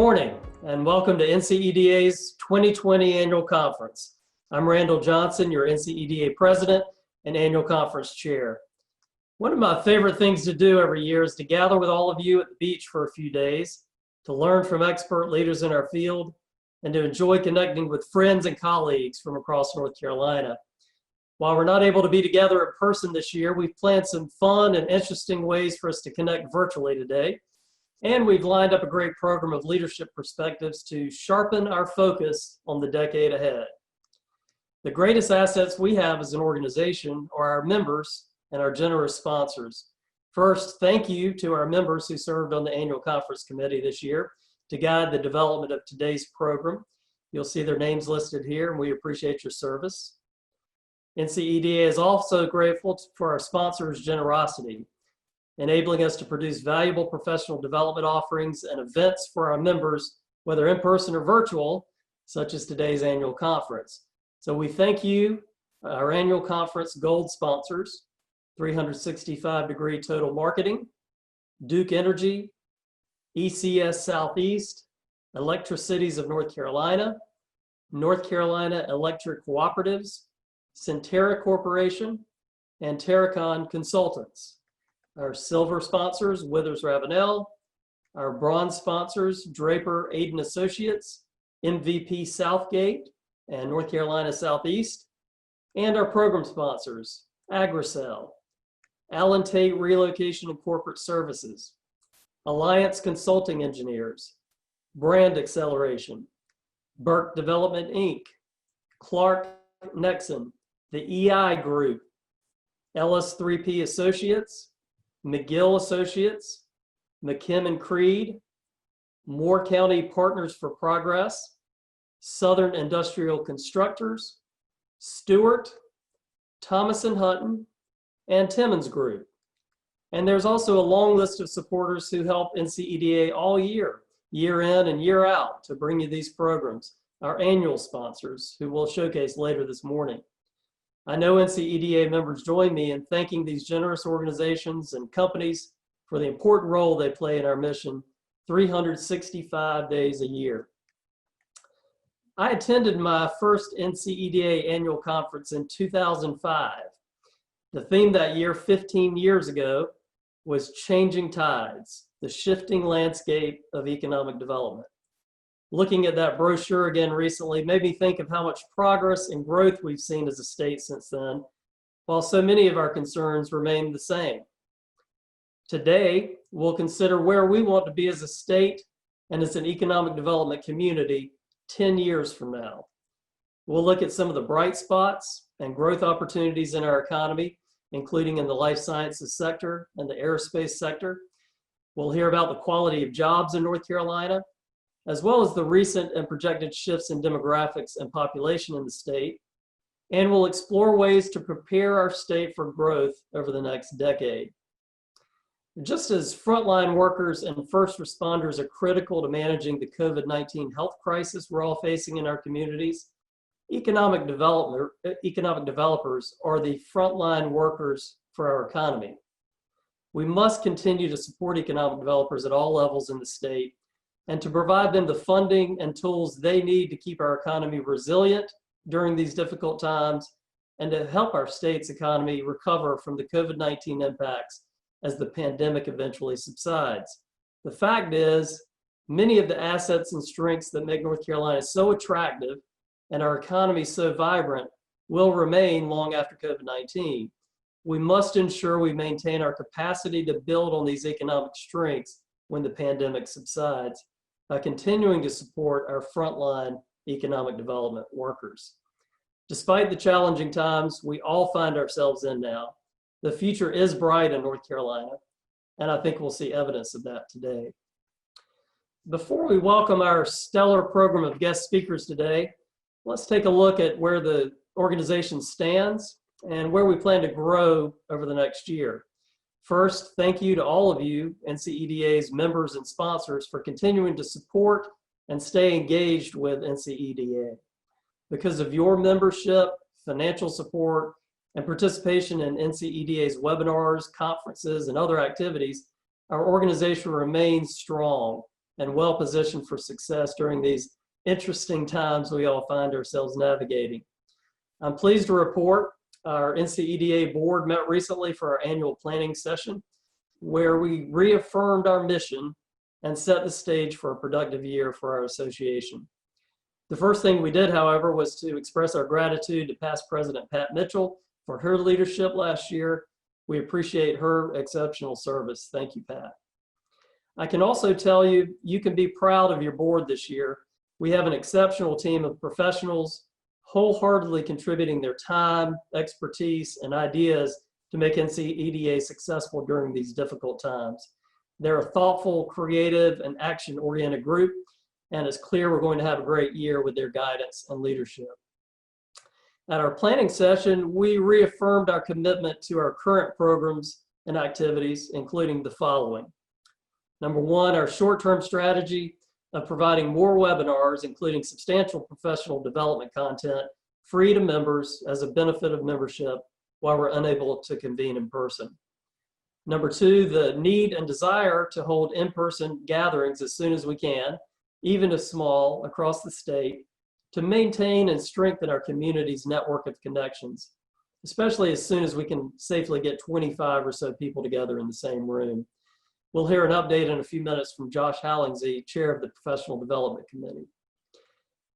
morning and welcome to NCEDA's 2020 Annual Conference. I'm Randall Johnson, your NCEDA President and Annual Conference Chair. One of my favorite things to do every year is to gather with all of you at the beach for a few days, to learn from expert leaders in our field, and to enjoy connecting with friends and colleagues from across North Carolina. While we're not able to be together in person this year, we've planned some fun and interesting ways for us to connect virtually today. And we've lined up a great program of leadership perspectives to sharpen our focus on the decade ahead. The greatest assets we have as an organization are our members and our generous sponsors. First, thank you to our members who served on the annual conference committee this year to guide the development of today's program. You'll see their names listed here, and we appreciate your service. NCEDA is also grateful for our sponsors' generosity, enabling us to produce valuable professional development offerings and events for our members, whether in person or virtual, such as today's annual conference. So we thank you, our annual conference gold sponsors, 365 Degree Total Marketing, Duke Energy, ECS Southeast, Electricities of North Carolina Electric Cooperatives, Centera Corporation, and Terracon Consultants. Our silver sponsors, Withers Ravenel, our bronze sponsors, Draper Aiden Associates, MVP Southgate, and North Carolina Southeast, and our program sponsors, Agricel, Allen Tate Relocation and Corporate Services, Alliance Consulting Engineers, Brand Acceleration, Burke Development Inc., Clark Nexon, the EI Group, LS3P Associates, McGill Associates, McKim and Creed, Moore County Partners for Progress, Southern Industrial Constructors, Stewart, Thomas & Hutton, and Timmons Group. And there's also a long list of supporters who help NCEDA all year, year in and year out, to bring you these programs, our annual sponsors, who we'll showcase later this morning. I know NCEDA members join me in thanking these generous organizations and companies for the important role they play in our mission 365 days a year. I attended my first NCEDA annual conference in 2005. The theme that year, 15 years ago, was Changing Tides, the shifting landscape of economic development. Looking at that brochure again recently made me think of how much progress and growth we've seen as a state since then, while so many of our concerns remain the same. Today, we'll consider where we want to be as a state and as an economic development community 10 years from now. We'll look at some of the bright spots and growth opportunities in our economy, including in the life sciences sector and the aerospace sector. We'll hear about the quality of jobs in North Carolina, as well as the recent and projected shifts in demographics and population in the state, and we'll explore ways to prepare our state for growth over the next decade. Just as frontline workers and first responders are critical to managing the COVID-19 health crisis we're all facing in our communities, economic developers are the frontline workers for our economy. We must continue to support economic developers at all levels in the state, and to provide them the funding and tools they need to keep our economy resilient during these difficult times, and to help our state's economy recover from the COVID-19 impacts as the pandemic eventually subsides. The fact is, many of the assets and strengths that make North Carolina so attractive and our economy so vibrant will remain long after COVID-19. We must ensure we maintain our capacity to build on these economic strengths when the pandemic subsides, by continuing to support our frontline economic development workers. Despite the challenging times we all find ourselves in now, the future is bright in North Carolina, and I think we'll see evidence of that today. Before we welcome our stellar program of guest speakers today, let's take a look at where the organization stands and where we plan to grow over the next year. First, thank you to all of you, NCEDA's members and sponsors, for continuing to support and stay engaged with NCEDA. Because of your membership, financial support, and participation in NCEDA's webinars, conferences, and other activities, our organization remains strong and well positioned for success during these interesting times we all find ourselves navigating. I'm pleased to report our NCEDA board met recently for our annual planning session, where we reaffirmed our mission and set the stage for a productive year for our association. The first thing we did, however, was to express our gratitude to past President Pat Mitchell for her leadership last year. We appreciate her exceptional service. Thank you, Pat. I can also tell you, you can be proud of your board this year. We have an exceptional team of professionals wholeheartedly contributing their time, expertise, and ideas to make NCEDA successful during these difficult times. They're a thoughtful, creative, and action-oriented group, and it's clear we're going to have a great year with their guidance and leadership. At our planning session, we reaffirmed our commitment to our current programs and activities, including the following. Number one, our short-term strategy of providing more webinars, including substantial professional development content, free to members as a benefit of membership while we're unable to convene in person. Number two, the need and desire to hold in-person gatherings as soon as we can, even if small, across the state, to maintain and strengthen our community's network of connections, especially as soon as we can safely get 25 or so people together in the same room. We'll hear an update in a few minutes from Josh Hallingsey, chair of the Professional Development Committee.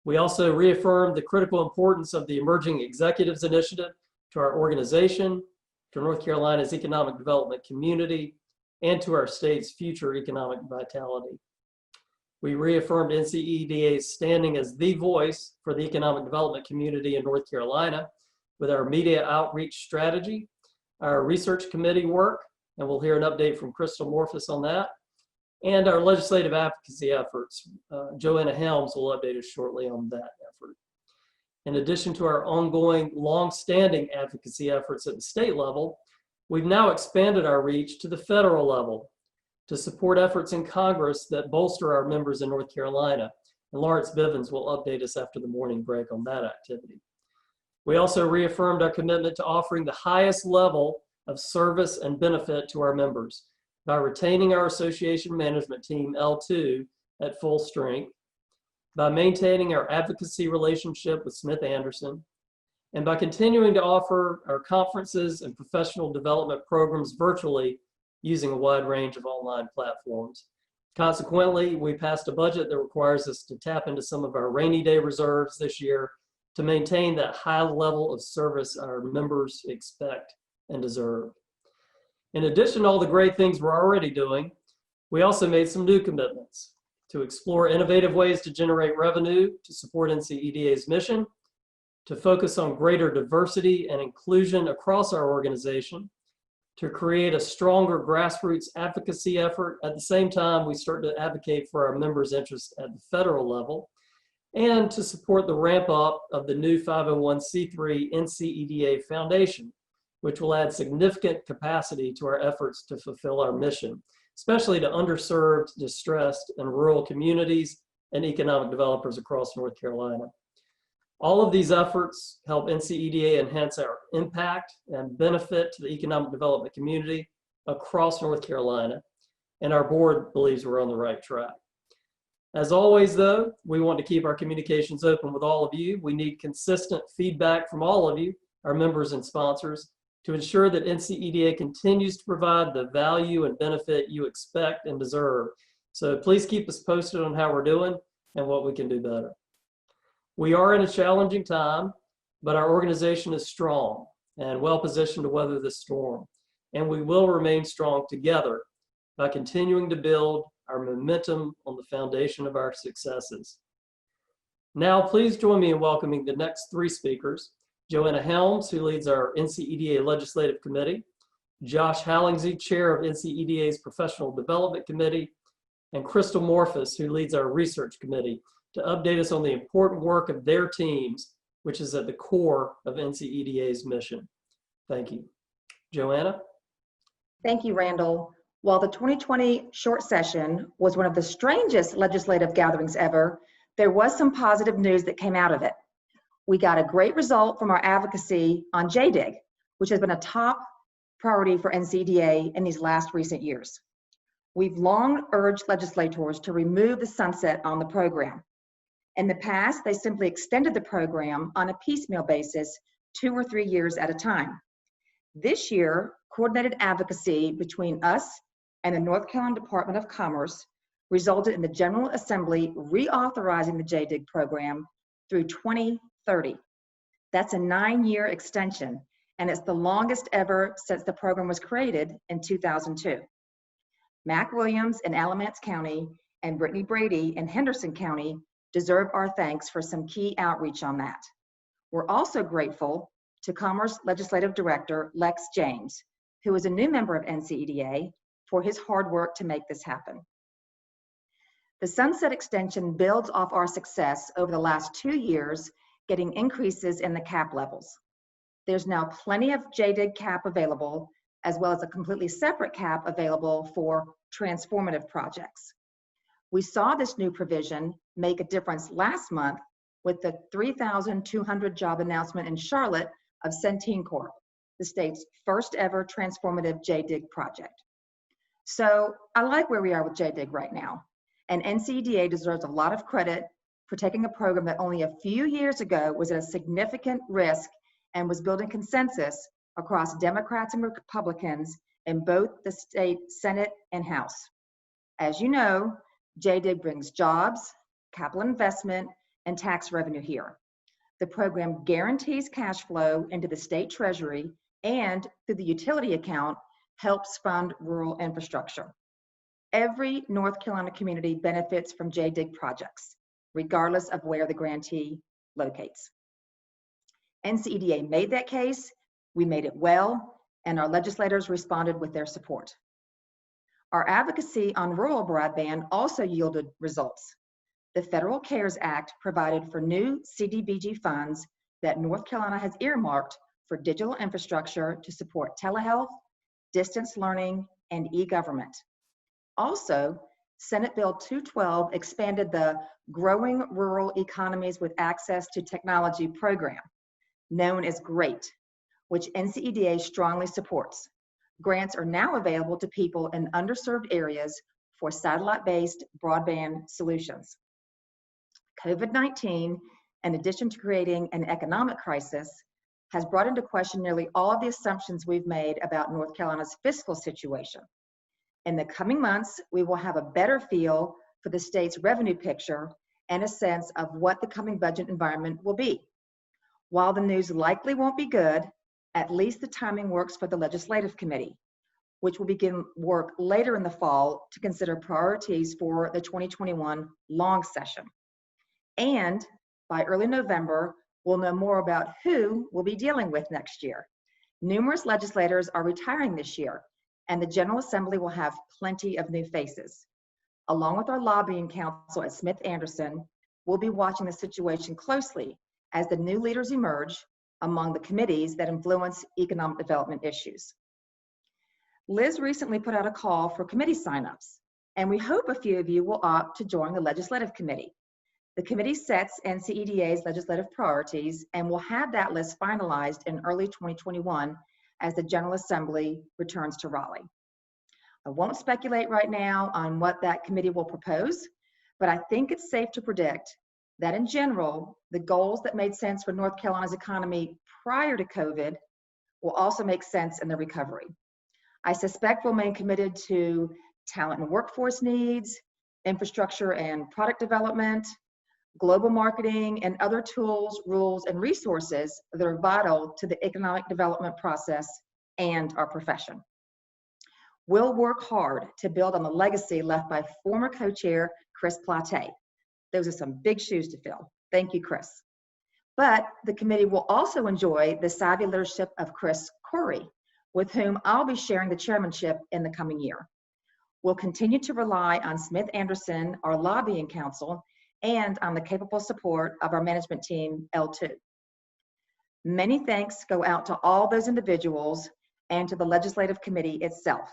We also reaffirmed the critical importance of the Emerging Executives Initiative to our organization, to North Carolina's economic development community, and to our state's future economic vitality. We reaffirmed NCEDA's standing as the voice for the economic development community in North Carolina with our media outreach strategy, our research committee work, and we'll hear an update from Crystal Morphus on that, and our legislative advocacy efforts. Joanna Helms will update us shortly on that effort. In addition to our ongoing, long-standing advocacy efforts at the state level, we've now expanded our reach to the federal level to support efforts in Congress that bolster our members in North Carolina. And Lawrence Bivens will update us after the morning break on that activity. We also reaffirmed our commitment to offering the highest level of service and benefit to our members by retaining our association management team, L2, at full strength, by maintaining our advocacy relationship with Smith Anderson, and by continuing to offer our conferences and professional development programs virtually using a wide range of online platforms. Consequently, we passed a budget that requires us to tap into some of our rainy day reserves this year to maintain that high level of service our members expect and deserve. In addition to all the great things we're already doing, we also made some new commitments to explore innovative ways to generate revenue to support NCEDA's mission, to focus on greater diversity and inclusion across our organization, to create a stronger grassroots advocacy effort. At the same time, we start to advocate for our members' interests at the federal level, and to support the ramp up of the new 501c3 NCEDA Foundation, which will add significant capacity to our efforts to fulfill our mission, especially to underserved, distressed, and rural communities and economic developers across North Carolina. All of these efforts help NCEDA enhance our impact and benefit to the economic development community across North Carolina, and our board believes we're on the right track. As always, though, we want to keep our communications open with all of you. We need consistent feedback from all of you, our members and sponsors, to ensure that NCEDA continues to provide the value and benefit you expect and deserve. So please keep us posted on how we're doing and what we can do better. We are in a challenging time, but our organization is strong and well positioned to weather this storm. And we will remain strong together by continuing to build our momentum on the foundation of our successes. Now, please join me in welcoming the next three speakers: Joanna Helms, who leads our NCEDA Legislative Committee, Josh Hallingsey, chair of NCEDA's Professional Development Committee, and Crystal Morphus, who leads our Research Committee, to update us on the important work of their teams, which is at the core of NCEDA's mission. Thank you. Joanna? Thank you, Randall. While the 2020 short session was one of the strangest legislative gatherings ever, there was some positive news that came out of it. We got a great result from our advocacy on JDIG, which has been a top priority for NCEDA in these last recent years. We've long urged legislators to remove the sunset on the program. In the past, they simply extended the program on a piecemeal basis 2 or 3 years at a time. This year, coordinated advocacy between us and the North Carolina Department of Commerce resulted in the General Assembly reauthorizing the JDIG program through 2030. That's a 9-year extension, and it's the longest ever since the program was created in 2002. Mac Williams in Alamance County and Brittany Brady in Henderson County deserve our thanks for some key outreach on that. We're also grateful to Commerce Legislative Director Lex James, who is a new member of NCEDA, for his hard work to make this happen. The sunset extension builds off our success over the last 2 years, getting increases in the cap levels. There's now plenty of JDIG cap available, as well as a completely separate cap available for transformative projects. We saw this new provision make a difference last month with the 3,200 job announcement in Charlotte of Centene Corp, the state's first ever transformative JDIG project. So I like where we are with JDIG right now, and NCEDA deserves a lot of credit for taking a program that only a few years ago was at a significant risk and was building consensus across Democrats and Republicans in both the state Senate and House. As you know, JDIG brings jobs, capital investment, and tax revenue here. The program guarantees cash flow into the state treasury and through the utility account helps fund rural infrastructure. Every North Carolina community benefits from JDIG projects, regardless of where the grantee locates. NCEDA made that case, we made it well, and our legislators responded with their support. Our advocacy on rural broadband also yielded results. The Federal CARES Act provided for new CDBG funds that North Carolina has earmarked for digital infrastructure to support telehealth, distance learning, and e-government. Also, Senate Bill 212 expanded the Growing Rural Economies with Access to Technology program, known as GREAT, which NCEDA strongly supports. Grants are now available to people in underserved areas for satellite-based broadband solutions. COVID-19, in addition to creating an economic crisis, has brought into question nearly all of the assumptions we've made about North Carolina's fiscal situation. In the coming months, we will have a better feel for the state's revenue picture and a sense of what the coming budget environment will be. While the news likely won't be good, at least the timing works for the Legislative Committee, which will begin work later in the fall to consider priorities for the 2021 long session. And by early November, we'll know more about who we'll be dealing with next year. Numerous legislators are retiring this year, and the General Assembly will have plenty of new faces. Along with our lobbying council at Smith Anderson, we'll be watching the situation closely as the new leaders emerge among the committees that influence economic development issues. Liz recently put out a call for committee signups, and we hope a few of you will opt to join the Legislative Committee. The committee sets NCEDA's legislative priorities, and will have that list finalized in early 2021 as the General Assembly returns to Raleigh. I won't speculate right now on what that committee will propose, but I think it's safe to predict that in general, the goals that made sense for North Carolina's economy prior to COVID will also make sense in the recovery. I suspect we'll remain committed to talent and workforce needs, infrastructure and product development, global marketing, and other tools, rules, and resources that are vital to the economic development process and our profession. We'll work hard to build on the legacy left by former co-chair Chris Platte. Those are some big shoes to fill. Thank you, Chris. But the committee will also enjoy the savvy leadership of Chris Corey, with whom I'll be sharing the chairmanship in the coming year. We'll continue to rely on Smith Anderson, our lobbying council, and on the capable support of our management team, L2. Many thanks go out to all those individuals and to the Legislative Committee itself.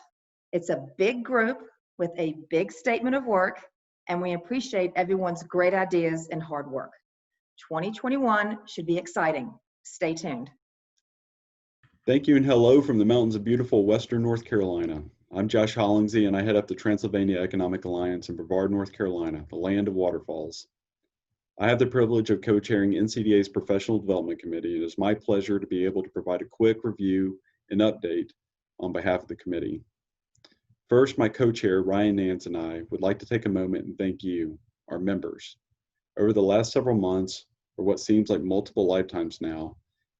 It's a big group with a big statement of work, and we appreciate everyone's great ideas and hard work. 2021 should be exciting. Stay tuned. Thank you, and hello from the mountains of beautiful Western North Carolina. I'm Josh Hollingsy, and I head up the Transylvania Economic Alliance in Brevard, North Carolina, the land of waterfalls. I have the privilege of co-chairing NCDA's Professional Development Committee, and it is my pleasure to be able to provide a quick review and update on behalf of the committee. First, my co-chair, Ryan Nance, and I would like to take a moment and thank you, our members. Over the last several months, or what seems like multiple lifetimes now,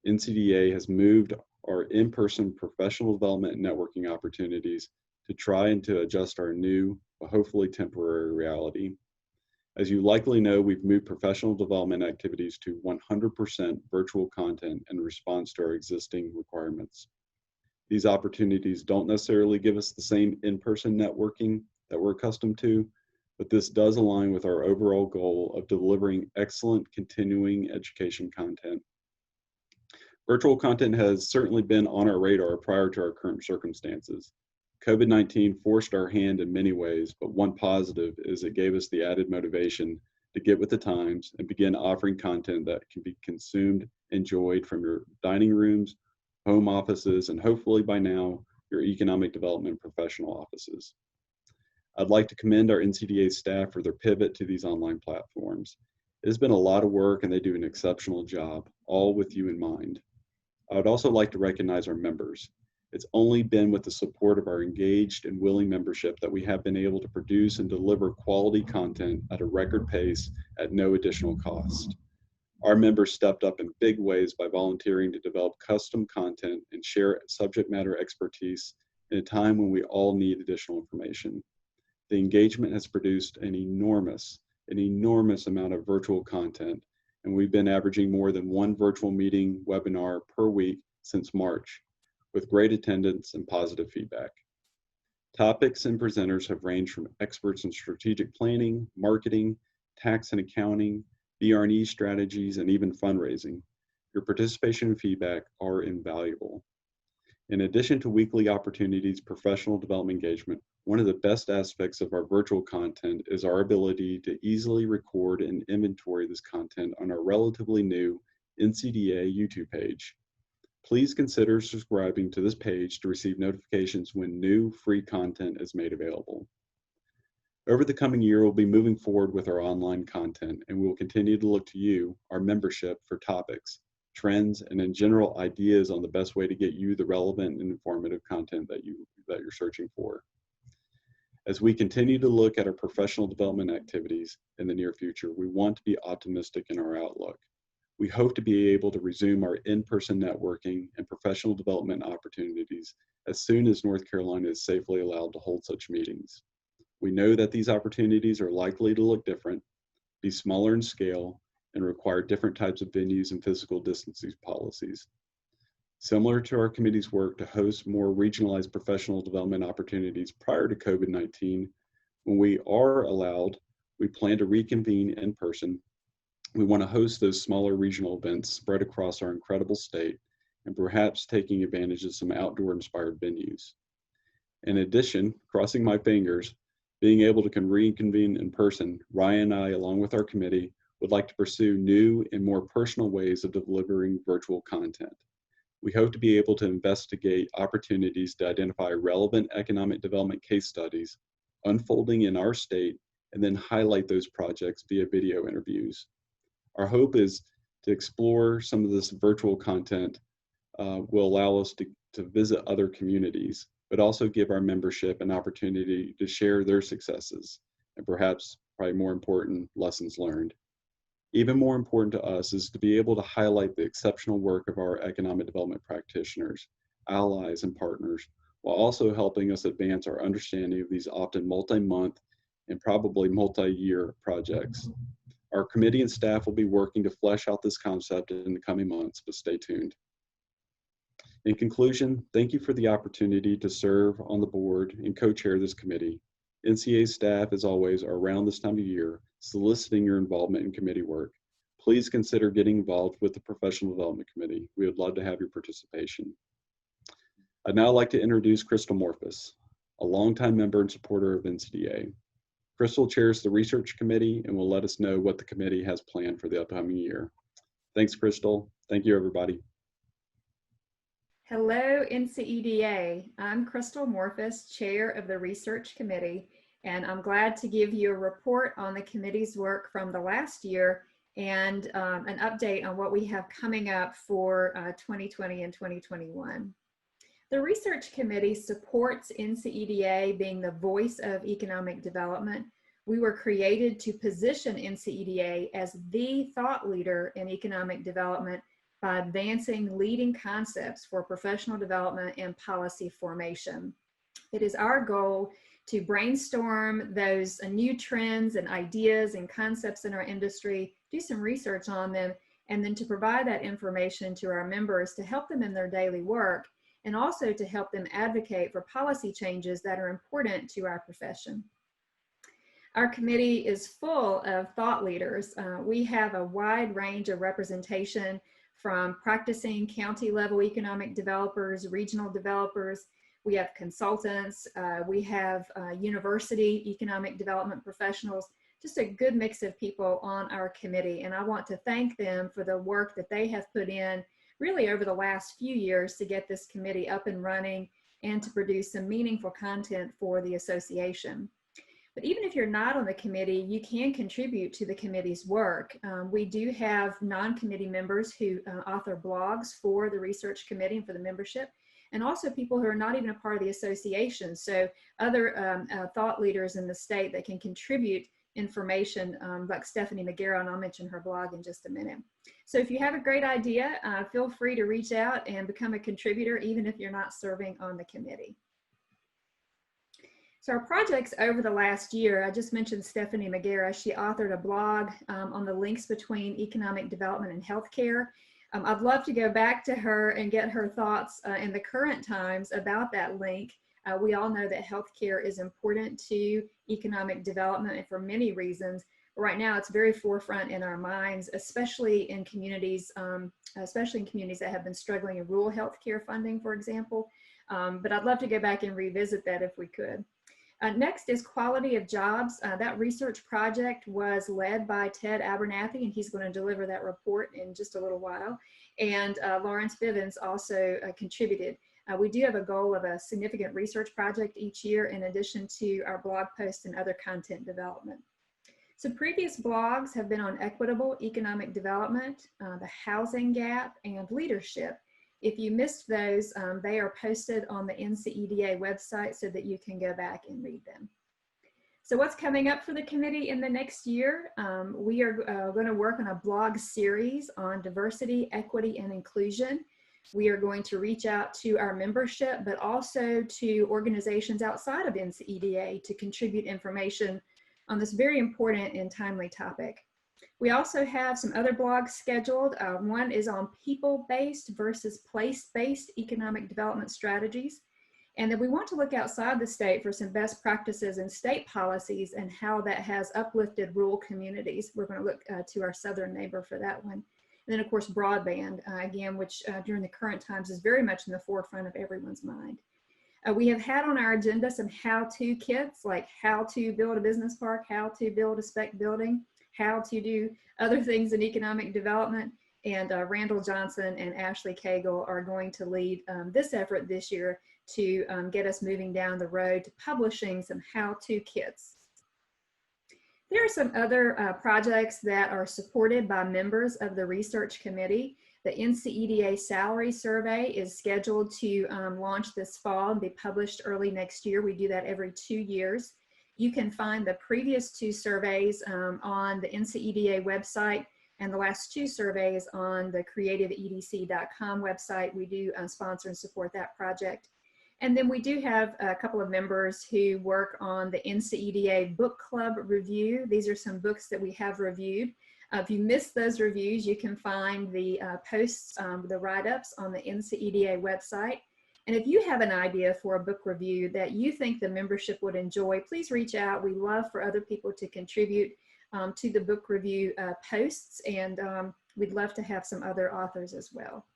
NCDA has moved our in-person professional development and networking opportunities to try and to adjust our new, but hopefully temporary reality. As you likely know, we've moved professional development activities to 100% virtual content in response to our existing requirements. These opportunities don't necessarily give us the same in-person networking that we're accustomed to, but this does align with our overall goal of delivering excellent continuing education content. Virtual content has certainly been on our radar prior to our current circumstances. COVID-19 forced our hand in many ways, but one positive is it gave us the added motivation to get with the times and begin offering content that can be consumed, enjoyed from your dining rooms, home offices, and hopefully by now, your economic development professional offices. I'd like to commend our NCDA staff for their pivot to these online platforms. It has been a lot of work and they do an exceptional job, all with you in mind. I would also like to recognize our members. It's only been with the support of our engaged and willing membership that we have been able to produce and deliver quality content at a record pace at no additional cost. Our members stepped up in big ways by volunteering to develop custom content and share subject matter expertise in a time when we all need additional information. The engagement has produced an enormous amount of virtual content, and we've been averaging more than one virtual meeting webinar per week since March, with great attendance and positive feedback. Topics and presenters have ranged from experts in strategic planning, marketing, tax and accounting, BR&E strategies, and even fundraising. Your participation and feedback are invaluable. In addition to weekly opportunities, professional development engagement, one of the best aspects of our virtual content is our ability to easily record and inventory this content on our relatively new NCDA YouTube page. Please consider subscribing to this page to receive notifications when new free content is made available. Over the coming year, we'll be moving forward with our online content, and we will continue to look to you, our membership, for topics, trends, and in general ideas on the best way to get you the relevant and informative content that you're searching for. As we continue to look at our professional development activities in the near future, we want to be optimistic in our outlook. We hope to be able to resume our in-person networking and professional development opportunities as soon as North Carolina is safely allowed to hold such meetings. We know that these opportunities are likely to look different, be smaller in scale, and require different types of venues and physical distancing policies. Similar to our committee's work to host more regionalized professional development opportunities prior to COVID-19, when we are allowed, we plan to reconvene in person. We want to host those smaller regional events spread across our incredible state and perhaps taking advantage of some outdoor inspired venues. In addition, crossing my fingers, being able to reconvene in person, Ryan and I, along with our committee, would like to pursue new and more personal ways of delivering virtual content. We hope to be able to investigate opportunities to identify relevant economic development case studies unfolding in our state and then highlight those projects via video interviews. Our hope is to explore some of this virtual content will allow us to visit other communities, but also give our membership an opportunity to share their successes and perhaps, probably more important, lessons learned. Even more important to us is to be able to highlight the exceptional work of our economic development practitioners, allies, and partners, while also helping us advance our understanding of these often multi-month and probably multi-year projects. Our committee and staff will be working to flesh out this concept in the coming months, but stay tuned. In conclusion, thank you for the opportunity to serve on the board and co-chair this committee. NCA staff, as always, are around this time of year soliciting your involvement in committee work. Please consider getting involved with the Professional Development Committee. We would love to have your participation. I'd now like to introduce Crystal Morphus, a longtime member and supporter of NCDA. Crystal chairs the research committee and will let us know what the committee has planned for the upcoming year. Thanks, Crystal. Thank you, everybody. Hello, NCEDA. I'm Crystal Morphus, Chair of the Research Committee, and I'm glad to give you a report on the committee's work from the last year and an update on what we have coming up for 2020 and 2021. The Research Committee supports NCEDA being the voice of economic development. We were created to position NCEDA as the thought leader in economic development by advancing leading concepts for professional development and policy formation. It is our goal to brainstorm those new trends and ideas and concepts in our industry, do some research on them, and then to provide that information to our members to help them in their daily work, and also to help them advocate for policy changes that are important to our profession. Our committee is full of thought leaders. We have a wide range of representation from practicing county level economic developers, regional developers. We have consultants, we have university economic development professionals, just a good mix of people on our committee. And I want to thank them for the work that they have put in really over the last few years to get this committee up and running and to produce some meaningful content for the association. But even if you're not on the committee, you can contribute to the committee's work. We do have non-committee members who author blogs for the research committee and for the membership, and also people who are not even a part of the association. So other thought leaders in the state that can contribute information like Stephanie McGarrow, and I'll mention her blog in just a minute. So if you have a great idea, feel free to reach out and become a contributor, even if you're not serving on the committee. So our projects over the last year, I just mentioned Stephanie McGarrow. She authored a blog on the links between economic development and healthcare. I'd love to go back to her and get her thoughts in the current times about that link. We all know that healthcare is important to economic development and for many reasons. Right now, it's very forefront in our minds, especially in communities that have been struggling in rural healthcare funding, for example. But I'd love to go back and revisit that if we could. Next is quality of jobs. That research project was led by Ted Abernathy, and he's going to deliver that report in just a little while. And Lawrence Bivens also contributed. We do have a goal of a significant research project each year in addition to our blog posts and other content development. So previous blogs have been on equitable economic development, the housing gap, and leadership. If you missed those, they are posted on the NCEDA website so that you can go back and read them. So what's coming up for the committee in the next year? We are going to work on a blog series on diversity, equity, and inclusion. We are going to reach out to our membership, but also to organizations outside of NCEDA to contribute information on this very important and timely topic. We also have some other blogs scheduled. One is on people-based versus place-based economic development strategies. And then we want to look outside the state for some best practices and state policies and how that has uplifted rural communities. We're going to look to our southern neighbor for that one. And then of course, broadband, again, which during the current times is very much in the forefront of everyone's mind. We have had on our agenda some how-to kits, like how to build a business park, how to build a spec building, how to do other things in economic development. And Randall Johnson and Ashley Cagle are going to lead this effort this year to get us moving down the road to publishing some how-to kits. There are some other projects that are supported by members of the research committee. The NCEDA salary survey is scheduled to launch this fall and be published early next year. We do that every 2 years. You can find the previous 2 surveys on the NCEDA website and the last 2 surveys on the creativeedc.com website. We do sponsor and support that project. And then we do have a couple of members who work on the NCEDA Book Club review. These are some books that we have reviewed. If you missed those reviews, you can find the posts, the write-ups on the NCEDA website. And if you have an idea for a book review that you think the membership would enjoy, please reach out. We love for other people to contribute to the book review posts, and we'd love to have some other authors as well.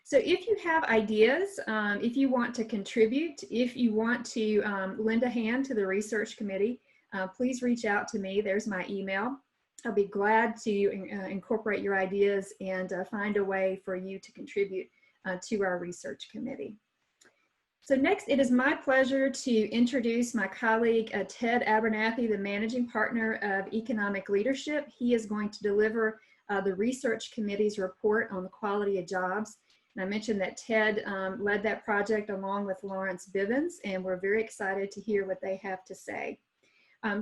So if you have ideas, if you want to contribute, if you want to lend a hand to the research committee, please reach out to me. There's my email. I'll be glad to incorporate your ideas and find a way for you to contribute to our research committee. So next, it is my pleasure to introduce my colleague, Ted Abernathy, the Managing Partner of Economic Leadership. He is going to deliver the Research Committee's report on the quality of jobs. And I mentioned that Ted led that project along with Lawrence Bivens, and we're very excited to hear what they have to say.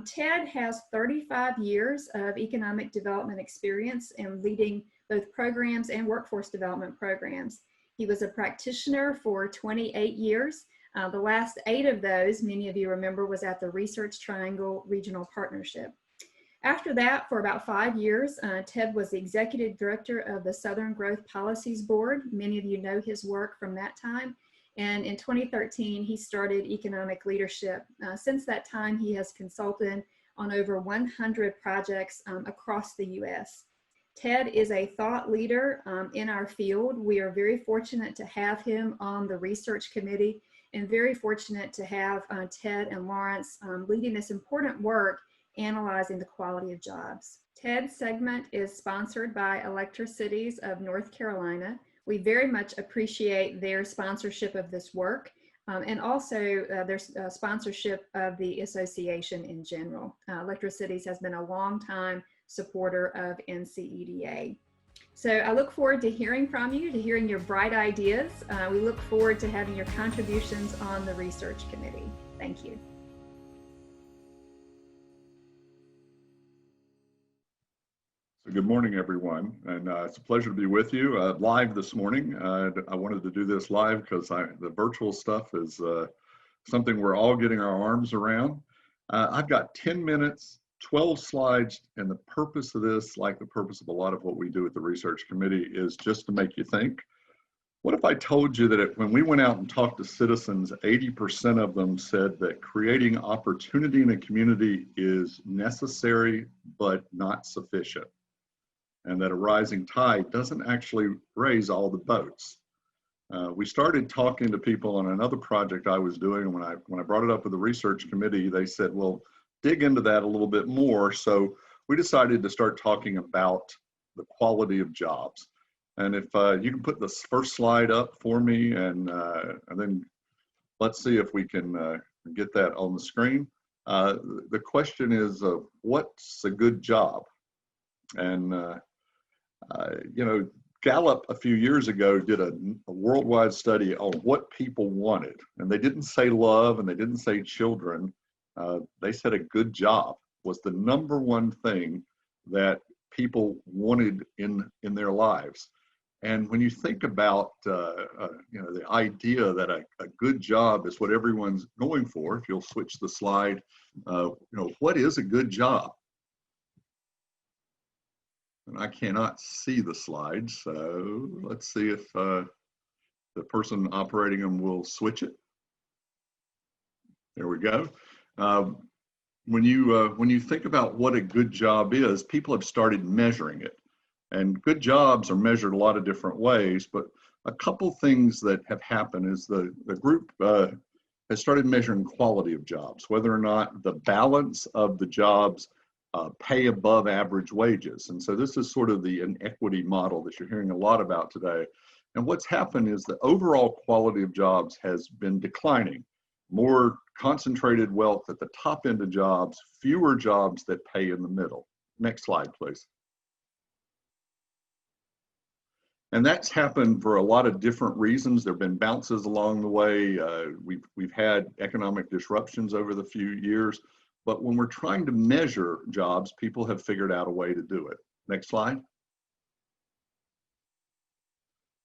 Ted has 35 years of economic development experience in leading both programs and workforce development programs. He was a practitioner for 28 years. The last 8 of those, many of you remember, was at the Research Triangle Regional Partnership. After that, for about 5 years, Ted was the executive director of the Southern Growth Policies Board. Many of you know his work from that time. And in 2013, he started Economic Leadership. Since that time, he has consulted on over 100 projects across the U.S. Ted is a thought leader in our field. We are very fortunate to have him on the research committee and very fortunate to have Ted and Lawrence leading this important work analyzing the quality of jobs. Ted's segment is sponsored by Electricities of North Carolina. We very much appreciate their sponsorship of this work and also their sponsorship of the association in general. Electricities has been a long time supporter of NCEDA. So I look forward to hearing from you, to hearing your bright ideas. We look forward to having your contributions on the research committee. Thank you. So good morning, everyone, and it's a pleasure to be with you live this morning. I wanted to do this live because the virtual stuff is something we're all getting our arms around. I've got 10 minutes, 12 slides, and the purpose of this, like the purpose of a lot of what we do at the research committee, is just to make you think. What if I told you that when we went out and talked to citizens, 80% of them said that creating opportunity in a community is necessary but not sufficient, and that a rising tide doesn't actually raise all the boats? We started talking to people on another project I was doing, and when I brought it up with the research committee, they said, well, dig into that a little bit more. So we decided to start talking about the quality of jobs. And if you can put this first slide up for me, and then let's see if we can get that on the screen. The question is, what's a good job? And you know, Gallup a few years ago did a worldwide study on what people wanted, and they didn't say love and they didn't say children. They said a good job was the #1 thing that people wanted in their lives. And when you think about you know, the idea that a good job is what everyone's going for, if you'll switch the slide, you know, what is a good job? And I cannot see the slides, so let's see if the person operating them will switch it. There we go. When you think about what a good job is, people have started measuring it. And good jobs are measured a lot of different ways, but a couple things that have happened is the group has started measuring quality of jobs, whether or not the balance of the jobs pay above average wages. And so this is sort of the inequity model that you're hearing a lot about today. And what's happened is the overall quality of jobs has been declining. More concentrated wealth at the top end of jobs, fewer jobs that pay in the middle. Next slide, please. And that's happened for a lot of different reasons. There have been bounces along the way. We've had economic disruptions over the few years. But when we're trying to measure jobs, people have figured out a way to do it. Next slide.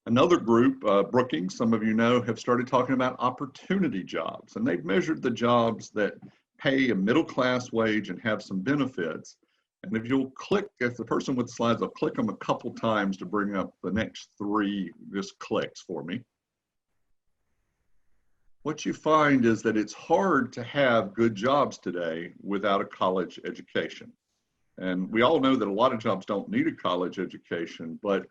Another group, Brookings, some of you know, have started talking about opportunity jobs. And they've measured the jobs that pay a middle-class wage and have some benefits. And if you'll click, if the person with the slides will click them a couple times to bring up the next 3 just clicks for me. What you find is that it's hard to have good jobs today without a college education. And we all know that a lot of jobs don't need a college education, but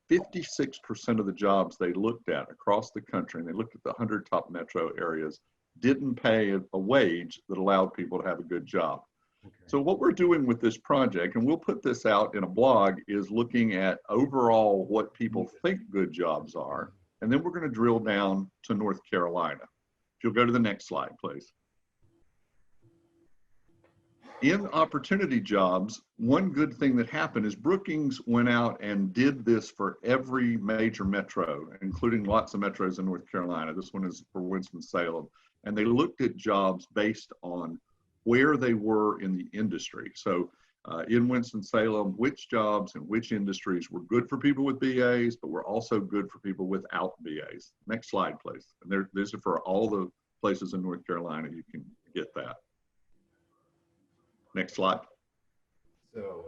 56% of the jobs they looked at across the country, and they looked at the 100 top metro areas, didn't pay a wage that allowed people to have a good job. Okay. So what we're doing with this project, and we'll put this out in a blog, is looking at overall what people think good jobs are. And then we're going to drill down to North Carolina. If you'll go to the next slide, please. In opportunity jobs, one good thing that happened is Brookings went out and did this for every major metro, including lots of metros in North Carolina. This one is for Winston-Salem. And they looked at jobs based on where they were in the industry. So in Winston-Salem, which jobs and which industries were good for people with BAs, but were also good for people without BAs. Next slide, please. And these are for all the places in North Carolina. You can get that. Next slide. So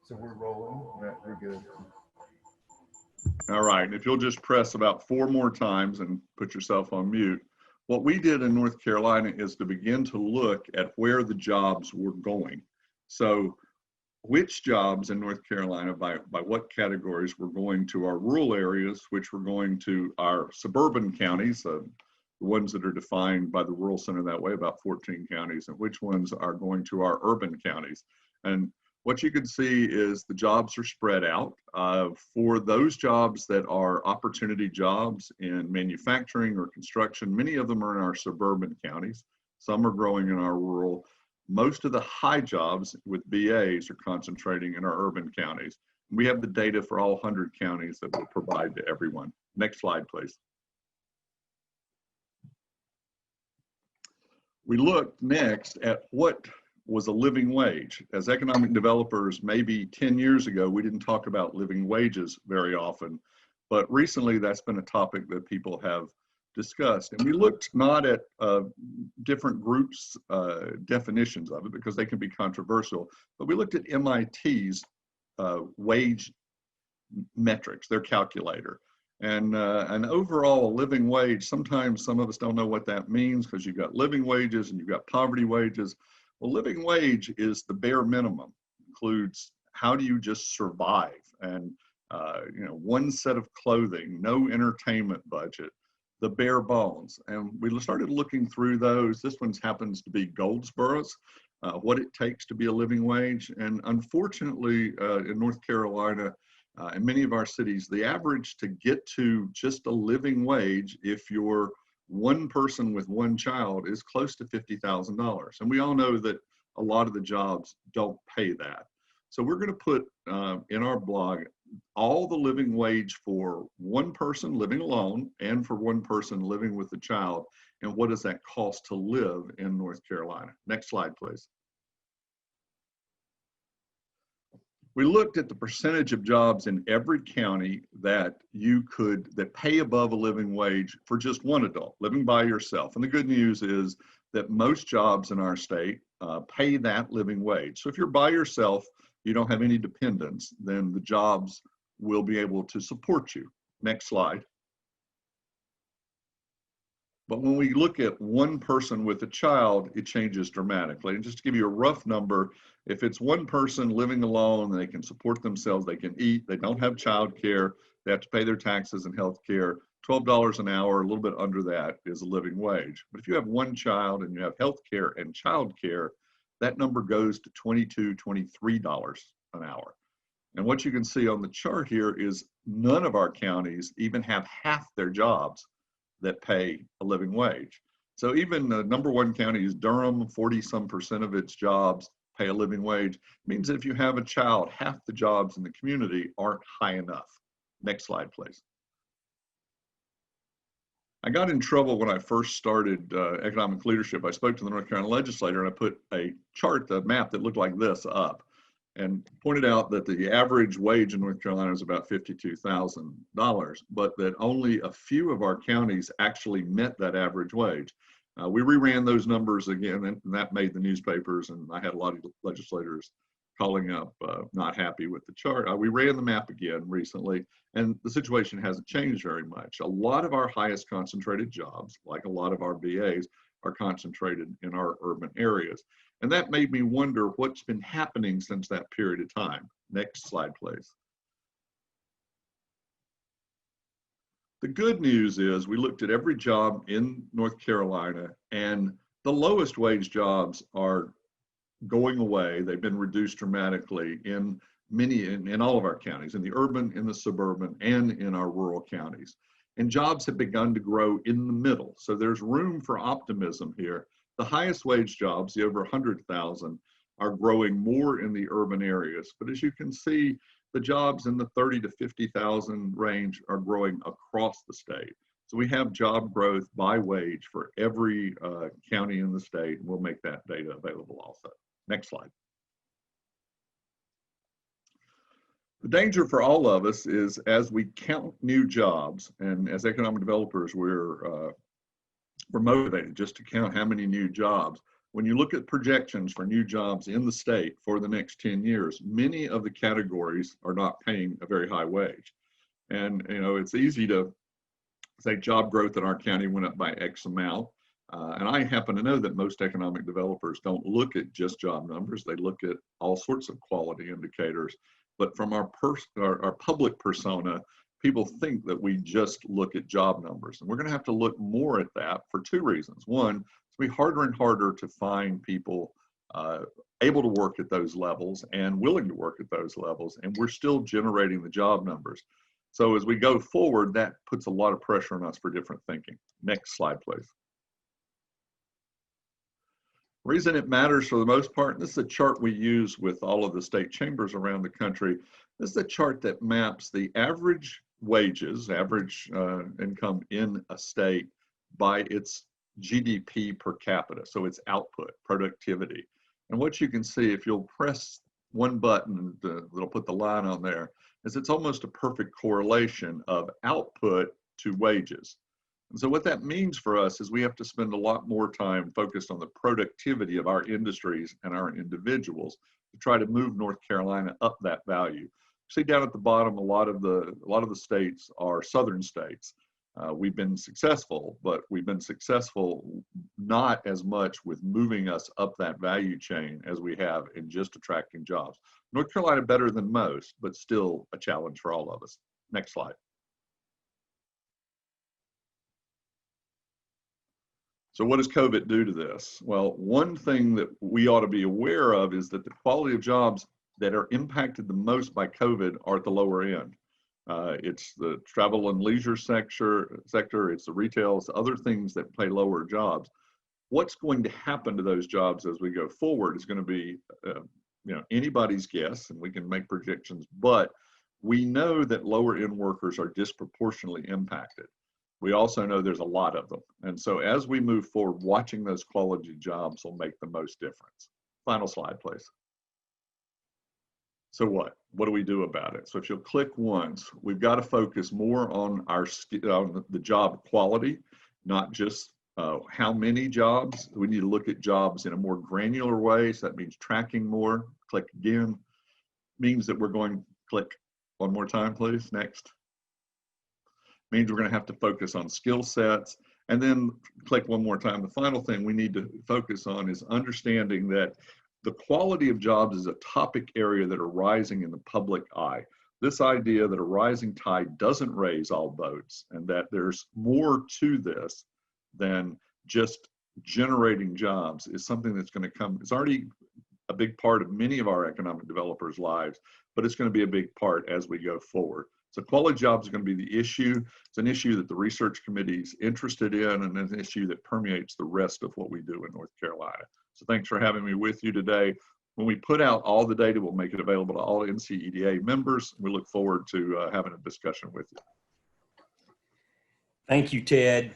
we're rolling. We're good. All right. If you'll just press about 4 more times and put yourself on mute. What we did in North Carolina is to begin to look at where the jobs were going. So which jobs in North Carolina, by what categories, were going to our rural areas, which were going to our suburban counties, the ones that are defined by the rural center that way, about 14 counties, and which ones are going to our urban counties. And what you can see is the jobs are spread out. For those jobs that are opportunity jobs in manufacturing or construction, many of them are in our suburban counties. Some are growing in our rural. Most of the high jobs with BAs are concentrating in our urban counties. We have the data for all 100 counties that we'll provide to everyone. Next slide, please. We looked next at what was a living wage. As economic developers, maybe 10 years ago, we didn't talk about living wages very often, but recently that's been a topic that people have discussed. And we looked not at different groups' definitions of it because they can be controversial, but we looked at MIT's wage metrics, their calculator. And overall, a living wage, sometimes some of us don't know what that means because you've got living wages and you've got poverty wages. Well, living wage is the bare minimum. It includes how do you just survive, and one set of clothing, no entertainment budget, the bare bones. And we started looking through those. This one happens to be Goldsboro's, what it takes to be a living wage. And unfortunately, in North Carolina, in many of our cities, the average to get to just a living wage, if you're one person with one child, is close to $50,000. And we all know that a lot of the jobs don't pay that. So we're going to put in our blog all the living wage for one person living alone and for one person living with a child, and what does that cost to live in North Carolina. Next slide, please. We looked at the percentage of jobs in every county that pay above a living wage for just one adult living by yourself. And the good news is that most jobs in our state pay that living wage. So if you're by yourself, you don't have any dependents, then the jobs will be able to support you. Next slide. But when we look at one person with a child, it changes dramatically. And just to give you a rough number, if it's one person living alone, they can support themselves, they can eat, they don't have child care, they have to pay their taxes and health care, $12 an hour, a little bit under that is a living wage. But if you have one child and you have health care and child care, that number goes to $22, $23 an hour. And what you can see on the chart here is none of our counties even have half their jobs that pay a living wage. So even the #1 county is Durham, 40-some% of its jobs pay a living wage. It means that if you have a child, half the jobs in the community aren't high enough. Next slide, please. I got in trouble when I first started economic leadership. I spoke to the North Carolina legislator and I put a chart, a map that looked like this up, and pointed out that the average wage in North Carolina is about $52,000, but that only a few of our counties actually met that average wage. We reran those numbers again, and that made the newspapers, and I had a lot of legislators calling up not happy with the chart. We ran the map again recently, and the situation hasn't changed very much. A lot of our highest concentrated jobs, like a lot of our BAs, are concentrated in our urban areas. And that made me wonder what's been happening since that period of time. Next slide, please. The good news is we looked at every job in North Carolina, and the lowest wage jobs are going away. They've been reduced dramatically in all of our counties, in the urban, in the suburban, and in our rural counties. and jobs have begun to grow in the middle. So there's room for optimism here. The highest wage jobs, the over 100,000, are growing more in the urban areas. But as you can see, the jobs in the 30 to 50,000 range are growing across the state. So we have job growth by wage for every county in the state. We'll make that data available also. Next slide. The danger for all of us is as we count new jobs, and as economic developers, we're motivated just to count how many new jobs. When you look at projections for new jobs in the state for the next 10 years, many of the categories are not paying a very high wage. And it's easy to say job growth in our county went up by X amount. And I happen to know that most economic developers don't look at just job numbers. They look at all sorts of quality indicators. But from our public persona, people think that we just look at job numbers. And we're going to have to look more at that for two reasons. One, it's going to be harder and harder to find people able to work at those levels and willing to work at those levels. And we're still generating the job numbers. So as we go forward, that puts a lot of pressure on us for different thinking. Next slide, please. Reason it matters for the most part, and this is a chart we use with all of the state chambers around the country. This is a chart that maps the average wages, average income in a state by its GDP per capita, so its output, productivity. And what you can see, if you'll press one button, it'll put the line on there, is it's almost a perfect correlation of output to wages. And so what that means for us is we have to spend a lot more time focused on the productivity of our industries and our individuals to try to move North Carolina up that value. See down at the bottom, a lot of the states are southern states. We've been successful, but we've been successful not as much with moving us up that value chain as we have in just attracting jobs. North Carolina better than most, but still a challenge for all of us. Next slide. So what does COVID do to this? Well, one thing that we ought to be aware of is that the quality of jobs that are impacted the most by COVID are at the lower end. It's the travel and leisure sector, it's the retail, it's other things that pay lower jobs. What's going to happen to those jobs as we go forward is going to be anybody's guess, and we can make projections, but we know that lower end workers are disproportionately impacted. We also know there's a lot of them. And so as we move forward, watching those quality jobs will make the most difference. Final slide, please. So what do we do about it? So if you'll click once, we've got to focus more on the job quality, not just how many jobs. We need to look at jobs in a more granular way. So that means tracking more. Click again. Means that we're going, click one more time, please. Next. Means we're going to have to focus on skill sets, and then click one more time. The final thing we need to focus on is understanding that the quality of jobs is a topic area that are rising in the public eye. This idea that a rising tide doesn't raise all boats, and that there's more to this than just generating jobs, is something that's going to come. It's already a big part of many of our economic developers' lives, but it's going to be a big part as we go forward. So quality jobs is going to be the issue. It's an issue that the research committee is interested in, and an issue that permeates the rest of what we do in North Carolina. So thanks for having me with you today. When we put out all the data, we'll make it available to all NCEDA members. We look forward to having a discussion with you. Thank you, Ted.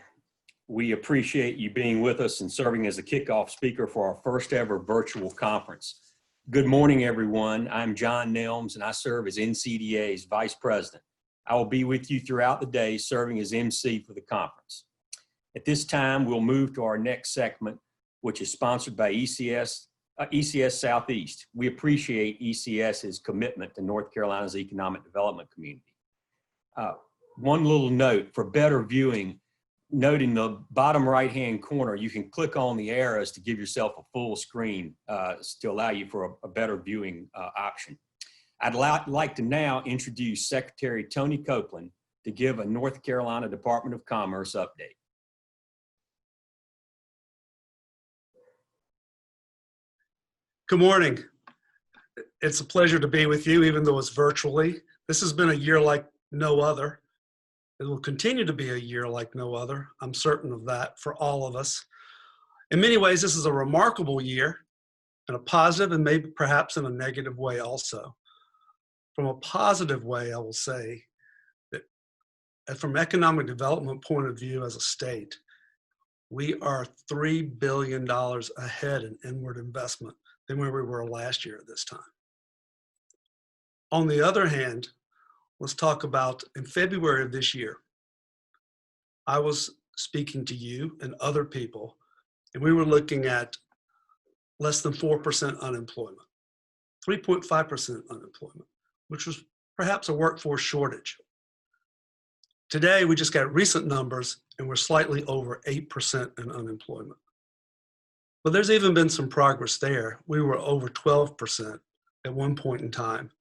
We appreciate you being with us and serving as a kickoff speaker for our first ever virtual conference. Good morning, everyone. I'm John Nelms, and I serve as NCEDA's Vice President. I will be with you throughout the day, serving as MC for the conference. At this time, we'll move to our next segment, which is sponsored by ECS Southeast. We appreciate ECS's commitment to North Carolina's economic development community. One little note for better viewing, note in the bottom right-hand corner, you can click on the arrows to give yourself a full screen to allow you for a better viewing option. I'd like to now introduce Secretary Tony Copeland to give a North Carolina Department of Commerce update. Good morning. It's a pleasure to be with you, even though it's virtually. This has been a year like no other. It will continue to be a year like no other. I'm certain of that for all of us. In many ways, this is a remarkable year in a positive and maybe perhaps in a negative way also. From a positive way, I will say that from an economic development point of view as a state, we are $3 billion ahead in inward investment than where we were last year at this time. On the other hand, let's talk about in February of this year, I was speaking to you and other people, and we were looking at less than 4% unemployment, 3.5% unemployment, which was perhaps a workforce shortage. Today, we just got recent numbers and we're slightly over 8% in unemployment. But there's even been some progress there. We were over 12% at one point in time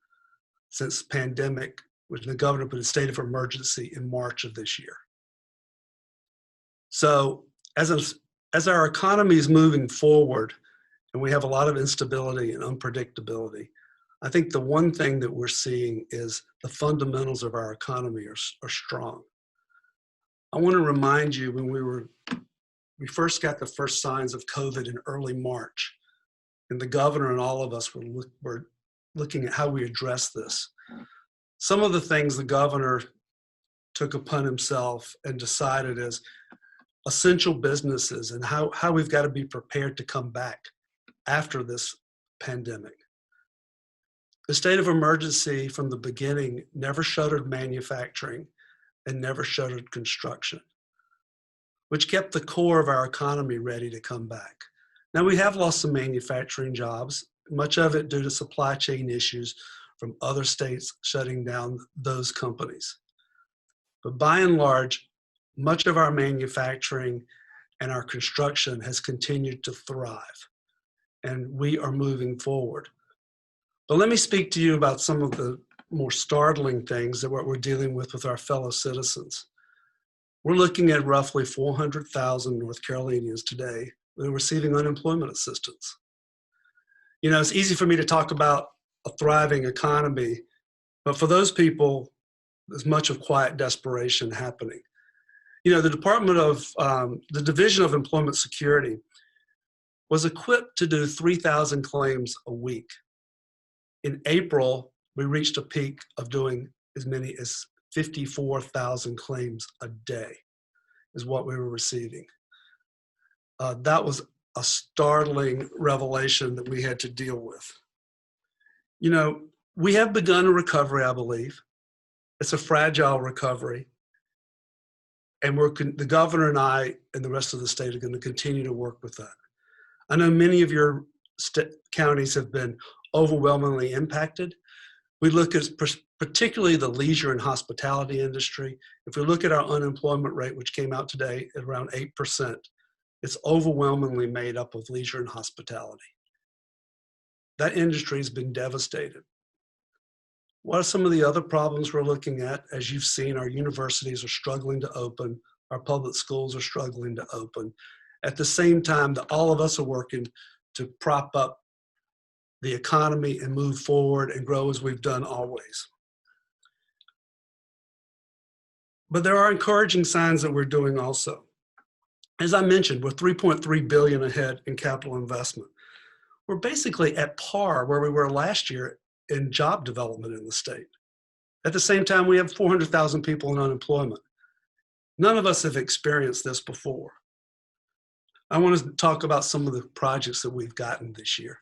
since the pandemic, when the governor put a state of emergency in March of this year. So as our economy is moving forward and we have a lot of instability and unpredictability, I think the one thing that we're seeing is the fundamentals of our economy are strong. I want to remind you when we first got the first signs of COVID in early March, and the governor and all of us were looking at how we address this. Some of the things the governor took upon himself and decided is essential businesses and how we've got to be prepared to come back after this pandemic. The state of emergency from the beginning never shuttered manufacturing and never shuttered construction, which kept the core of our economy ready to come back. Now we have lost some manufacturing jobs, much of it due to supply chain issues from other states shutting down those companies. But by and large, much of our manufacturing and our construction has continued to thrive, and we are moving forward. But let me speak to you about some of the more startling things that we're dealing with our fellow citizens. We're looking at roughly 400,000 North Carolinians today who are receiving unemployment assistance. You know, it's easy for me to talk about a thriving economy, but for those people, there's much of quiet desperation happening. You know, the Division of Employment Security was equipped to do 3,000 claims a week. In April, we reached a peak of doing as many as 54,000 claims a day is what we were receiving. That was a startling revelation that we had to deal with. You know, we have begun a recovery, I believe. It's a fragile recovery. And the governor and I and the rest of the state are going to continue to work with that. I know many of your counties have been overwhelmingly impacted. We look at particularly the leisure and hospitality industry. If we look at our unemployment rate, which came out today at around 8%, it's overwhelmingly made up of leisure and hospitality. That industry has been devastated. What are some of the other problems we're looking at? As you've seen, our universities are struggling to open, our public schools are struggling to open. At the same time that all of us are working to prop up the economy and move forward and grow as we've done always. But there are encouraging signs that we're doing also. As I mentioned, we're $3.3 billion ahead in capital investment. We're basically at par where we were last year in job development in the state. At the same time, we have 400,000 people in unemployment. None of us have experienced this before. I want to talk about some of the projects that we've gotten this year.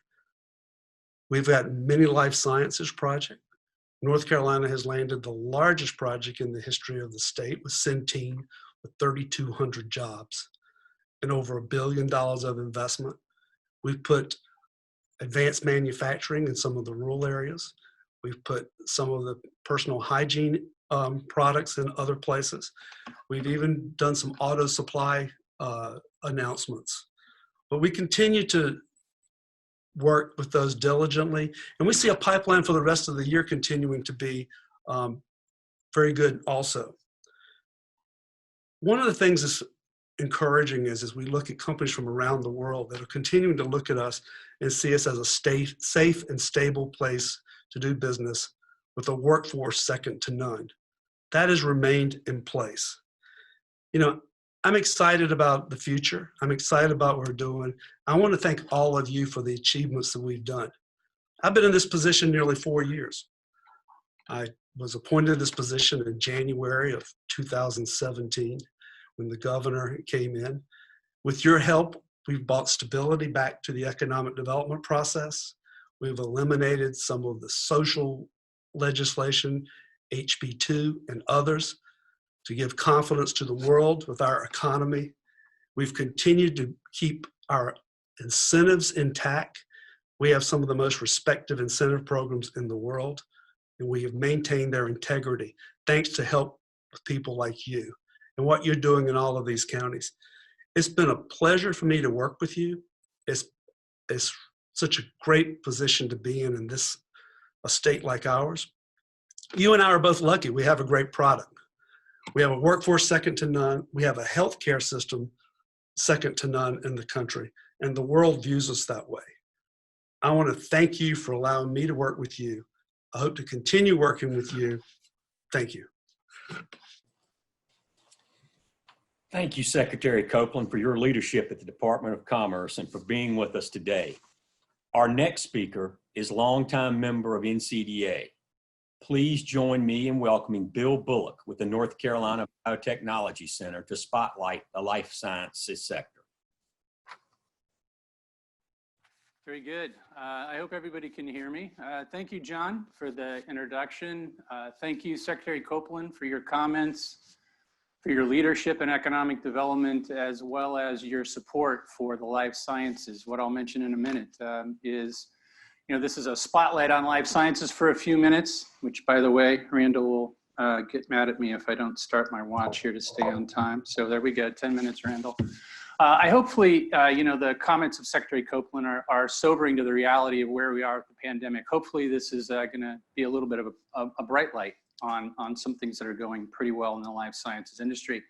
We've got many life sciences projects. North Carolina has landed the largest project in the history of the state with Centene, with 3,200 jobs and over $1 billion of investment. We've put advanced manufacturing in some of the rural areas. We've put some of the personal hygiene products in other places. We've even done some auto supply announcements. But we continue to work with those diligently. And we see a pipeline for the rest of the year continuing to be very good also. One of the things that's encouraging is we look at companies from around the world that are continuing to look at us and see us as a safe and stable place to do business with a workforce second to none. that has remained in place. You know, I'm excited about the future. I'm excited about what we're doing. I want to thank all of you for the achievements that we've done. I've been in this position nearly 4 years. I was appointed to this position in January of 2017 when the governor came in. With your help, we've brought stability back to the economic development process. We've eliminated some of the social legislation, HB2 and others, to give confidence to the world with our economy. We've continued to keep our incentives intact. We have some of the most respected incentive programs in the world, and we have maintained their integrity thanks to help with people like you and what you're doing in all of these counties. It's been a pleasure for me to work with you. It's such a great position to be in this a state like ours. You and I are both lucky. We have a great product. We have a workforce second to none. We have a healthcare system second to none in the country, and the world views us that way. I want to thank you for allowing me to work with you. I hope to continue working with you. Thank you. Thank you, Secretary Copeland, for your leadership at the Department of Commerce and for being with us today. Our next speaker is longtime member of NCDA. Please join me in welcoming Bill Bullock with the North Carolina Biotechnology Center to spotlight the life sciences sector. Very good. I hope everybody can hear me. Thank you, John, for the introduction. Thank you, Secretary Copeland, for your comments, for your leadership in economic development, as well as your support for the life sciences. What I'll mention in a minute is, this is a spotlight on life sciences for a few minutes, which, by the way, Randall will get mad at me if I don't start my watch here to stay on time. So there we go, 10 minutes, Randall. I hopefully, the comments of Secretary Copeland are sobering to the reality of where we are with the pandemic. Hopefully this is going to be a little bit of a bright light on some things that are going pretty well in the life sciences industry.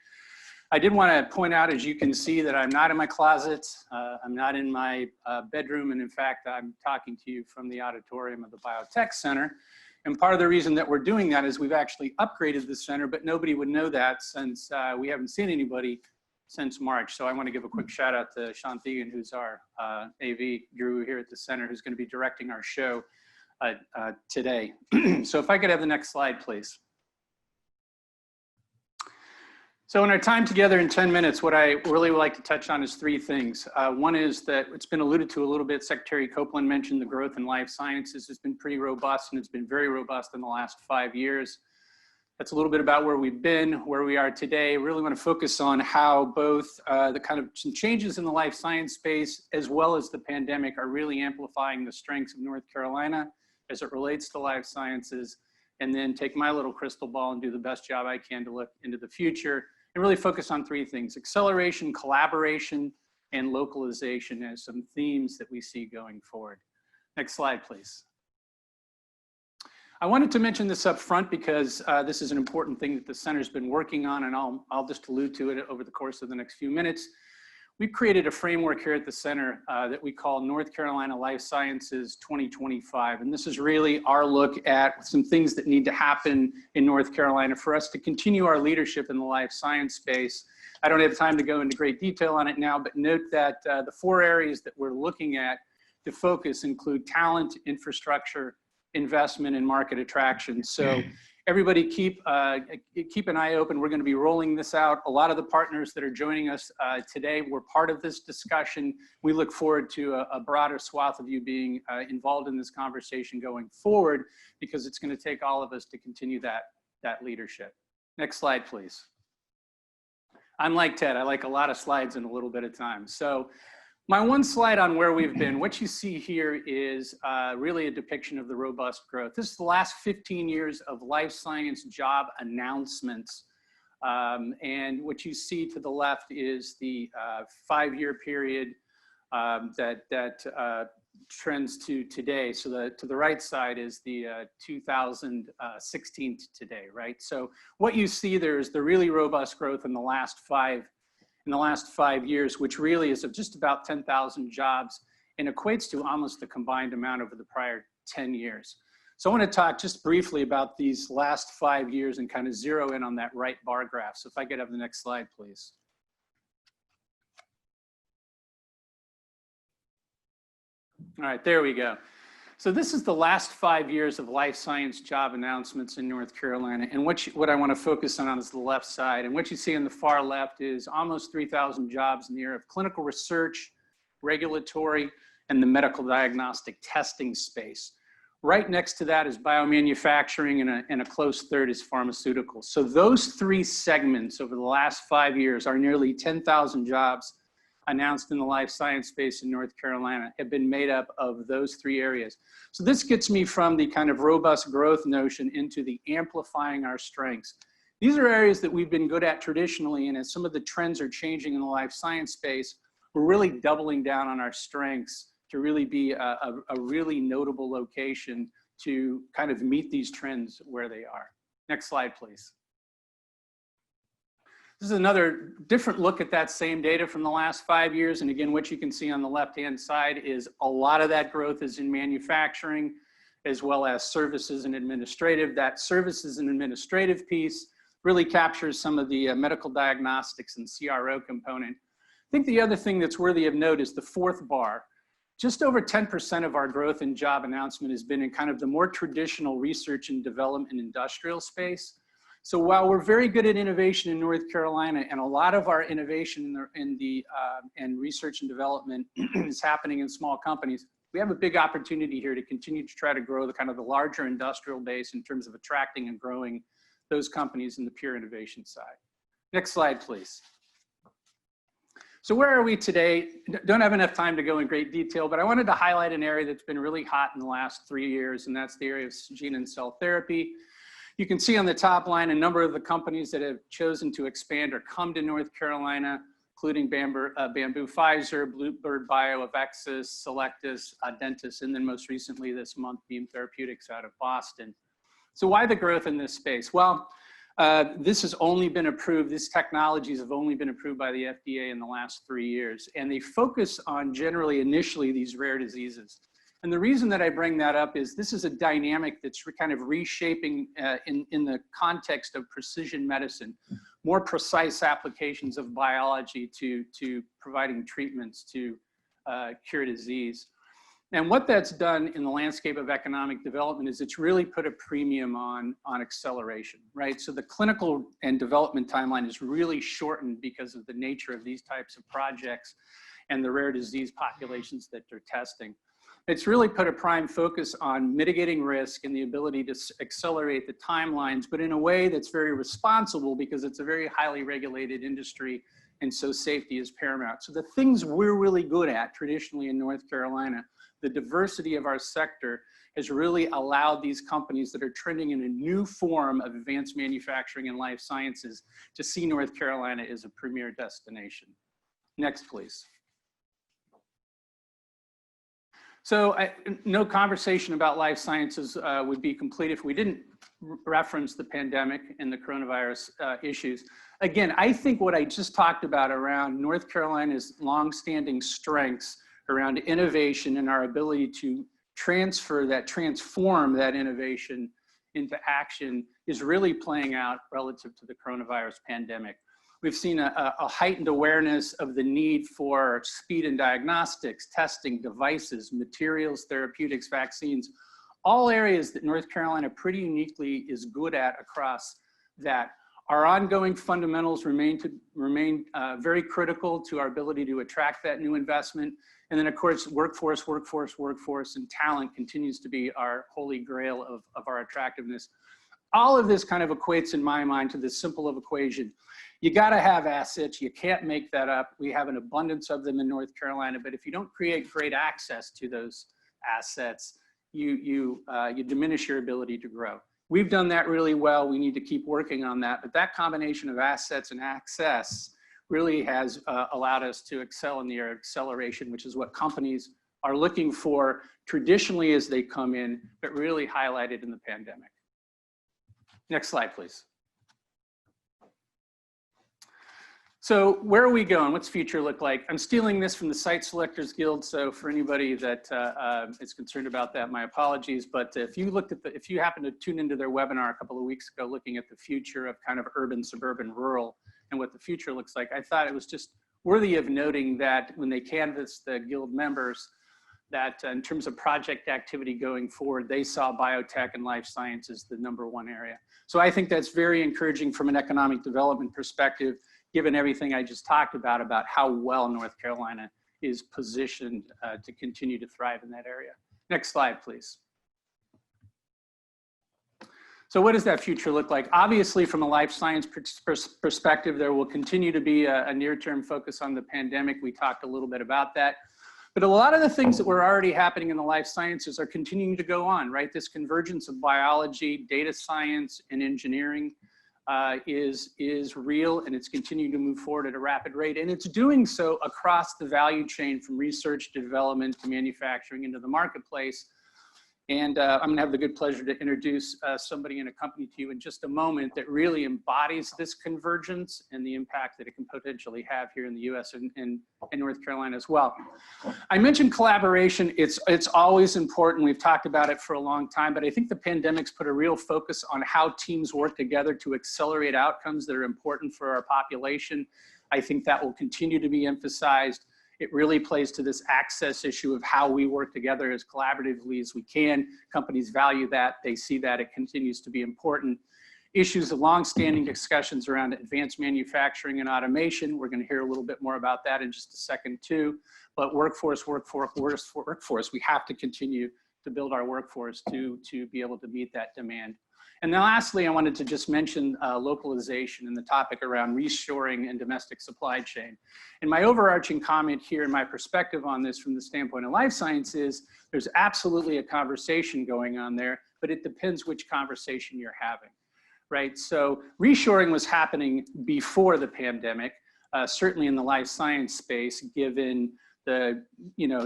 I did want to point out, as you can see, that I'm not in my closet. I'm not in my bedroom. And in fact, I'm talking to you from the auditorium of the Biotech Center. And part of the reason that we're doing that is we've actually upgraded the center, but nobody would know that since we haven't seen anybody since March. So I want to give a quick shout out to Sean Thegan, who's our AV guru here at the center, who's going to be directing our show today. So if I could have the next slide, please. So in our time together in 10 minutes, what I really would like to touch on is three things. One is that it's been alluded to a little bit. Secretary Copeland mentioned the growth in life sciences has been pretty robust, and it's been very robust in the last 5 years. That's a little bit about where we've been, where we are today. Really want to focus on how both the kind of some changes in the life science space, as well as the pandemic, are really amplifying the strengths of North Carolina as it relates to life sciences, and then take my little crystal ball and do the best job I can to look into the future and really focus on three things: acceleration, collaboration, and localization as some themes that we see going forward. Next slide, please. I wanted to mention this up front because this is an important thing that the center's been working on, and I'll just allude to it over the course of the next few minutes. We've created a framework here at the center that we call North Carolina Life Sciences 2025. And this is really our look at some things that need to happen in North Carolina for us to continue our leadership in the life science space. I don't have time to go into great detail on it now, but note that the 4 areas that we're looking at to focus include talent, infrastructure, investment, and market attraction. So everybody keep an eye open. We're going to be rolling this out. A lot of the partners that are joining us today were part of this discussion. We look forward to a broader swath of you being involved in this conversation going forward, because it's going to take all of us to continue that leadership. Next slide, please. I'm like Ted. I like a lot of slides in a little bit of time. So my one slide on where we've been, what you see here is really a depiction of the robust growth. This is the last 15 years of life science job announcements. And what you see to the left is the 5-year period that trends to today. So to the right side is the 2016 to today, right? So what you see there is the really robust growth in the last 5 years, which really is of just about 10,000 jobs and equates to almost the combined amount over the prior 10 years. So I want to talk just briefly about these last 5 years and kind of zero in on that right bar graph. So if I could have the next slide, please. All right, there we go. So this is the last 5 years of life science job announcements in North Carolina. And what I want to focus on is the left side. And what you see on the far left is almost 3,000 jobs in the area of clinical research, regulatory, and the medical diagnostic testing space. Right next to that is biomanufacturing, and a close third is pharmaceuticals. So those three segments over the last 5 years are nearly 10,000 jobs announced in the life science space in North Carolina have been made up of those three areas. So this gets me from the kind of robust growth notion into the amplifying our strengths. These are areas that we've been good at traditionally, and as some of the trends are changing in the life science space, we're really doubling down on our strengths to really be a really notable location to kind of meet these trends where they are. Next slide, please. This is another different look at that same data from the last 5 years. And again, what you can see on the left-hand side is a lot of that growth is in manufacturing, as well as services and administrative. That services and administrative piece really captures some of the medical diagnostics and CRO component. I think the other thing that's worthy of note is the fourth bar. Just over 10% of our growth in job announcement has been in kind of the more traditional research and development and industrial space. So while we're very good at innovation in North Carolina, and a lot of our innovation in research and development is happening in small companies, we have a big opportunity here to continue to try to grow the kind of the larger industrial base in terms of attracting and growing those companies in the pure innovation side. Next slide, please. So where are we today? Don't have enough time to go in great detail, but I wanted to highlight an area that's been really hot in the last 3 years, and that's the area of gene and cell therapy. You can see on the top line a number of the companies that have chosen to expand or come to North Carolina, including Bamboo Pfizer, Bluebird Bio, Avexis, Selectus, Dentis, and then most recently this month, Beam Therapeutics out of Boston. So why the growth in this space? Well, this has only been approved, these technologies have only been approved by the FDA in the last 3 years, and they focus on generally initially these rare diseases. And the reason that I bring that up is this is a dynamic that's kind of reshaping in the context of precision medicine, more precise applications of biology to providing treatments to cure disease. And what that's done in the landscape of economic development is it's really put a premium on acceleration, right? So the clinical and development timeline is really shortened because of the nature of these types of projects and the rare disease populations that they're testing. It's really put a prime focus on mitigating risk and the ability to accelerate the timelines, but in a way that's very responsible because it's a very highly regulated industry, and so safety is paramount. So the things we're really good at traditionally in North Carolina, the diversity of our sector has really allowed these companies that are trending in a new form of advanced manufacturing and life sciences to see North Carolina as a premier destination. Next, please. So no conversation about life sciences would be complete if we didn't reference the pandemic and the coronavirus issues. Again, I think what I just talked about around North Carolina's longstanding strengths around innovation and our ability to transform that innovation into action is really playing out relative to the coronavirus pandemic. We've seen a heightened awareness of the need for speed in diagnostics, testing, devices, materials, therapeutics, vaccines, all areas that North Carolina pretty uniquely is good at across that. Our ongoing fundamentals remain very critical to our ability to attract that new investment. And then of course, workforce, and talent continues to be our holy grail of our attractiveness. All of this kind of equates in my mind to this simple of equation. You gotta have assets, you can't make that up. We have an abundance of them in North Carolina, but if you don't create great access to those assets, you diminish your ability to grow. We've done that really well, we need to keep working on that, but that combination of assets and access really has allowed us to excel in the area of acceleration, which is what companies are looking for traditionally as they come in, but really highlighted in the pandemic. Next slide, please. So where are we going? What's future look like? I'm stealing this from the Site Selectors Guild. So for anybody that is concerned about that, my apologies. But if you looked at if you happen to tune into their webinar a couple of weeks ago, looking at the future of kind of urban, suburban, rural, and what the future looks like, I thought it was just worthy of noting that when they canvassed the Guild members, that in terms of project activity going forward, they saw biotech and life sciences the #1 area. So I think that's very encouraging from an economic development perspective, given everything I just talked about how well North Carolina is positioned to continue to thrive in that area. Next slide, please. So what does that future look like? Obviously, from a life science perspective, there will continue to be a near-term focus on the pandemic. We talked a little bit about that. But a lot of the things that were already happening in the life sciences are continuing to go on, right? This convergence of biology, data science, and engineering is real, and it's continuing to move forward at a rapid rate. And it's doing so across the value chain, from research to development to manufacturing into the marketplace. And I'm gonna have the good pleasure to introduce somebody in a company to you in just a moment that really embodies this convergence and the impact that it can potentially have here in the US and North Carolina as well. I mentioned collaboration. It's always important. We've talked about it for a long time, but I think the pandemic's put a real focus on how teams work together to accelerate outcomes that are important for our population. I think that will continue to be emphasized. It really plays to this access issue of how we work together as collaboratively as we can. Companies value that. They see that it continues to be important. Issues of longstanding discussions around advanced manufacturing and automation. We're going to hear a little bit more about that in just a second too. But workforce. We have to continue to build our workforce to be able to meet that demand. And then lastly, I wanted to just mention localization and the topic around reshoring and domestic supply chain. And my overarching comment here and my perspective on this from the standpoint of life sciences, there's absolutely a conversation going on there, but it depends which conversation you're having, right? So reshoring was happening before the pandemic, certainly in the life science space, given the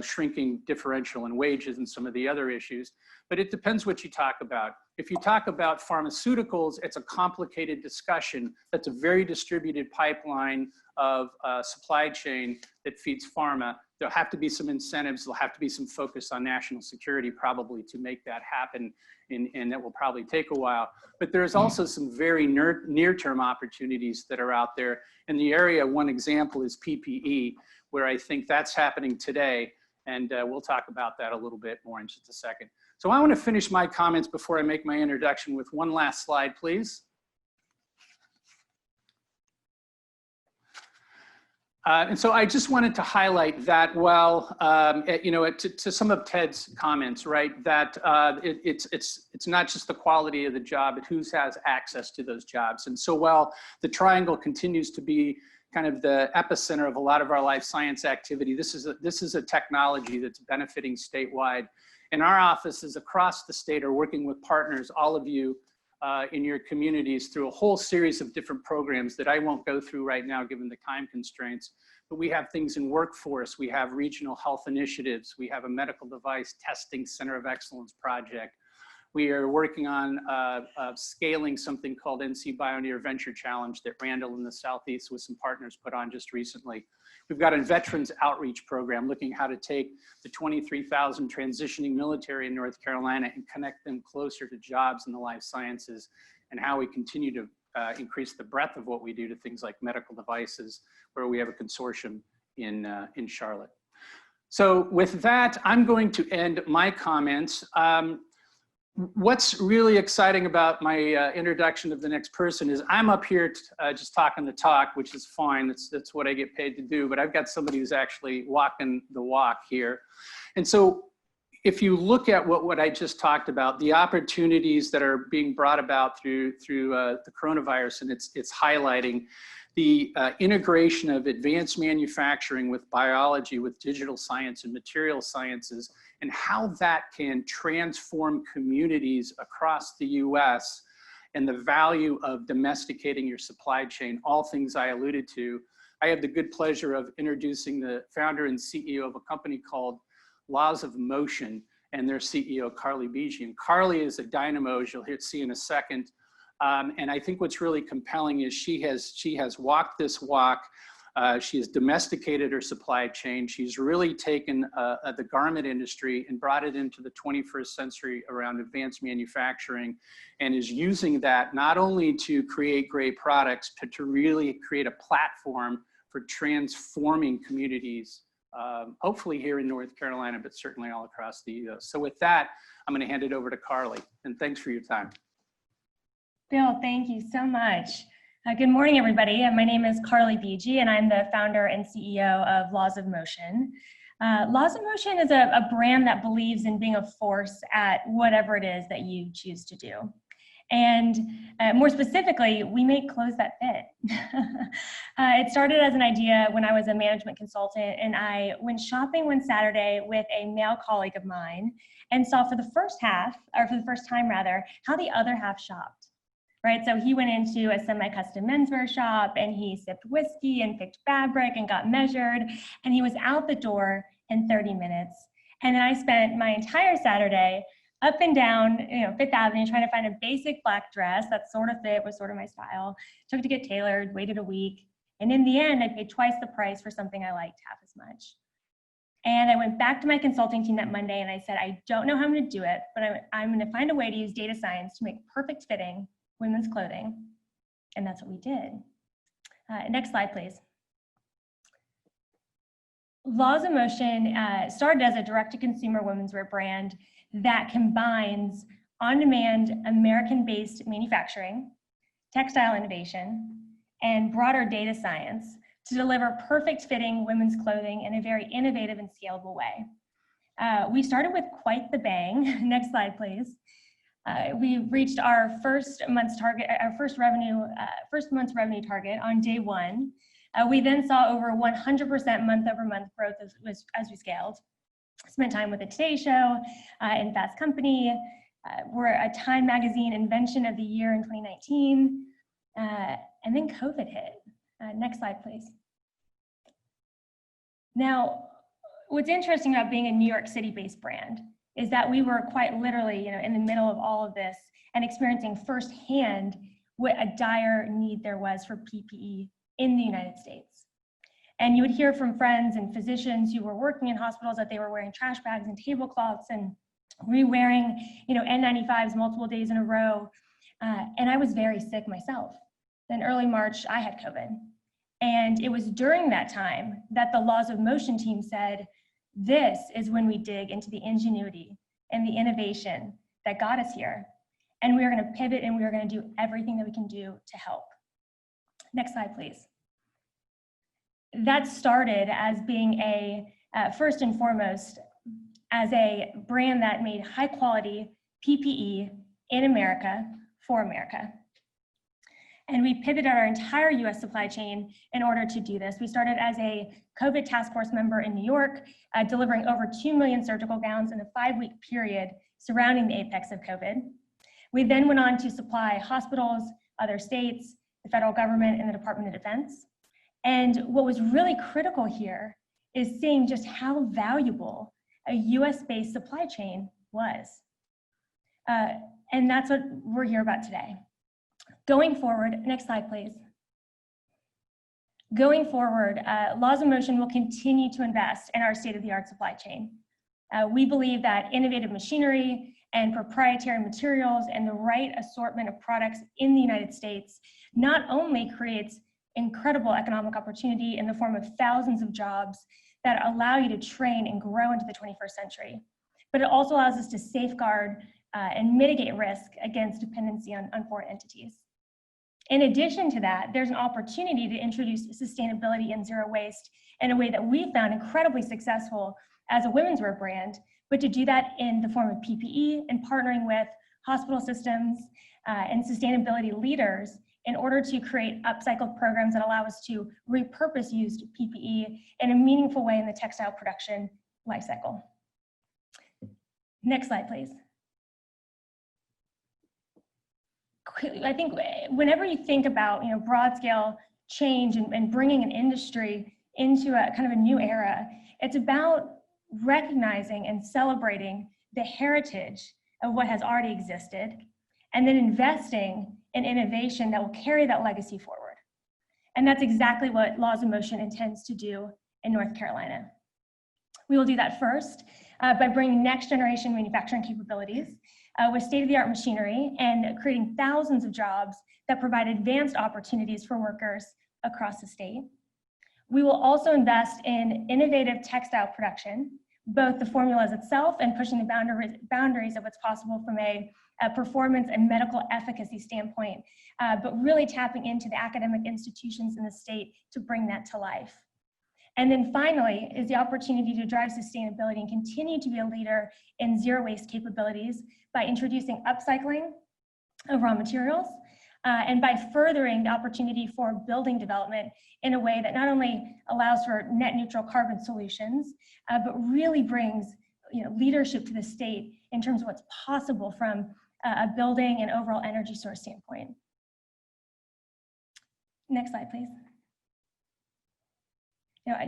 shrinking differential in wages and some of the other issues, but it depends what you talk about. If you talk about pharmaceuticals, it's a complicated discussion. That's a very distributed pipeline of supply chain that feeds pharma. There'll have to be some incentives. There'll have to be some focus on national security probably to make that happen, and that will probably take a while. But there's also some very near-term opportunities that are out there. In the area, one example is PPE, where I think that's happening today, and we'll talk about that a little bit more in just a second. So I want to finish my comments before I make my introduction with one last slide, please. And so I just wanted to highlight that to some of Ted's comments, right? That it's not just the quality of the job, but who has access to those jobs. And so while the triangle continues to be kind of the epicenter of a lot of our life science activity, this is a technology that's benefiting statewide. And our offices across the state are working with partners, all of you in your communities, through a whole series of different programs that I won't go through right now given the time constraints. But we have things in workforce, we have regional health initiatives, we have a medical device testing center of excellence project. We are working on scaling something called NC Bioneer Venture Challenge that Randall in the Southeast with some partners put on just recently. We've got a veterans outreach program looking how to take the 23,000 transitioning military in North Carolina and connect them closer to jobs in the life sciences, and how we continue to increase the breadth of what we do to things like medical devices, where we have a consortium in Charlotte. So with that, I'm going to end my comments. What's really exciting about my introduction of the next person is I'm up here just talking the talk, which is fine. That's what I get paid to do. But I've got somebody who's actually walking the walk here. And so if you look at what I just talked about, the opportunities that are being brought about through the coronavirus, and it's highlighting the integration of advanced manufacturing with biology, with digital science and material sciences, and how that can transform communities across the US, and the value of domesticating your supply chain, all things I alluded to. I have the good pleasure of introducing the founder and CEO of a company called Laws of Motion, and their CEO, Carly Beege. And Carly is a dynamo, as you'll see in a second. And I think what's really compelling is she has walked this walk She has domesticated her supply chain. She's really taken the garment industry and brought it into the 21st century around advanced manufacturing, and is using that not only to create great products, but to really create a platform for transforming communities, hopefully here in North Carolina, but certainly all across the US. So with that, I'm going to hand it over to Carly, and thanks for your time. Bill, thank you so much. Good morning, everybody. My name is Carly Beege, and I'm the founder and CEO of Laws of Motion. Laws of Motion is a brand that believes in being a force at whatever it is that you choose to do. And more specifically, we make clothes that fit. It started as an idea when I was a management consultant, and I went shopping one Saturday with a male colleague of mine and saw for the first time how the other half shopped. Right, so he went into a semi-custom menswear shop and he sipped whiskey and picked fabric and got measured, and he was out the door in 30 minutes. And then I spent my entire Saturday up and down, Fifth Avenue, trying to find a basic black dress that sort of fit, was sort of my style. Took to get tailored, waited a week, and in the end, I paid twice the price for something I liked half as much. And I went back to my consulting team that Monday and I said, I don't know how I'm going to do it, but I'm going to find a way to use data science to make perfect fitting women's clothing, and that's what we did. Next slide, please. Laws of Motion started as a direct-to-consumer women's wear brand that combines on-demand American-based manufacturing, textile innovation, and broader data science to deliver perfect-fitting women's clothing in a very innovative and scalable way. We started with quite the bang. Next slide, please. We reached our first month's month's revenue target on day one. We then saw over 100% month-over-month growth as we scaled. Spent time with the Today Show and Fast Company. We're a Time Magazine Invention of the Year in 2019. And then COVID hit. Next slide, please. Now, what's interesting about being a New York City-based brand is that we were quite literally, in the middle of all of this and experiencing firsthand what a dire need there was for PPE in the United States. And you would hear from friends and physicians who were working in hospitals that they were wearing trash bags and tablecloths and re-wearing, N95s multiple days in a row. And I was very sick myself. Then early March, I had COVID. And it was during that time that the Laws of Motion team said, this is when we dig into the ingenuity and the innovation that got us here. And we are going to pivot and we are going to do everything that we can do to help. Next slide, please. That started as being first and foremost, as a brand that made high quality PPE in America for America. And we pivoted our entire US supply chain in order to do this. We started as a COVID task force member in New York, delivering over 2 million surgical gowns in a 5-week period surrounding the apex of COVID. We then went on to supply hospitals, other states, the federal government, and the Department of Defense. And what was really critical here is seeing just how valuable a US-based supply chain was. And that's what we're here about today. Going forward, next slide, please. Going forward, Laws of Motion will continue to invest in our state-of-the-art supply chain. We believe that innovative machinery and proprietary materials and the right assortment of products in the United States not only creates incredible economic opportunity in the form of thousands of jobs that allow you to train and grow into the 21st century, but it also allows us to safeguard and mitigate risk against dependency on foreign entities. In addition to that, there's an opportunity to introduce sustainability and zero waste in a way that we found incredibly successful as a women's wear brand, but to do that in the form of PPE and partnering with hospital systems and sustainability leaders in order to create upcycled programs that allow us to repurpose used PPE in a meaningful way in the textile production lifecycle. Next slide, please. I think whenever you think about broad scale change and bringing an industry into a kind of a new era, it's about recognizing and celebrating the heritage of what has already existed, and then investing in innovation that will carry that legacy forward. And that's exactly what Laws in Motion intends to do in North Carolina. We will do that first by bringing next generation manufacturing capabilities with state-of-the-art machinery and creating thousands of jobs that provide advanced opportunities for workers across the state. We will also invest in innovative textile production, both the formulas itself and pushing the boundaries of what's possible from a performance and medical efficacy standpoint, but really tapping into the academic institutions in the state to bring that to life. And then finally is the opportunity to drive sustainability and continue to be a leader in zero waste capabilities by introducing upcycling of raw materials and by furthering the opportunity for building development in a way that not only allows for net neutral carbon solutions, but really brings leadership to the state in terms of what's possible from a building and overall energy source standpoint. Next slide, please.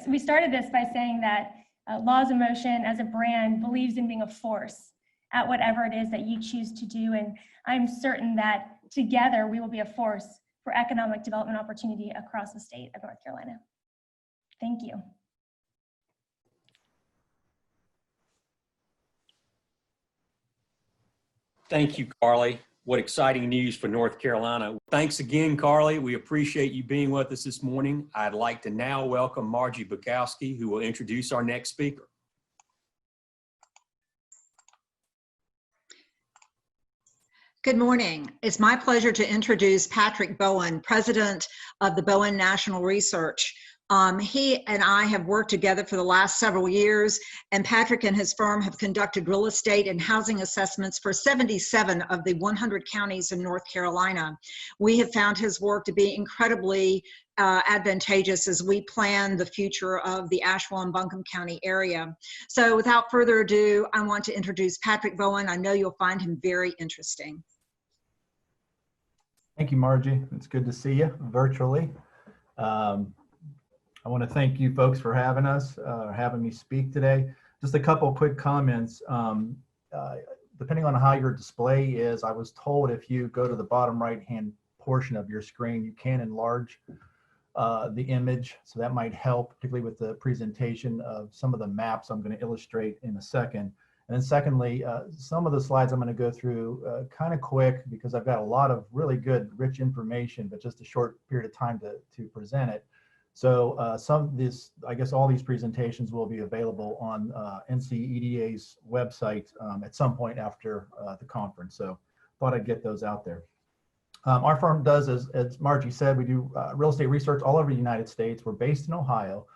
We started this by saying that Laws in Motion as a brand believes in being a force at whatever it is that you choose to do. And I'm certain that together we will be a force for economic development opportunity across the state of North Carolina. Thank you. Thank you, Carly. What exciting news for North Carolina. Thanks again, Carly. We appreciate you being with us this morning. I'd like to now welcome Margie Bukowski, who will introduce our next speaker. Good morning. It's my pleasure to introduce Patrick Bowen, president of the Bowen National Research. He and I have worked together for the last several years, and Patrick and his firm have conducted real estate and housing assessments for 77 of the 100 counties in North Carolina. We have found his work to be incredibly advantageous as we plan the future of the Asheville and Buncombe County area. So without further ado, I want to introduce Patrick Bowen. I know you'll find him very interesting. Thank you, Margie. It's good to see you virtually. I want to thank you folks for having us, having me speak today. Just a couple of quick comments. Depending on how your display is, I was told if you go to the bottom right-hand portion of your screen, you can enlarge the image. So that might help, particularly with the presentation of some of the maps I'm going to illustrate in a second. And then secondly, some of the slides I'm going to go through kind of quick because I've got a lot of really good, rich information, but just a short period of time to present it. So I guess all these presentations will be available on NCEDA's website at some point after the conference. So thought I'd get those out there. Our firm does, as Margie said, we do real estate research all over the United States. We're based in Ohio,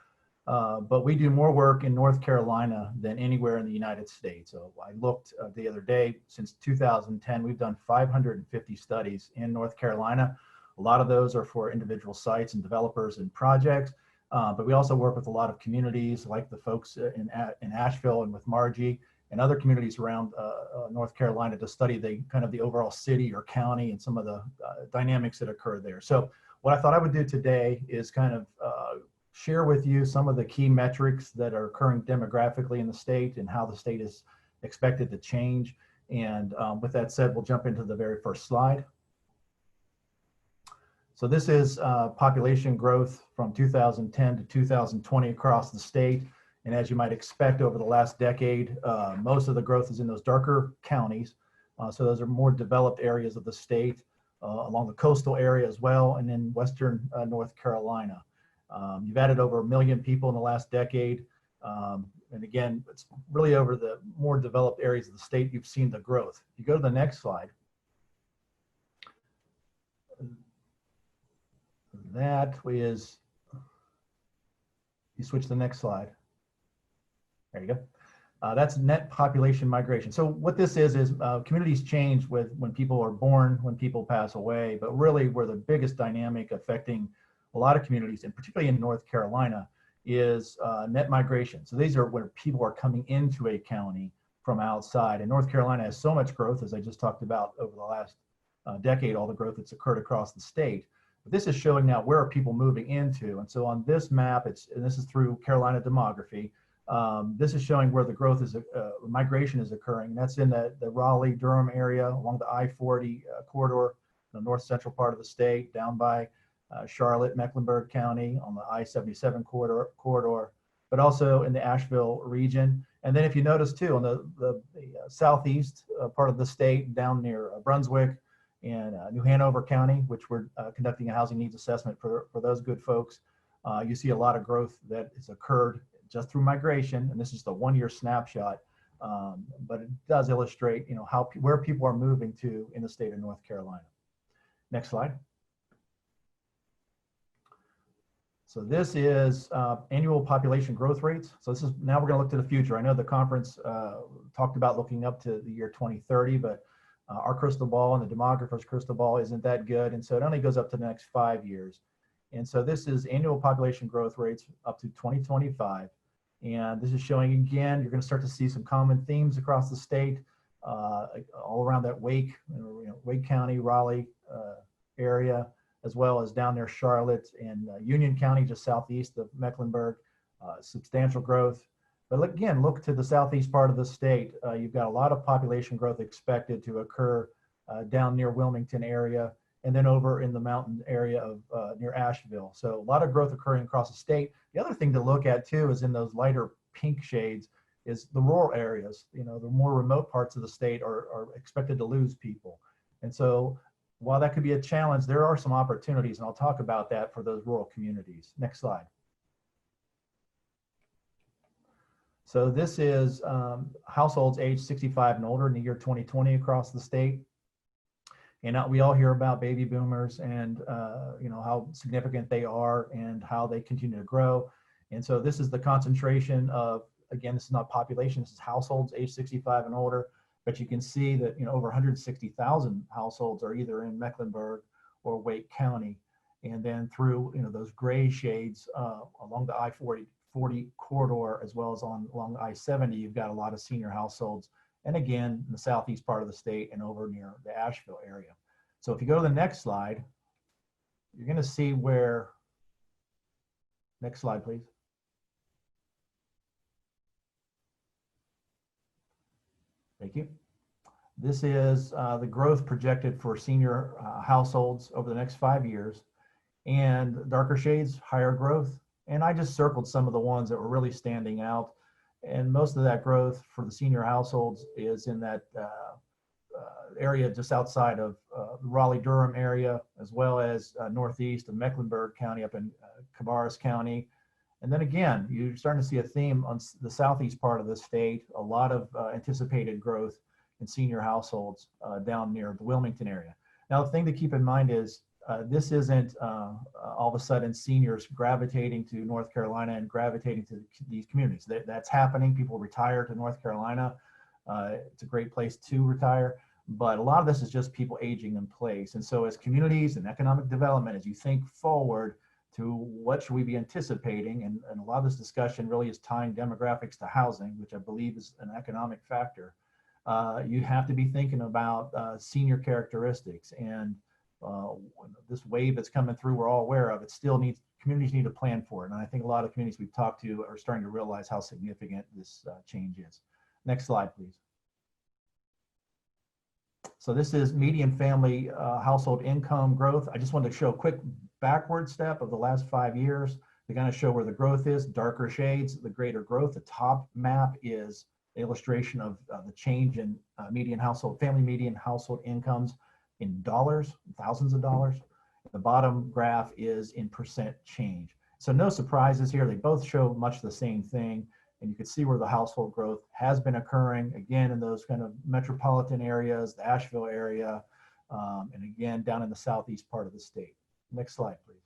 but we do more work in North Carolina than anywhere in the United States. So I looked the other day, since 2010, we've done 550 studies in North Carolina. A lot of those are for individual sites and developers and projects, but we also work with a lot of communities like the folks in Asheville and with Margie and other communities around North Carolina to study the overall city or county and some of the dynamics that occur there. So what I thought I would do today is kind of share with you some of the key metrics that are occurring demographically in the state and how the state is expected to change. And with that said, we'll jump into the very first slide. So this is population growth from 2010 to 2020 across the state. And as you might expect over the last decade, most of the growth is in those darker counties. So those are more developed areas of the state, along the coastal area as well, and in Western North Carolina. You've added over 1 million people in the last decade. And again, it's really over the more developed areas of the state you've seen the growth. If you go to the next slide. That is, you switch to the next slide. There you go. That's net population migration. So what this is communities change when people are born, when people pass away, but really where the biggest dynamic affecting a lot of communities, and particularly in North Carolina, is net migration. So these are where people are coming into a county from outside. And North Carolina has so much growth, as I just talked about over the last decade, all the growth that's occurred across the state. But this is showing now where are people moving into. And so on this map, and this is through Carolina Demography, this is showing where the growth is, migration is occurring. And that's in the Raleigh-Durham area along the I-40 corridor, the north central part of the state, down by Charlotte, Mecklenburg County on the I-77 corridor, but also in the Asheville region. And then if you notice too, on the southeast part of the state, down near Brunswick and New Hanover County, which we're conducting a housing needs assessment for those good folks, you see a lot of growth that has occurred just through migration, and this is the one-year snapshot, but it does illustrate, where people are moving to in the state of North Carolina. Next slide. So this is annual population growth rates. So this is, now we're going to look to the future. I know the conference talked about looking up to the year 2030, but our crystal ball and the demographer's crystal ball isn't that good, and so it only goes up to the next 5 years. And so this is annual population growth rates up to 2025. And this is showing, again, you're going to start to see some common themes across the state, all around that Wake County, Raleigh area, as well as down there Charlotte and Union County, just southeast of Mecklenburg, substantial growth. But again, look to the southeast part of the state. You've got a lot of population growth expected to occur down near Wilmington area, and then over in the mountain area of near Asheville. So a lot of growth occurring across the state. The other thing to look at too is in those lighter pink shades is the rural areas. The more remote parts of the state are expected to lose people. And so while that could be a challenge, there are some opportunities, and I'll talk about that for those rural communities. Next slide. So this is households aged 65 and older in the year 2020 across the state. And we all hear about baby boomers and how significant they are and how they continue to grow. And so this is the concentration of, again, this is not population, this is households age 65 and older. But you can see that over 160,000 households are either in Mecklenburg or Wake County. And then through those gray shades along the I-40 corridor, as well as along I-70, you've got a lot of senior households. And again, in the southeast part of the state and over near the Asheville area. So if you go to the next slide, you're going to see where, next slide, please. Thank you. This is the growth projected for senior households over the next 5 years, and darker shades, higher growth. And I just circled some of the ones that were really standing out. And most of that growth for the senior households is in that area just outside of the Raleigh-Durham area, as well as northeast of Mecklenburg County up in Cabarrus County. And then again, you're starting to see a theme on the southeast part of the state, a lot of anticipated growth in senior households down near the Wilmington area. Now, the thing to keep in mind is this isn't all of a sudden seniors gravitating to North Carolina and gravitating to these communities. That's happening. People retire to North Carolina. It's a great place to retire. But a lot of this is just people aging in place. And so as communities and economic development, as you think forward to what should we be anticipating, and a lot of this discussion really is tying demographics to housing, which I believe is an economic factor. You have to be thinking about senior characteristics, and this wave that's coming through, we're all aware of, it still needs, communities need to plan for it. And I think a lot of communities we've talked to are starting to realize how significant this change is. Next slide, please. So this is median family household income growth. I just wanted to show a quick backward step of the last 5 years to kind of show where the growth is. Darker shades, the greater growth. The top map is the illustration of the change in family median household incomes in dollars, thousands of dollars. The bottom graph is in percent change. So no surprises here. They both show much the same thing. And you can see where the household growth has been occurring, again, in those kind of metropolitan areas, the Asheville area, and again, down in the southeast part of the state. Next slide, please.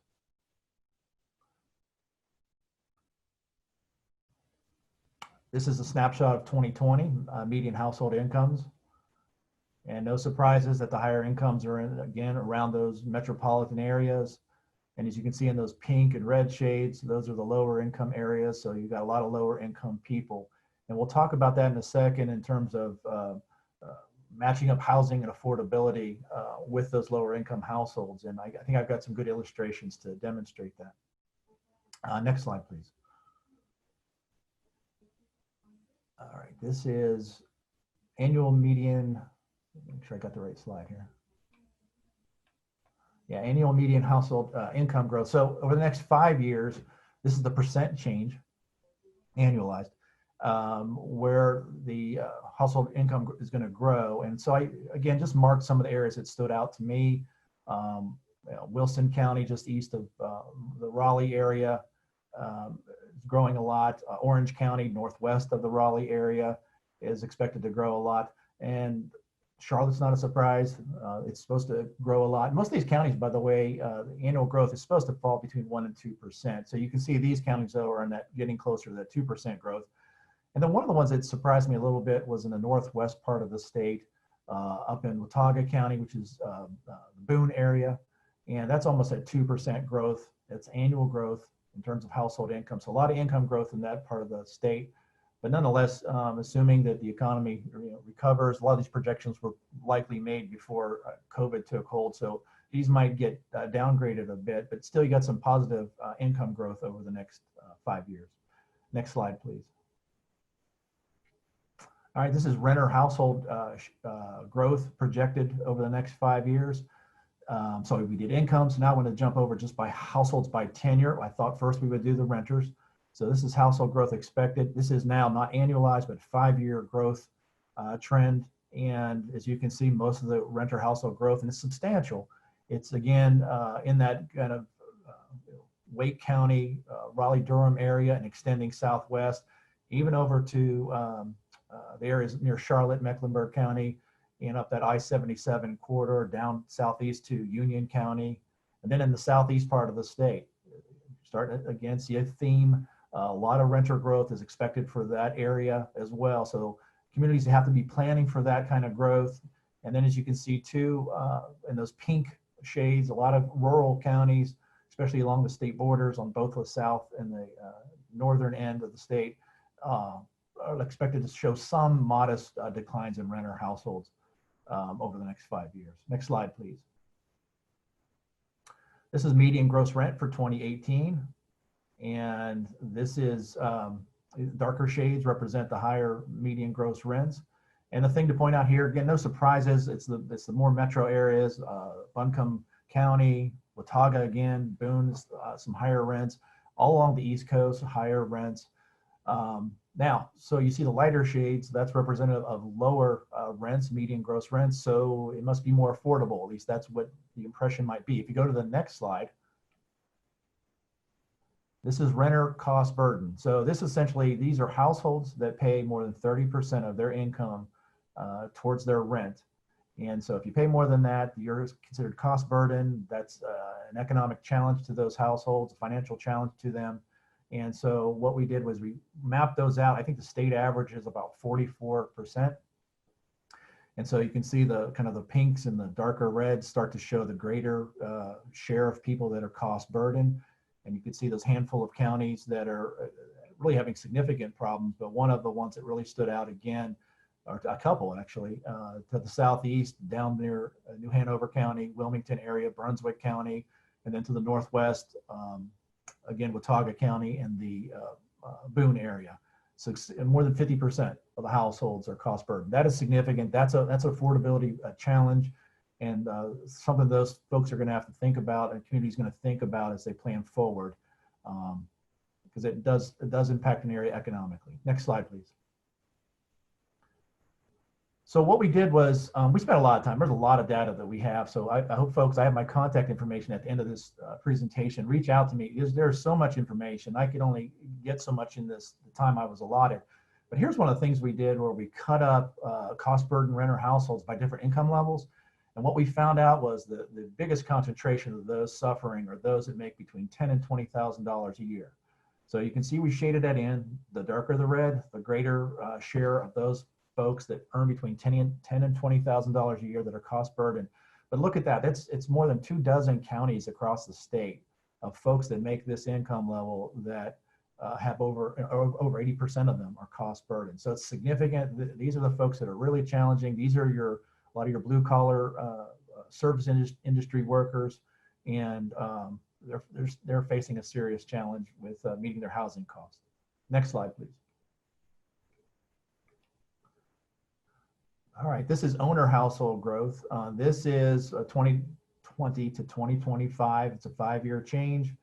This is a snapshot of 2020 median household incomes. And no surprises that the higher incomes are in, again, around those metropolitan areas. And as you can see in those pink and red shades, those are the lower income areas. So you've got a lot of lower income people. And we'll talk about that in a second in terms of matching up housing and affordability with those lower income households. And I think I've got some good illustrations to demonstrate that. Next slide, please. All right, this is annual median. Make sure I got the right slide here. annual median household income growth. So over the next 5 years, this is the percent change, annualized, where the household income is going to grow. And so I, again, just marked some of the areas that stood out to me. Wilson County, just east of the Raleigh area, is growing a lot. Orange County, northwest of the Raleigh area, is expected to grow a lot. And Charlotte's not a surprise. It's supposed to grow a lot. Most of these counties, by the way, the annual growth is supposed to fall between 1% and 2%. So you can see these counties, though, are in that getting closer to that 2% growth. And then one of the ones that surprised me a little bit was in the northwest part of the state, up in Watauga County, which is the Boone area. And that's almost at 2% growth. It's annual growth in terms of household income. So a lot of income growth in that part of the state. But nonetheless, assuming that the economy recovers, a lot of these projections were likely made before COVID took hold. So these might get downgraded a bit, but still you got some positive income growth over the next 5 years. Next slide, please. All right, this is renter household growth projected over the next 5 years. So we did incomes. Now I want to jump over just by households by tenure. I thought first we would do the renters. So this is household growth expected. This is now not annualized, but 5-year growth trend. And as you can see, most of the renter household growth, and it's substantial. It's again in that kind of Wake County, Raleigh-Durham area and extending southwest, even over to the areas near Charlotte, Mecklenburg County, and up that I-77 corridor down southeast to Union County. And then in the southeast part of the state, starting again, see a theme. A lot of renter growth is expected for that area as well. So communities have to be planning for that kind of growth. And then as you can see too, in those pink shades, a lot of rural counties, especially along the state borders on both the south and the northern end of the state, are expected to show some modest declines in renter households over the next 5 years. Next slide, please. This is median gross rent for 2018. And this is darker shades represent the higher median gross rents. And the thing to point out here, again, no surprises. It's the more metro areas, Buncombe County, Watauga again, Boone, some higher rents. All along the East Coast, higher rents. Now, so you see the lighter shades, that's representative of lower rents, median gross rents. So it must be more affordable. At least that's what the impression might be. If you go to the next slide, this is renter cost burden. So this essentially, these are households that pay more than 30% of their income towards their rent. And so if you pay more than that, you're considered cost burden. That's an economic challenge to those households, a financial challenge to them. And so what we did was we mapped those out. I think the state average is about 44%. And so you can see the kind of the pinks and the darker reds start to show the greater share of people that are cost burden. And you can see those handful of counties that are really having significant problems. But one of the ones that really stood out again, or a couple actually, to the southeast, down near New Hanover County, Wilmington area, Brunswick County, and then to the northwest, again, Watauga County and the Boone area. So more than 50% of the households are cost burden. That is significant. That's affordability challenge, and something those folks are going to have to think about, and community's going to think about as they plan forward, because it does impact an area economically. Next slide, please. So what we did was we spent a lot of time. There's a lot of data that we have. So I hope folks, I have my contact information at the end of this presentation. Reach out to me. There's so much information. I could only get so much in the time I was allotted. But here's one of the things we did where we cut up cost burden renter households by different income levels. And what we found out was the biggest concentration of those suffering are those that make between $10,000 and $20,000 a year. So you can see we shaded that in. The darker the red, the greater share of those folks that earn between $10,000 and $20,000 a year that are cost burden. But look at that. It's more than 24 counties across the state of folks that make this income level that have over 80% of them are cost burden. So it's significant. These are the folks that are really challenging. These are a lot of your blue collar service industry workers, and they're facing a serious challenge with meeting their housing costs. Next slide, please. All right, this is owner household growth. This is 2012 2020 to 2025. It's a 5-year change.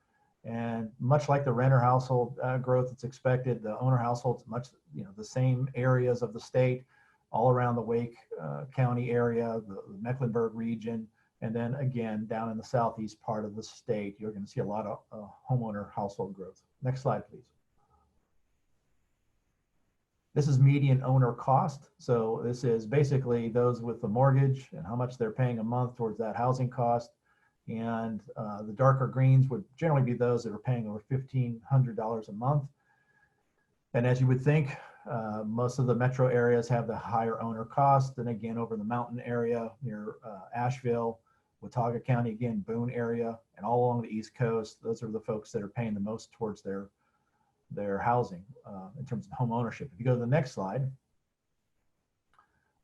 And much like the renter household growth that's expected, the owner households, much, the same areas of the state, all around the Wake County area, the Mecklenburg region, and then again, down in the southeast part of the state, you're going to see a lot of homeowner household growth. Next slide, please. This is median owner cost. So this is basically those with the mortgage and how much they're paying a month towards that housing cost. And the darker greens would generally be those that are paying over $1,500 a month. And as you would think, most of the metro areas have the higher owner cost. And again, over the mountain area near Asheville, Watauga County, again, Boone area, and all along the East Coast, those are the folks that are paying the most towards their housing in terms of home ownership. If you go to the next slide,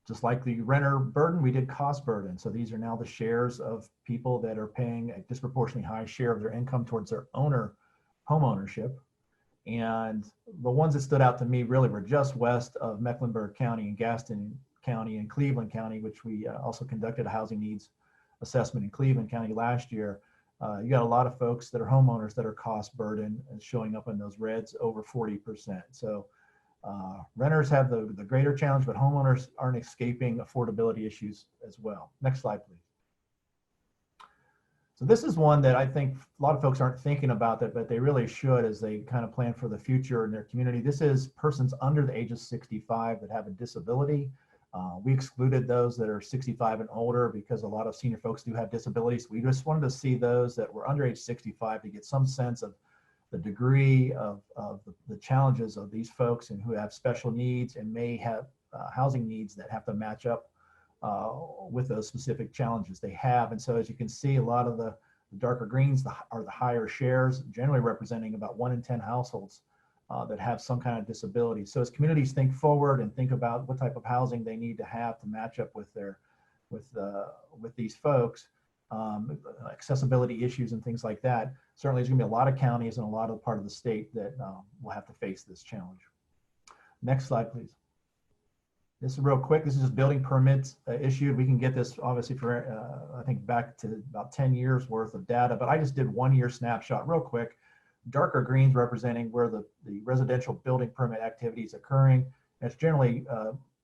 just like the renter burden, we did cost burden. So these are now the shares of people that are paying a disproportionately high share of their income towards their home ownership. And the ones that stood out to me really were just west of Mecklenburg County and Gaston County and Cleveland County, which we also conducted a housing needs assessment in Cleveland County last year. You got a lot of folks that are homeowners that are cost burden and showing up in those reds over 40%. So renters have the greater challenge, but homeowners aren't escaping affordability issues as well. Next slide, please. So this is one that I think a lot of folks aren't thinking about that, but they really should as they kind of plan for the future in their community. This is persons under the age of 65 that have a disability. We excluded those that are 65 and older because a lot of senior folks do have disabilities. We just wanted to see those that were under age 65 to get some sense of the degree of the challenges of these folks and who have special needs and may have housing needs that have to match up with those specific challenges they have. And so as you can see, a lot of the darker greens are the higher shares, generally representing about 1 in 10 households that have some kind of disability. So as communities think forward and think about what type of housing they need to have to match up with these folks, accessibility issues and things like that, certainly there's going to be a lot of counties and a lot of part of the state that will have to face this challenge. Next slide, please. This is real quick. This is just building permits issued. We can get this obviously for, I think, back to about 10 years worth of data, but I just did 1 year snapshot real quick. Darker greens representing where the residential building permit activity is occurring. It's generally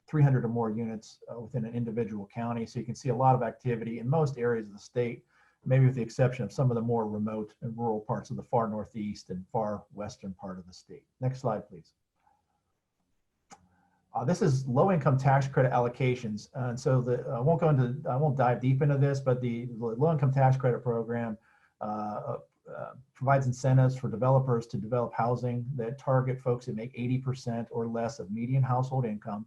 300 or more units within an individual county. So you can see a lot of activity in most areas of the state, maybe with the exception of some of the more remote and rural parts of the far northeast and far western part of the state. Next slide, please. This is low-income tax credit allocations. And so I won't dive deep into this, but the low-income tax credit program provides incentives for developers to develop housing that target folks that make 80% or less of median household income.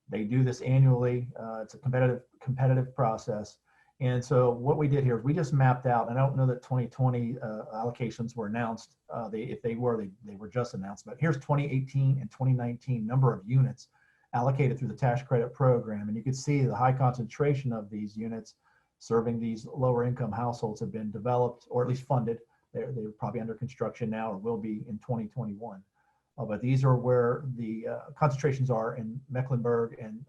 They do this annually. It's a competitive process. And so what we did here is we just mapped out, and I don't know that 2020 allocations were announced. If they were, they were just announced. But here's 2018 and 2019 number of units allocated through the tax credit program. And you can see the high concentration of these units serving these lower income households have been developed or at least funded. They're probably under construction now or will be in 2021. But these are where the concentrations are in Mecklenburg and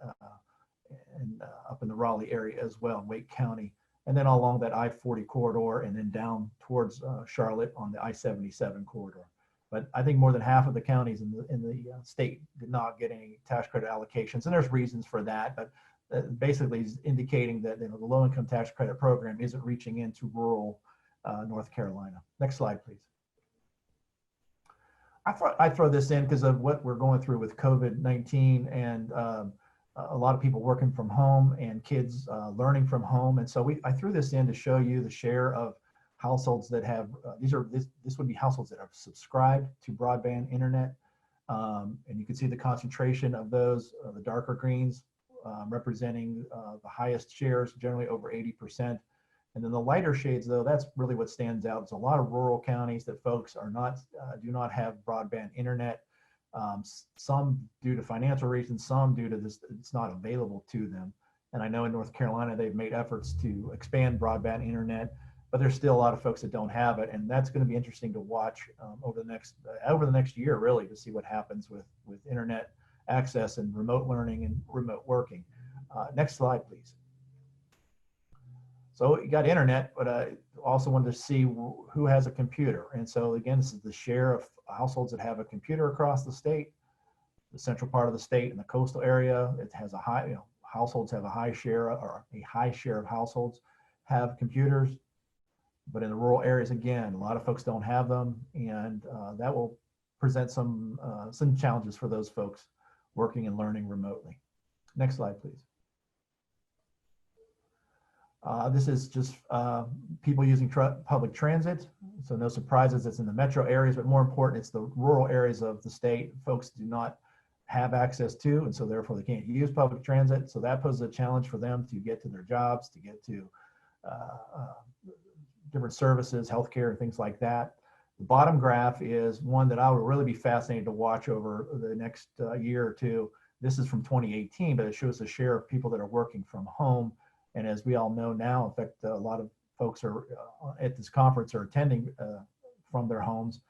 up in the Raleigh area as well, Wake County, and then along that I-40 corridor and then down towards Charlotte on the I-77 corridor. But I think more than half of the counties in the state did not get any tax credit allocations, and there's reasons for that, but basically is indicating that the low-income tax credit program isn't reaching into rural North Carolina. Next slide, please. I throw this in because of what we're going through with COVID-19 and a lot of people working from home and kids learning from home. And so I threw this in to show you the share of households that have, this would be households that have subscribed to broadband internet. And you can see the concentration of those, the darker greens representing the highest shares, generally over 80%. And then the lighter shades, though, that's really what stands out. It's a lot of rural counties that folks are not, do not have broadband internet. Some due to financial reasons, some due to this, it's not available to them. And I know in North Carolina, they've made efforts to expand broadband internet, but there's still a lot of folks that don't have it. And that's going to be interesting to watch over the next year, really, to see what happens with internet access and remote learning and remote working. Next slide, please. So you got internet, but also wanted to see who has a computer. And so again, this is the share of households that have a computer across the state, the central part of the state and the coastal area. It has a high, households have a high share, or a high share of households have computers. But in the rural areas, again, a lot of folks don't have them, and that will present some challenges for those folks working and learning remotely. Next slide, please. This is just people using public transit. So no surprises, it's in the metro areas, but more important, it's the rural areas of the state. Folks do not have access to, and so therefore they can't use public transit. So that poses a challenge for them to get to their jobs, to get to different services, healthcare, and things like that. The bottom graph is one that I would really be fascinated to watch over the next year or two. This is from 2018, but it shows the share of people that are working from home. And as we all know now, in fact, a lot of folks are at this conference are attending from their homes.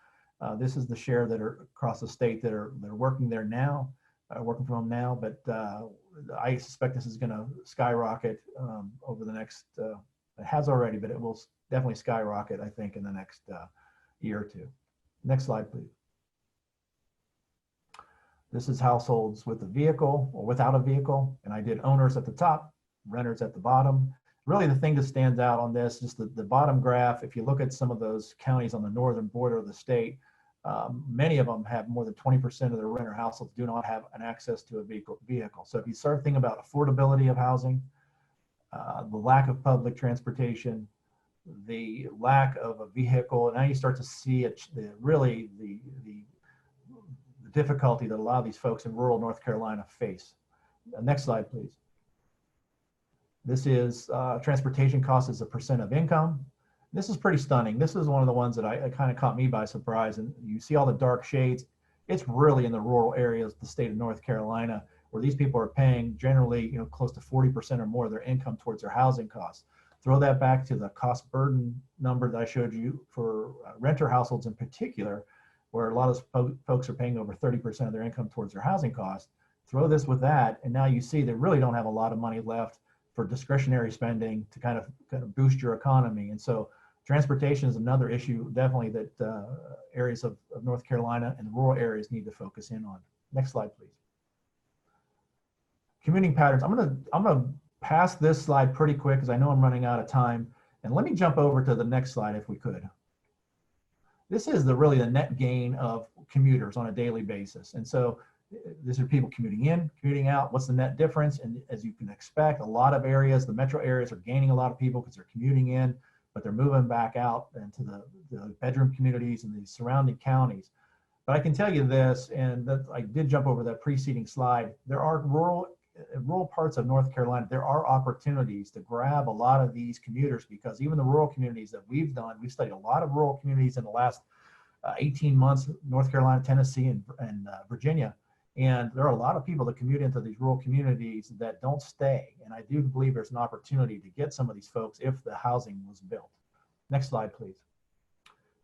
This is the share that are across the state that are working there now, working from home now. But I suspect this is going to skyrocket over the next. It has already, but it will definitely skyrocket, I think, in the next year or two. Next slide, please. This is households with a vehicle or without a vehicle, and I did owners at the top, renters at the bottom. Really the thing that stands out on this is the bottom graph. If you look at some of those counties on the northern border of the state, many of them have more than 20% of their renter households do not have an access to a vehicle. So if you start thinking about affordability of housing, the lack of public transportation, the lack of a vehicle, and now you start to see the difficulty that a lot of these folks in rural North Carolina face. Next slide, please. This is transportation costs as a percent of income. This is pretty stunning. This is one of the ones that I kind of caught me by surprise. And you see all the dark shades. It's really in the rural areas of the state of North Carolina where these people are paying generally, close to 40% or more of their income towards their housing costs. Throw that back to the cost burden number that I showed you for renter households in particular, where a lot of folks are paying over 30% of their income towards their housing costs. Throw this with that, and now you see they really don't have a lot of money left for discretionary spending to kind of boost your economy. And so transportation is another issue, definitely, that areas of North Carolina and the rural areas need to focus in on. Next slide, please. Commuting patterns. I'm gonna pass this slide pretty quick because I know I'm running out of time. And let me jump over to the next slide if we could. This is really the net gain of commuters on a daily basis. And so these are people commuting in, commuting out. What's the net difference? And as you can expect, a lot of areas, the metro areas, are gaining a lot of people because they're commuting in, but they're moving back out into the bedroom communities and the surrounding counties. But I can tell you this, and that I did jump over that preceding slide. There are rural parts of North Carolina, there are opportunities to grab a lot of these commuters, because even the rural communities that we've studied a lot of rural communities in the last 18 months, North Carolina, Tennessee, and Virginia. And there are a lot of people that commute into these rural communities that don't stay. And I do believe there's an opportunity to get some of these folks if the housing was built. Next slide, please.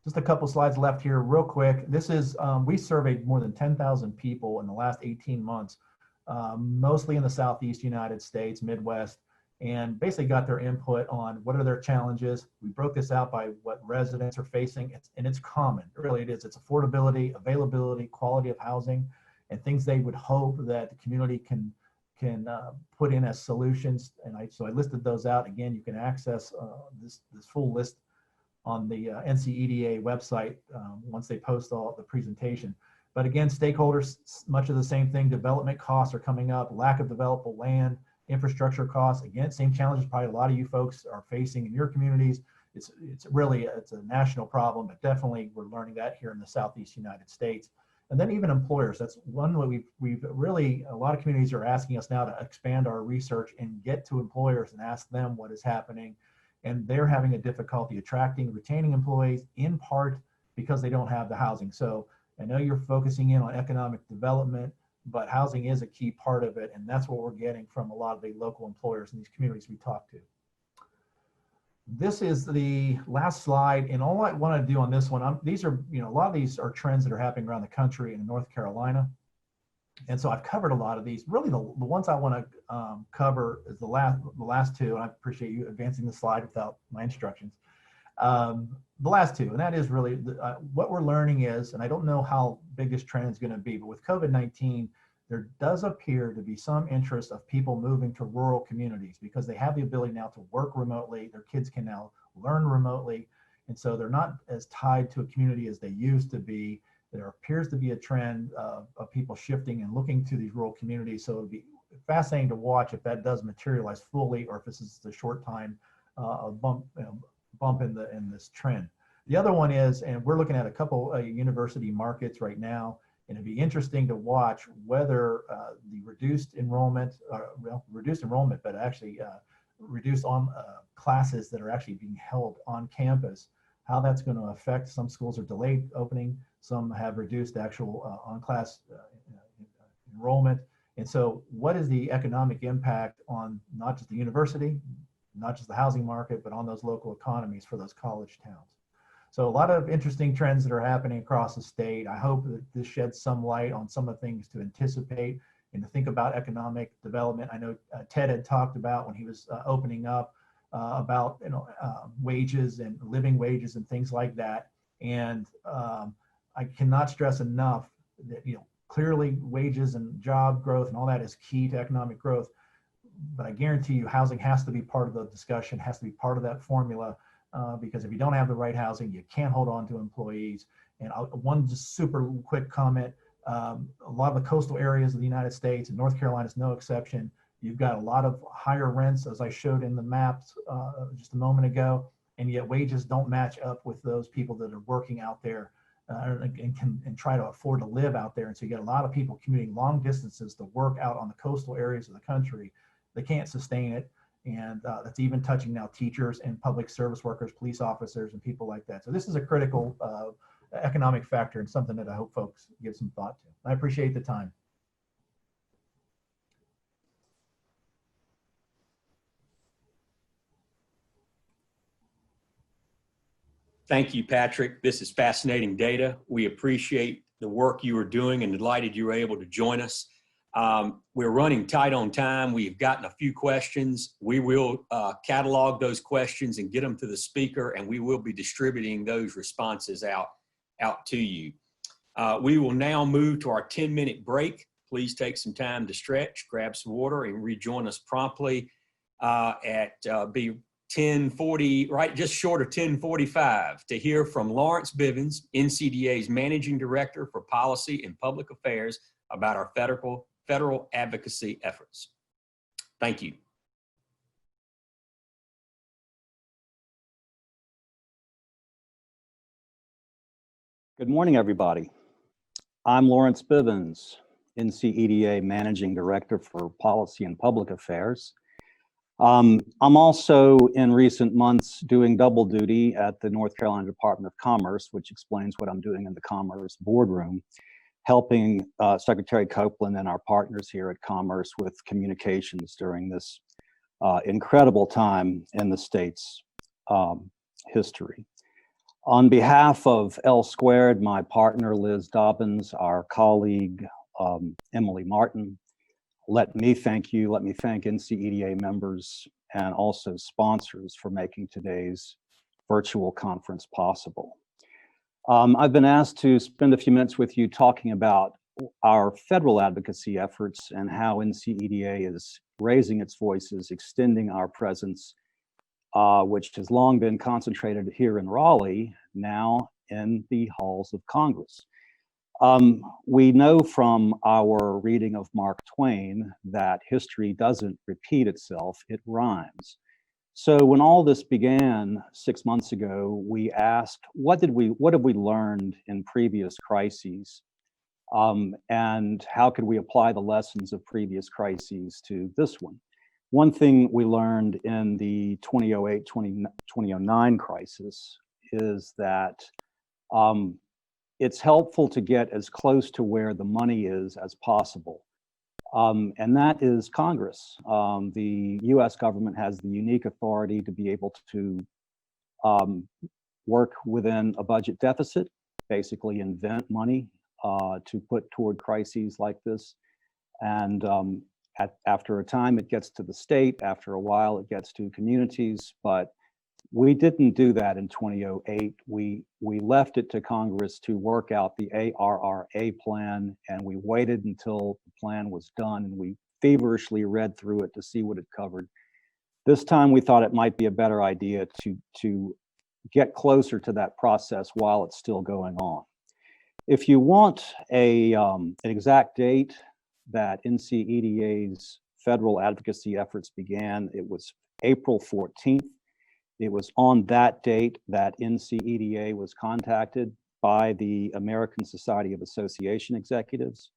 Just a couple slides left here real quick. This is, we surveyed more than 10,000 people in the last 18 months, mostly in the Southeast United States, Midwest, and basically got their input on what are their challenges. We broke this out by what residents are facing, and it's common. Really it is. It's affordability, availability, quality of housing, and things they would hope that the community can put in as solutions. And so I listed those out. Again, you can access this full list on the NCEDA website once they post all the presentation. But again, stakeholders, much of the same thing. Development costs are coming up, lack of developable land, infrastructure costs. Again, same challenges probably a lot of you folks are facing in your communities. It's a national problem, but definitely we're learning that here in the Southeast United States. And then even employers, that's one way we've really, a lot of communities are asking us now to expand our research and get to employers and ask them what is happening. And they're having a difficulty attracting, retaining employees, in part because they don't have the housing. So I know you're focusing in on economic development, but housing is a key part of it. And that's what we're getting from a lot of the local employers in these communities we talk to. This is the last slide, and all I want to do on this one, these are, a lot of these are trends that are happening around the country in North Carolina. And so I've covered a lot of these. Really, the ones I want to cover is the last two, and I appreciate you advancing the slide without my instructions. The last two, and that is really what we're learning is, and I don't know how big this trend is going to be, but with COVID-19, there does appear to be some interest of people moving to rural communities because they have the ability now to work remotely. Their kids can now learn remotely. And so they're not as tied to a community as they used to be. There appears to be a trend of people shifting and looking to these rural communities. So it'll be fascinating to watch if that does materialize fully, or if this is a short time bump in this trend. The other one is, and we're looking at a couple university markets right now, and it'd be interesting to watch whether the reduced enrollment, but actually reduced on classes that are actually being held on campus, how that's going to affect. Some schools are delayed opening, some have reduced actual on-class enrollment. And so what is the economic impact on not just the university, not just the housing market, but on those local economies for those college towns? So a lot of interesting trends that are happening across the state. I hope that this sheds some light on some of the things to anticipate and to think about economic development. I know Ted had talked about when he was opening up about wages and living wages and things like that. And I cannot stress enough that clearly wages and job growth and all that is key to economic growth. But I guarantee you, housing has to be part of the discussion, has to be part of that formula. Because if you don't have the right housing, you can't hold on to employees. And one just super quick comment, a lot of the coastal areas of the United States, and North Carolina is no exception, you've got a lot of higher rents, as I showed in the maps just a moment ago, and yet wages don't match up with those people that are working out there and try to afford to live out there. And so you get a lot of people commuting long distances to work out on the coastal areas of the country. They can't sustain it. And that's even touching now teachers and public service workers, police officers, and people like that. So this is a critical economic factor and something that I hope folks give some thought to. I appreciate the time. Thank you, Patrick. This is fascinating data. We appreciate the work you are doing and delighted you were able to join us. We're running tight on time. We've gotten a few questions. We will catalog those questions and get them to the speaker, and we will be distributing those responses out to you. We will now move to our 10-minute break. Please take some time to stretch, grab some water, and rejoin us promptly at 10:40, right, just short of 10:45, to hear from Lawrence Bivens, NCDA's Managing Director for Policy and Public Affairs, about our federal advocacy efforts. Thank you. Good morning, everybody. I'm Lawrence Bivens, NCEDA Managing Director for Policy and Public Affairs. I'm also in recent months doing double duty at the North Carolina Department of Commerce, which explains what I'm doing in the Commerce boardroom, helping Secretary Copeland and our partners here at Commerce with communications during this incredible time in the state's history. On behalf of L Squared, my partner Liz Dobbins, our colleague Emily Martin, let me thank NCEDA members and also sponsors for making today's virtual conference possible. I've been asked to spend a few minutes with you talking about our federal advocacy efforts and how NCEDA is raising its voices, extending our presence, which has long been concentrated here in Raleigh, now in the halls of Congress. We know from our reading of Mark Twain that history doesn't repeat itself, it rhymes. So when all this began 6 months ago, we asked, what have we learned in previous crises? And how could we apply the lessons of previous crises to this one? One thing we learned in the 2008-2009 crisis is that it's helpful to get as close to where the money is as possible. And that is Congress. The US government has the unique authority to be able to work within a budget deficit, basically invent money to put toward crises like this. And after a time, it gets to the state. After a while, it gets to communities. But we didn't do that in 2008. We left it to Congress to work out the ARRA plan, and we waited until the plan was done, and we feverishly read through it to see what it covered. This time, we thought it might be a better idea to get closer to that process while it's still going on. If you want an exact date that NCEDA's federal advocacy efforts began, it was April 14th. It was on that date that NCEDA was contacted by the American Society of Association Executives,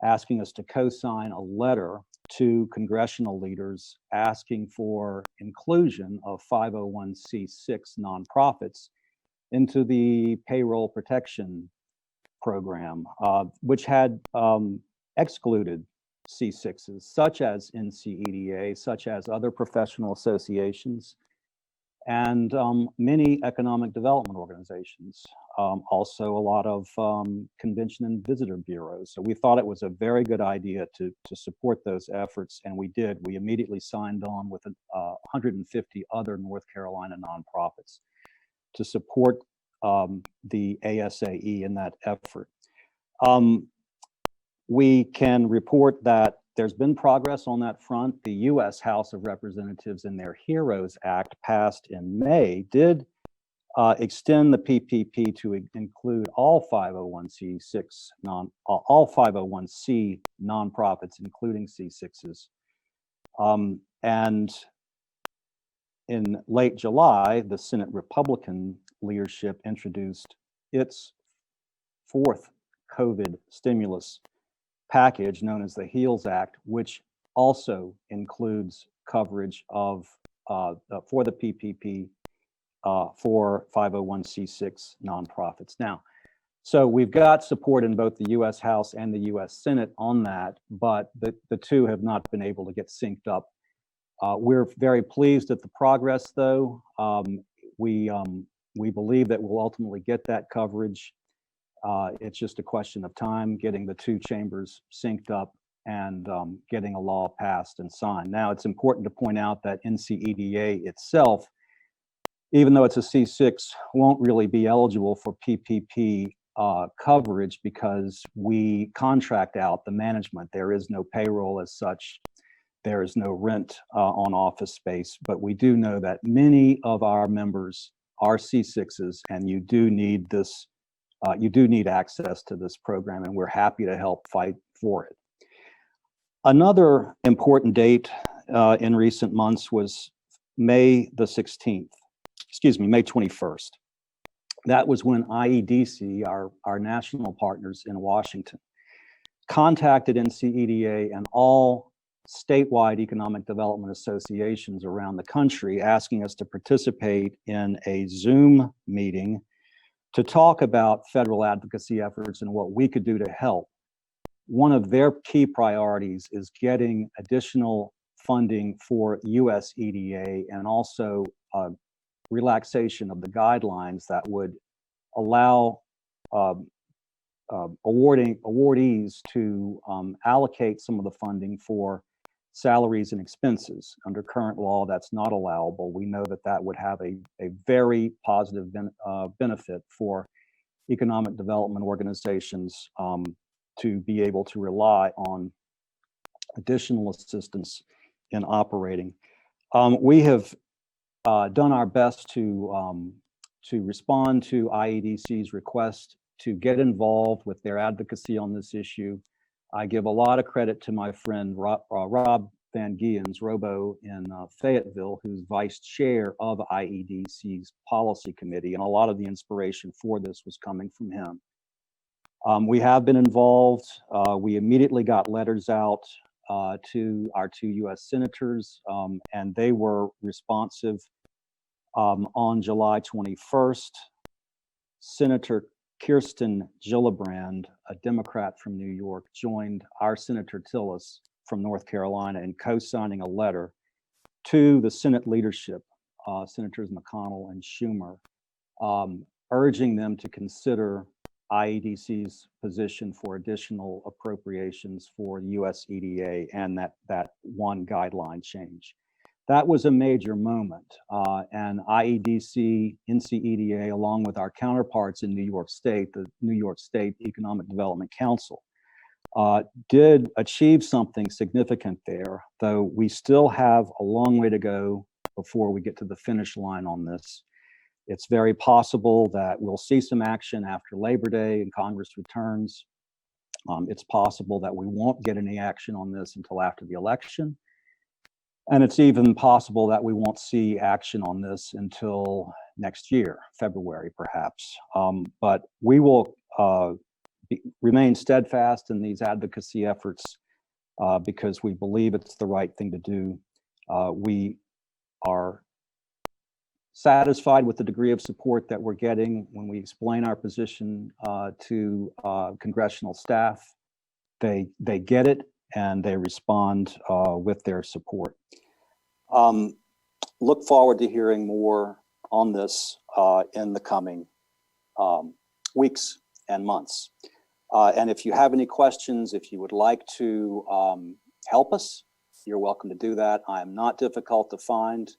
asking us to co-sign a letter to congressional leaders asking for inclusion of 501c6 nonprofits into the payroll protection program, which had excluded C6s, such as NCEDA, such as other professional associations, and many economic development organizations, also a lot of convention and visitor bureaus. So we thought it was a very good idea to support those efforts, and we did. We immediately signed on with 150 other North Carolina nonprofits to support the ASAE in that effort. We can report that there's been progress on that front. The U.S. House of Representatives in their HEROES Act passed in May did extend the PPP to include all 501c6 all 501c nonprofits, including C6s. And in late July, the Senate Republican leadership introduced its fourth COVID stimulus package known as the HEALS Act, which also includes coverage of for the PPP for 501c6 nonprofits. Now, so we've got support in both the U.S. House and the U.S. Senate on that, but the two have not been able to get synced up. We're very pleased at the progress, though. We believe that we'll ultimately get that coverage. It's just a question of time, getting the two chambers synced up and getting a law passed and signed. Now, it's important to point out that NCEDA itself, even though it's a C6, won't really be eligible for PPP coverage because we contract out the management. There is no payroll as such. There is no rent on office space, but we do know that many of our members are C6s, and you do need this. You do need access to this program, and we're happy to help fight for it. Another important date in recent months was May the 16th, excuse me, May 21st. That was when IEDC, our national partners in Washington, contacted NCEDA and all statewide economic development associations around the country, asking us to participate in a Zoom meeting to talk about federal advocacy efforts and what we could do to help. One of their key priorities is getting additional funding for USEDA and also relaxation of the guidelines that would allow awardees to allocate some of the funding for salaries and expenses. Under current law, that's not allowable. We know that that would have a very positive benefit for economic development organizations to be able to rely on additional assistance in operating. We have done our best to respond to IEDC's request to get involved with their advocacy on this issue. I give a lot of credit to my friend Rob Van Giens, Robo in Fayetteville, who's vice chair of IEDC's policy committee, and a lot of the inspiration for this was coming from him. We have been involved. We immediately got letters out to our two U.S. senators, and they were responsive. On July 21st, Senator Kirsten Gillibrand, a Democrat from New York, joined our Senator Tillis from North Carolina in co-signing a letter to the Senate leadership, Senators McConnell and Schumer, urging them to consider IEDC's position for additional appropriations for the US EDA and that one guideline change. That was a major moment, and IEDC, NCEDA, along with our counterparts in New York State, the New York State Economic Development Council, did achieve something significant there, though we still have a long way to go before we get to the finish line on this. It's very possible that we'll see some action after Labor Day and Congress returns. It's possible that we won't get any action on this until after the election. And it's even possible that we won't see action on this until next year, February perhaps. But we will remain steadfast in these advocacy efforts because we believe it's the right thing to do. We are satisfied with the degree of support that we're getting when we explain our position to congressional staff. They get it and they respond with their support. Look forward to hearing more on this in the coming weeks and months. And if you have any questions, if you would like to help us, you're welcome to do that. I am not difficult to find.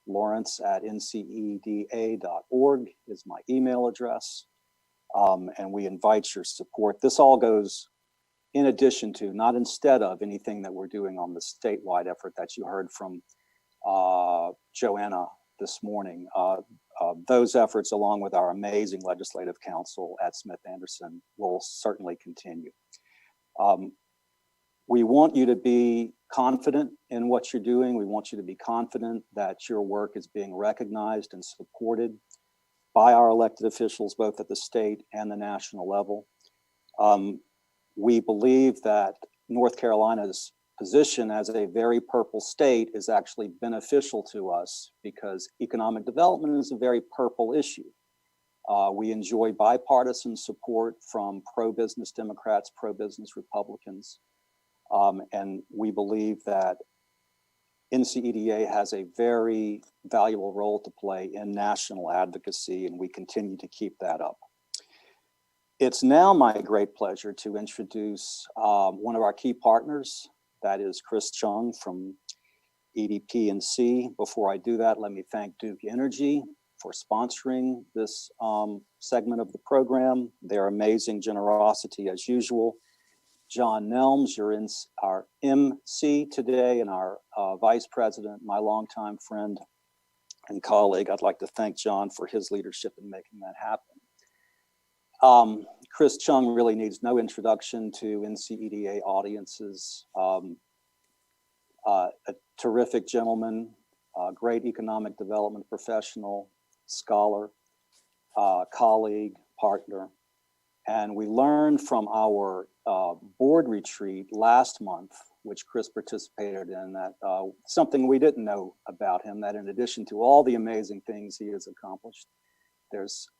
Lawrence@nceda.org is my email address, and we invite your support. This all goes in addition to, not instead of, anything that we're doing on the statewide effort that you heard from Joanna this morning. Those efforts, along with our amazing legislative counsel at Smith Anderson, will certainly continue. We want you to be confident in what you're doing. We want you to be confident that your work is being recognized and supported by our elected officials, both at the state and the national level. We believe that North Carolina's position as a very purple state is actually beneficial to us because economic development is a very purple issue. We enjoy bipartisan support from pro-business Democrats, pro-business Republicans. And we believe that NCEDA has a very valuable role to play in national advocacy, and we continue to keep that up. It's now my great pleasure to introduce one of our key partners, that is Chris Chung from EDP&C. Before I do that, let me thank Duke Energy for sponsoring this segment of the program. Their amazing generosity as usual. John Nelms, you're in our MC today, and our Vice President, my longtime friend and colleague. I'd like to thank John for his leadership in making that happen. Chris Chung really needs no introduction to NCEDA audiences. A terrific gentleman, great economic development professional, scholar, colleague, partner. And we learned from our board retreat last month, which Chris participated in, that something we didn't know about him, that in addition to all the amazing things he has accomplished, there's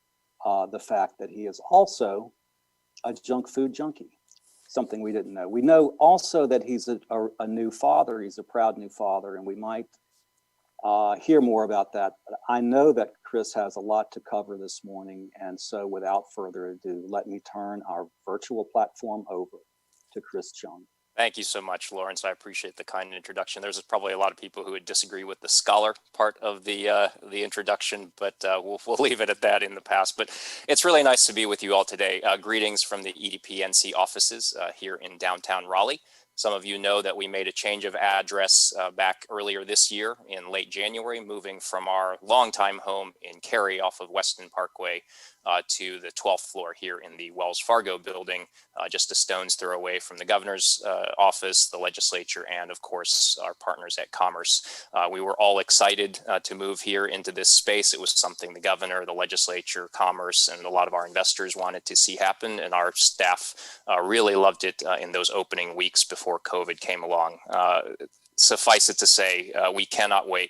the fact that he is also a junk food junkie, something we didn't know. We know also that he's a new father, he's a proud new father, and we might hear more about that. But I know that Chris has a lot to cover this morning, and so without further ado, let me turn our virtual platform over to Chris Chung. Thank you so much, Lawrence. I appreciate the kind introduction. There's probably a lot of people who would disagree with the scholar part of the introduction, but we'll leave it at that in the past. But it's really nice to be with you all today. Greetings from the EDP&C offices here in downtown Raleigh. Some of you know that we made a change of address back earlier this year in late January, moving from our longtime home in Cary off of Weston Parkway to the 12th floor here in the Wells Fargo building, just a stone's throw away from the governor's office, the legislature, and of course, our partners at Commerce. We were all excited to move here into this space. It was something the governor, the legislature, Commerce, and a lot of our investors wanted to see happen, and our staff really loved it in those opening weeks before COVID came along. Suffice it to say, we cannot wait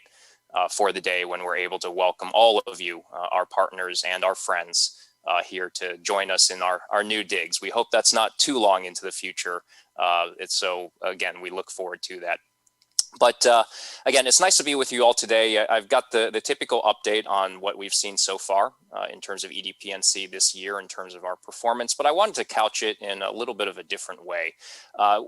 for the day when we're able to welcome all of you, our partners and our friends here to join us in our new digs. We hope that's not too long into the future. So again, we look forward to that. But again, it's nice to be with you all today. I've got the typical update on what we've seen so far in terms of EDPNC this year, in terms of our performance, but I wanted to couch it in a little bit of a different way.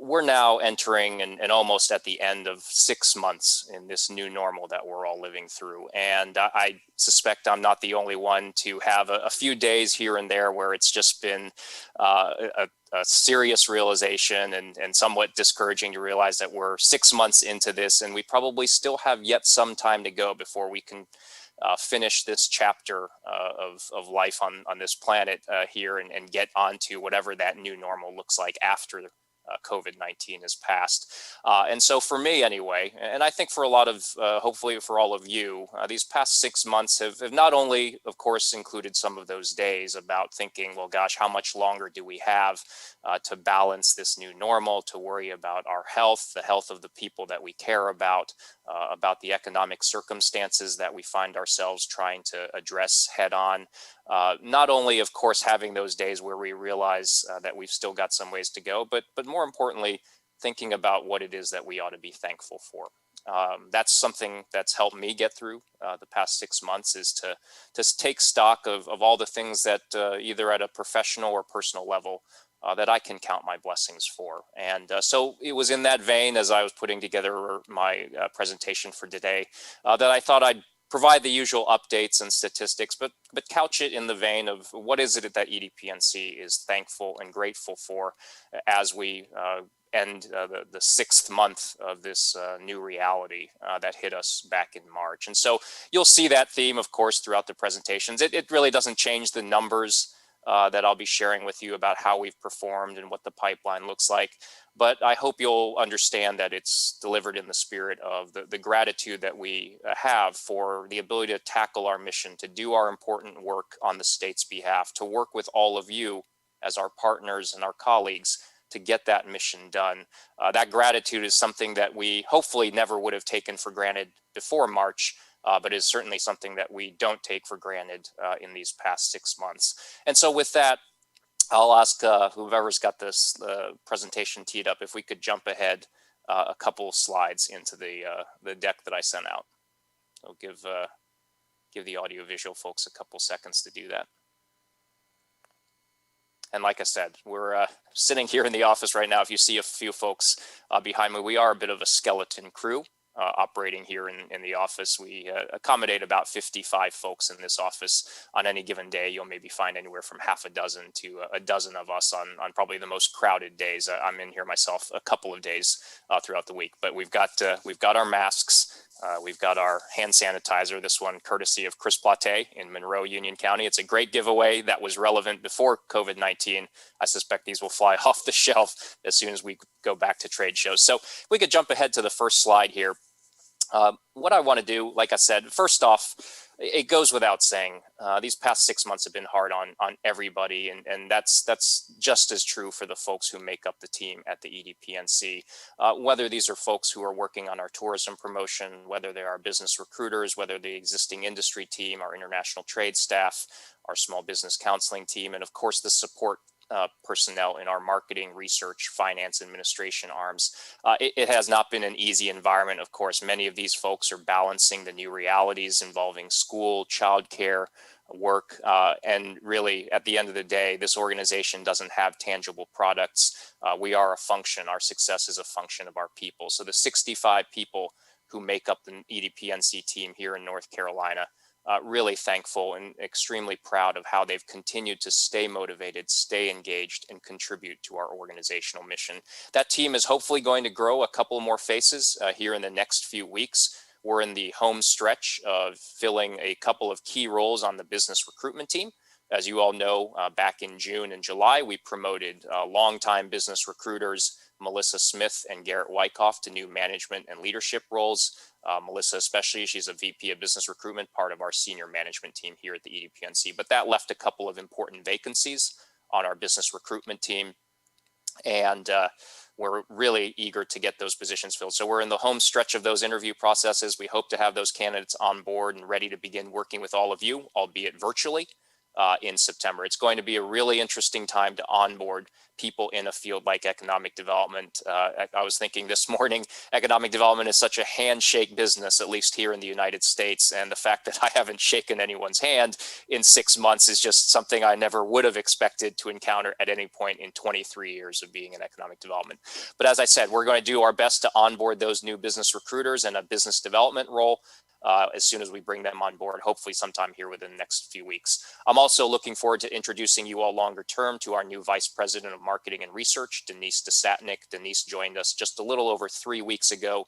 We're now entering and almost at the end of 6 months in this new normal that we're all living through. And I suspect I'm not the only one to have a few days here and there where it's just been a serious realization and somewhat discouraging to realize that we're 6 months into this and we probably still have yet some time to go before we can finish this chapter of life on this planet here and get onto whatever that new normal looks like after COVID-19 is passed. And so for me anyway, and I think for a lot of, hopefully for all of you, these past 6 months have not only, of course, included some of those days about thinking, well, gosh, how much longer do we have to balance this new normal, to worry about our health, the health of the people that we care about the economic circumstances that we find ourselves trying to address head on. Not only, of course, having those days where we realize that we've still got some ways to go, but more importantly, thinking about what it is that we ought to be thankful for. That's something that's helped me get through the past 6 months, is to take stock of all the things that either at a professional or personal level that I can count my blessings for. And so it was in that vein, as I was putting together my presentation for today, that I thought I'd provide the usual updates and statistics, but couch it in the vein of what is it that EDPNC is thankful and grateful for as we end the 6th month of this new reality that hit us back in March. And so you'll see that theme, of course, throughout the presentations. It really doesn't change the numbers that I'll be sharing with you about how we've performed and what the pipeline looks like. But I hope you'll understand that it's delivered in the spirit of the gratitude that we have for the ability to tackle our mission, to do our important work on the state's behalf, to work with all of you as our partners and our colleagues to get that mission done. That gratitude is something that we hopefully never would have taken for granted before March, but is certainly something that we don't take for granted in these past 6 months. And so with that, I'll ask whoever's got this presentation teed up if we could jump ahead a couple slides into the deck that I sent out. I'll give the audiovisual folks a couple seconds to do that. And like I said, we're sitting here in the office right now. If you see a few folks behind me, we are a bit of a skeleton crew. Operating here in the office. We accommodate about 55 folks in this office on any given day. You'll maybe find anywhere from half a dozen to a dozen of us on probably the most crowded days. I'm in here myself a couple of days throughout the week, but we've got our masks. We've got our hand sanitizer, this one courtesy of Chris Plate in Monroe, Union County. It's a great giveaway that was relevant before COVID-19. I suspect these will fly off the shelf as soon as we go back to trade shows. So if we could jump ahead to the first slide here. What I want to do, like I said, first off, it goes without saying, these past 6 months have been hard on everybody, and that's just as true for the folks who make up the team at the EDPNC. Whether these are folks who are working on our tourism promotion, whether they are business recruiters, whether the existing industry team, our international trade staff, our small business counseling team, and of course the support personnel in our marketing, research, finance, administration arms. It has not been an easy environment. Of course, many of these folks are balancing the new realities involving school, childcare, work, and really at the end of the day, this organization doesn't have tangible products. We are a function, our success is a function of our people. So the 65 people who make up the EDPNC team here in North Carolina, really thankful and extremely proud of how they've continued to stay motivated, stay engaged, and contribute to our organizational mission. That team is hopefully going to grow a couple more faces here in the next few weeks. We're in the home stretch of filling a couple of key roles on the business recruitment team. As you all know, back in June and July, we promoted longtime business recruiters, Melissa Smith and Garrett Wyckoff, to new management and leadership roles. Melissa especially, she's a VP of Business Recruitment, part of our senior management team here at the EDPNC, but that left a couple of important vacancies on our business recruitment team. And we're really eager to get those positions filled. So we're in the home stretch of those interview processes. We hope to have those candidates on board and ready to begin working with all of you, albeit virtually, in September. It's going to be a really interesting time to onboard people in a field like economic development. I was thinking this morning, economic development is such a handshake business, at least here in the United States. And the fact that I haven't shaken anyone's hand in 6 months is just something I never would have expected to encounter at any point in 23 years of being in economic development. But as I said, we're going to do our best to onboard those new business recruiters in a business development role as soon as we bring them on board, hopefully sometime here within the next few weeks. I'm also looking forward to introducing you all longer term to our new Vice President of Marketing and Research, Denise Desatnik. Denise joined us just a little over 3 weeks ago.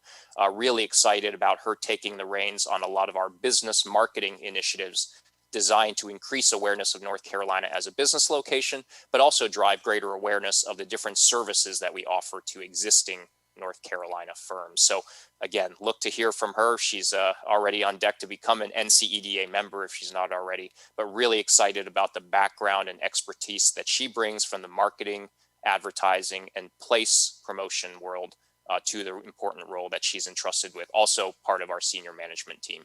Really excited about her taking the reins on a lot of our business marketing initiatives designed to increase awareness of North Carolina as a business location, but also drive greater awareness of the different services that we offer to existing North Carolina firms. So again, look to hear from her. She's already on deck to become an NCEDA member if she's not already, but really excited about the background and expertise that she brings from the marketing, advertising, and place promotion world to the important role that she's entrusted with, also part of our senior management team.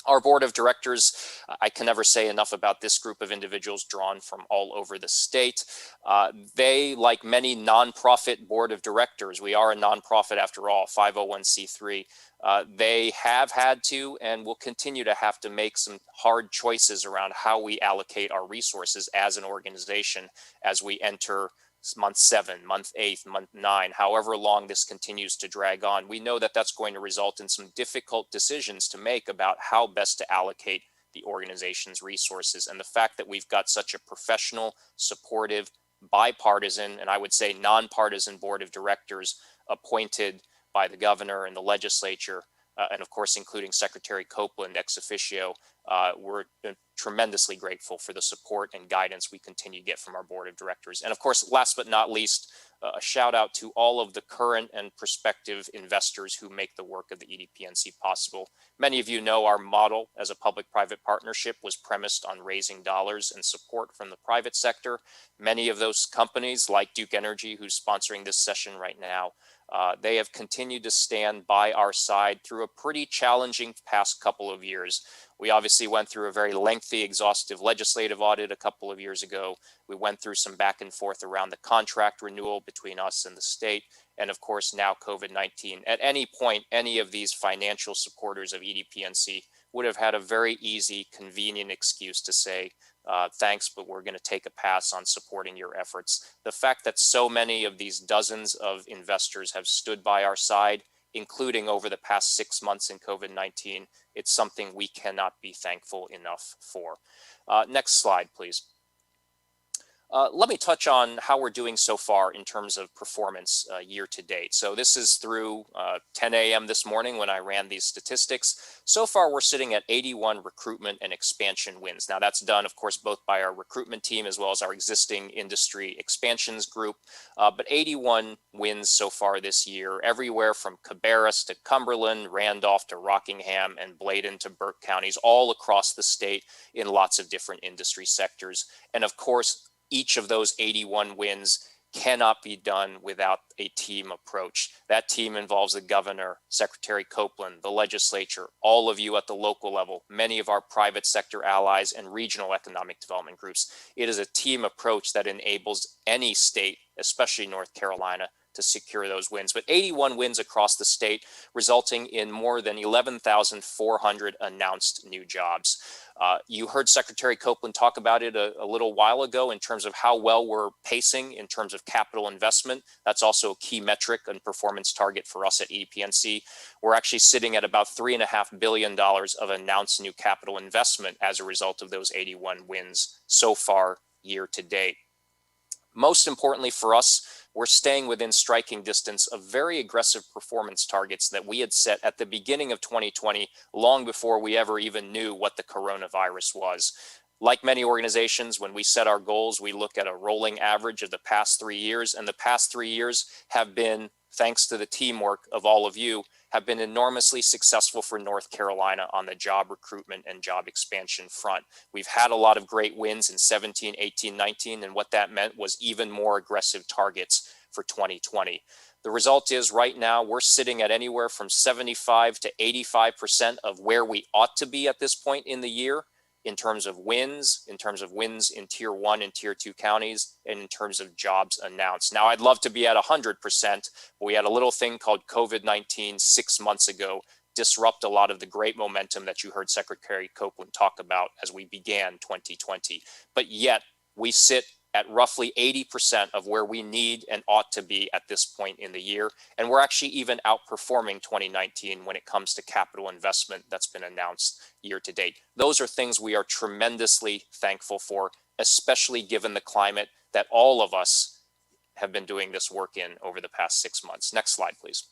Our board of directors, I can never say enough about this group of individuals drawn from all over the state. They, like many nonprofit board of directors, we are a nonprofit after all, 501c3, they have had to and will continue to have to make some hard choices around how we allocate our resources as an organization as we enter month 7, month 8, month 9, however long this continues to drag on. We know that that's going to result in some difficult decisions to make about how best to allocate the organization's resources. And the fact that we've got such a professional, supportive, bipartisan, and I would say nonpartisan board of directors appointed by the governor and the legislature, and of course, including Secretary Copeland ex officio, we're tremendously grateful for the support and guidance we continue to get from our board of directors. And of course, last but not least, a shout out to all of the current and prospective investors who make the work of the EDPNC possible. Many of you know our model as a public-private partnership was premised on raising dollars and support from the private sector. Many of those companies, like Duke Energy, who's sponsoring this session right now, they have continued to stand by our side through a pretty challenging past couple of years. We obviously went through a very lengthy, exhaustive legislative audit a couple of years ago. We went through some back and forth around the contract renewal between us and the state. And of course, now COVID-19. At any point, any of these financial supporters of EDPNC would have had a very easy, convenient excuse to say, thanks, but we're going to take a pass on supporting your efforts. The fact that so many of these dozens of investors have stood by our side, including over the past 6 months in COVID-19, it's something we cannot be thankful enough for. Next slide, please. Let me touch on how we're doing so far in terms of performance year to date. So this is through 10 a.m. this morning when I ran these statistics. So far, we're sitting at 81 recruitment and expansion wins. Now that's done, of course, both by our recruitment team as well as our existing industry expansions group. But 81 wins so far this year, everywhere from Cabarrus to Cumberland, Randolph to Rockingham, and Bladen to Burke counties, all across the state in lots of different industry sectors. And of course, each of those 81 wins cannot be done without a team approach. That team involves the governor, Secretary Copeland, the legislature, all of you at the local level, many of our private sector allies and regional economic development groups. It is a team approach that enables any state, especially North Carolina, to secure those wins. But 81 wins across the state, resulting in more than 11,400 announced new jobs. You heard Secretary Copeland talk about it a little while ago in terms of how well we're pacing in terms of capital investment. That's also a key metric and performance target for us at EDPNC. We're actually sitting at about $3.5 billion of announced new capital investment as a result of those 81 wins so far year to date. Most importantly for us, we're staying within striking distance of very aggressive performance targets that we had set at the beginning of 2020, long before we ever even knew what the coronavirus was. Like many organizations, when we set our goals, we look at a rolling average of the past 3 years, and the past 3 years have been, thanks to the teamwork of all of you, have been enormously successful for North Carolina on the job recruitment and job expansion front. We've had a lot of great wins in 17, 18, 19, and what that meant was even more aggressive targets for 2020. The result is right now we're sitting at anywhere from 75 to 85% of where we ought to be at this point in the year. in terms of wins in tier 1 and tier 2 counties, and in terms of jobs announced. Now, I'd love to be at 100%, but we had a little thing called COVID-19 6 months ago disrupt a lot of the great momentum that you heard Secretary Copeland talk about as we began 2020. But yet we sit at roughly 80% of where we need and ought to be at this point in the year. And we're actually even outperforming 2019 when it comes to capital investment that's been announced year to date. Those are things we are tremendously thankful for, especially given the climate that all of us have been doing this work in over the past 6 months. Next slide, please.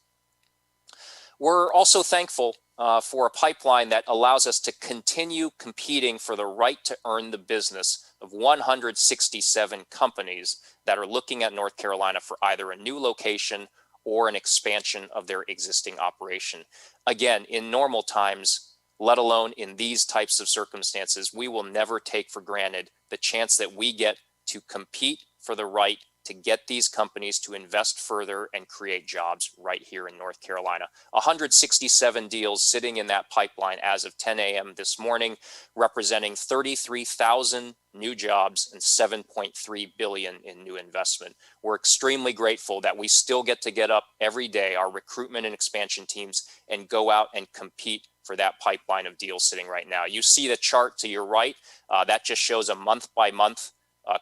We're also thankful for a pipeline that allows us to continue competing for the right to earn the business of 167 companies that are looking at North Carolina for either a new location or an expansion of their existing operation. Again, in normal times, let alone in these types of circumstances, we will never take for granted the chance that we get to compete for the right to get these companies to invest further and create jobs right here in North Carolina. 167 deals sitting in that pipeline as of 10 a.m. this morning, representing 33,000 new jobs and $7.3 billion in new investment. We're extremely grateful that we still get up every day, our recruitment and expansion teams, and go out and compete for that pipeline of deals sitting right now. You see the chart to your right, that just shows a month by month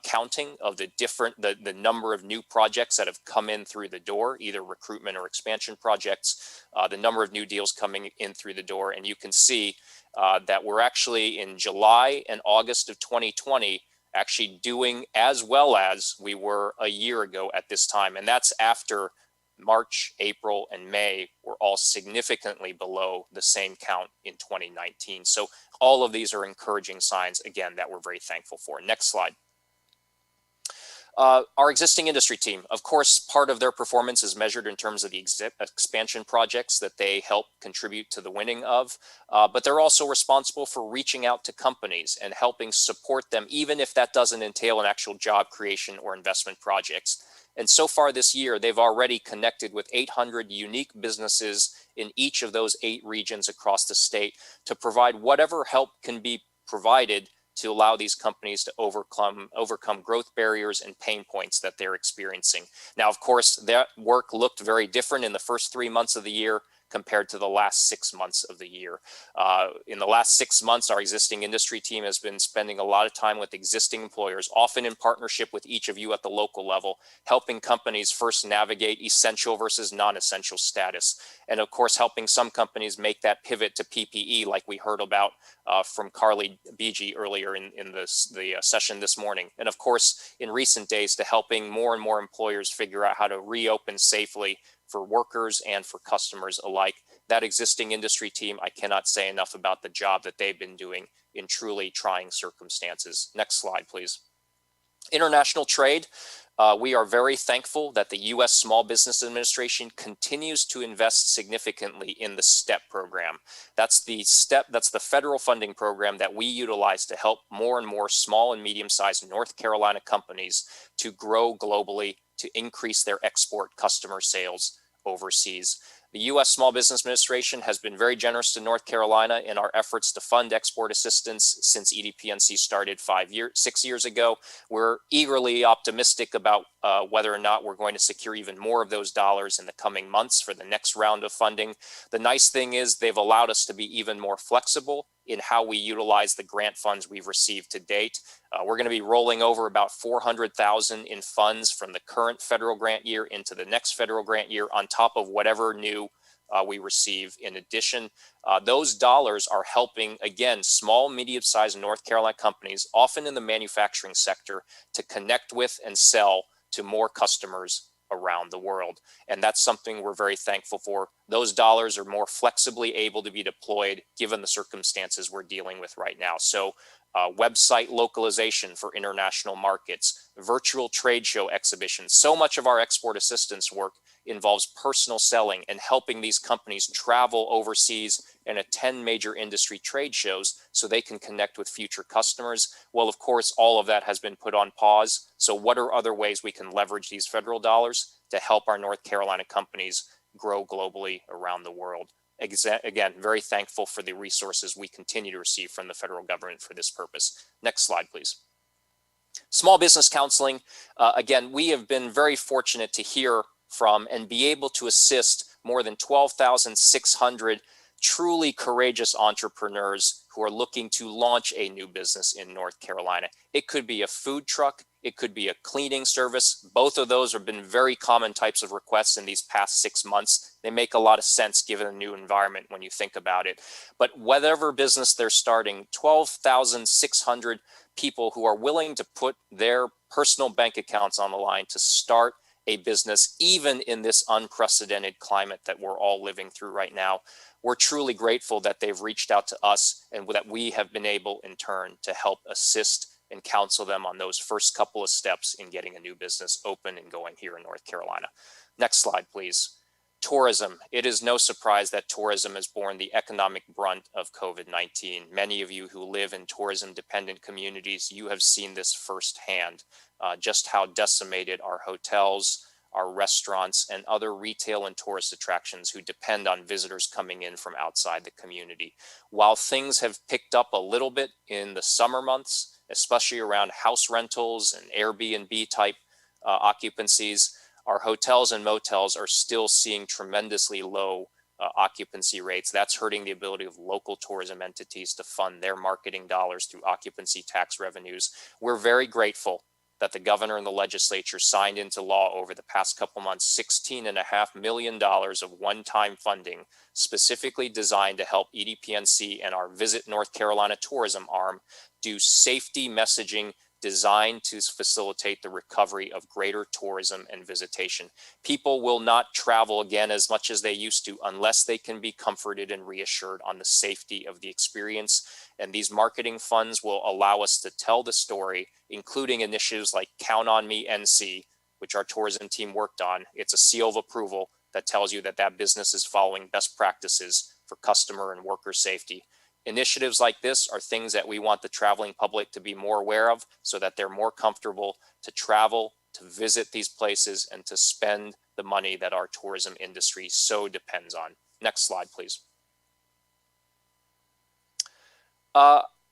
counting of the number of new projects that have come in through the door, either recruitment or expansion projects, the number of new deals coming in through the door. And you can see that we're actually in July and August of 2020, actually doing as well as we were a year ago at this time. And that's after March, April, and May were all significantly below the same count in 2019. So all of these are encouraging signs, again, that we're very thankful for. Next slide. Our existing industry team, of course, part of their performance is measured in terms of the expansion projects that they help contribute to the winning of, but they're also responsible for reaching out to companies and helping support them, even if that doesn't entail an actual job creation or investment projects. And so far this year, they've already connected with 800 unique businesses in each of those 8 regions across the state to provide whatever help can be provided to allow these companies to overcome growth barriers and pain points that they're experiencing. Now, of course, that work looked very different in the first 3 months of the year compared to the last 6 months of the year. In the last 6 months, our existing industry team has been spending a lot of time with existing employers, often in partnership with each of you at the local level, helping companies first navigate essential versus non-essential status. And of course, helping some companies make that pivot to PPE, like we heard about from Carly Beege earlier in the session this morning. And of course, in recent days, to helping more and more employers figure out how to reopen safely for workers and for customers alike. That existing industry team, I cannot say enough about the job that they've been doing in truly trying circumstances. Next slide, please. International trade. We are very thankful that the U.S. Small Business Administration continues to invest significantly in the STEP program. That's the federal funding program that we utilize to help more and more small and medium-sized North Carolina companies to grow globally, to increase their export customer sales overseas. The U.S. Small Business Administration has been very generous to North Carolina in our efforts to fund export assistance since EDPNC started 6 years ago. We're eagerly optimistic about whether or not we're going to secure even more of those dollars in the coming months for the next round of funding. The nice thing is they've allowed us to be even more flexible in how we utilize the grant funds we've received to date. We're going to be rolling over about $400,000 in funds from the current federal grant year into the next federal grant year on top of whatever new we receive in addition. Those dollars are helping, again, small, medium-sized North Carolina companies, often in the manufacturing sector, to connect with and sell to more customers around the world. And that's something we're very thankful for. Those dollars are more flexibly able to be deployed given the circumstances we're dealing with right now. So website localization for international markets, virtual trade show exhibitions. So much of our export assistance work involves personal selling and helping these companies travel overseas and attend major industry trade shows so they can connect with future customers. Well, of course, all of that has been put on pause. So what are other ways we can leverage these federal dollars to help our North Carolina companies grow globally around the world? Again, very thankful for the resources we continue to receive from the federal government for this purpose. Next slide, please. Small business counseling. Again, we have been very fortunate to hear from and be able to assist more than 12,600 truly courageous entrepreneurs who are looking to launch a new business in North Carolina. It could be a food truck, it could be a cleaning service. Both of those have been very common types of requests in these past 6 months. They make a lot of sense given the new environment when you think about it. But whatever business they're starting, 12,600 people who are willing to put their personal bank accounts on the line to start a business, even in this unprecedented climate that we're all living through right now. We're truly grateful that they've reached out to us and that we have been able in turn to help assist and counsel them on those first couple of steps in getting a new business open and going here in North Carolina. Next slide, please. Tourism. It is no surprise that tourism has borne the economic brunt of COVID-19. Many of you who live in tourism-dependent communities, you have seen this firsthand, just how decimated our hotels, our restaurants, and other retail and tourist attractions who depend on visitors coming in from outside the community. While things have picked up a little bit in the summer months, especially around house rentals and Airbnb type occupancies, our hotels and motels are still seeing tremendously low occupancy rates. That's hurting the ability of local tourism entities to fund their marketing dollars through occupancy tax revenues. We're very grateful that the governor and the legislature signed into law over the past couple months, $16.5 million of one-time funding specifically designed to help EDPNC and our Visit North Carolina tourism arm do safety messaging designed to facilitate the recovery of greater tourism and visitation. People will not travel again as much as they used to unless they can be comforted and reassured on the safety of the experience. And these marketing funds will allow us to tell the story, including initiatives like Count on Me NC, which our tourism team worked on. It's a seal of approval that tells you that that business is following best practices for customer and worker safety. Initiatives like this are things that we want the traveling public to be more aware of so that they're more comfortable to travel, to visit these places, and to spend the money that our tourism industry so depends on. Next slide, please.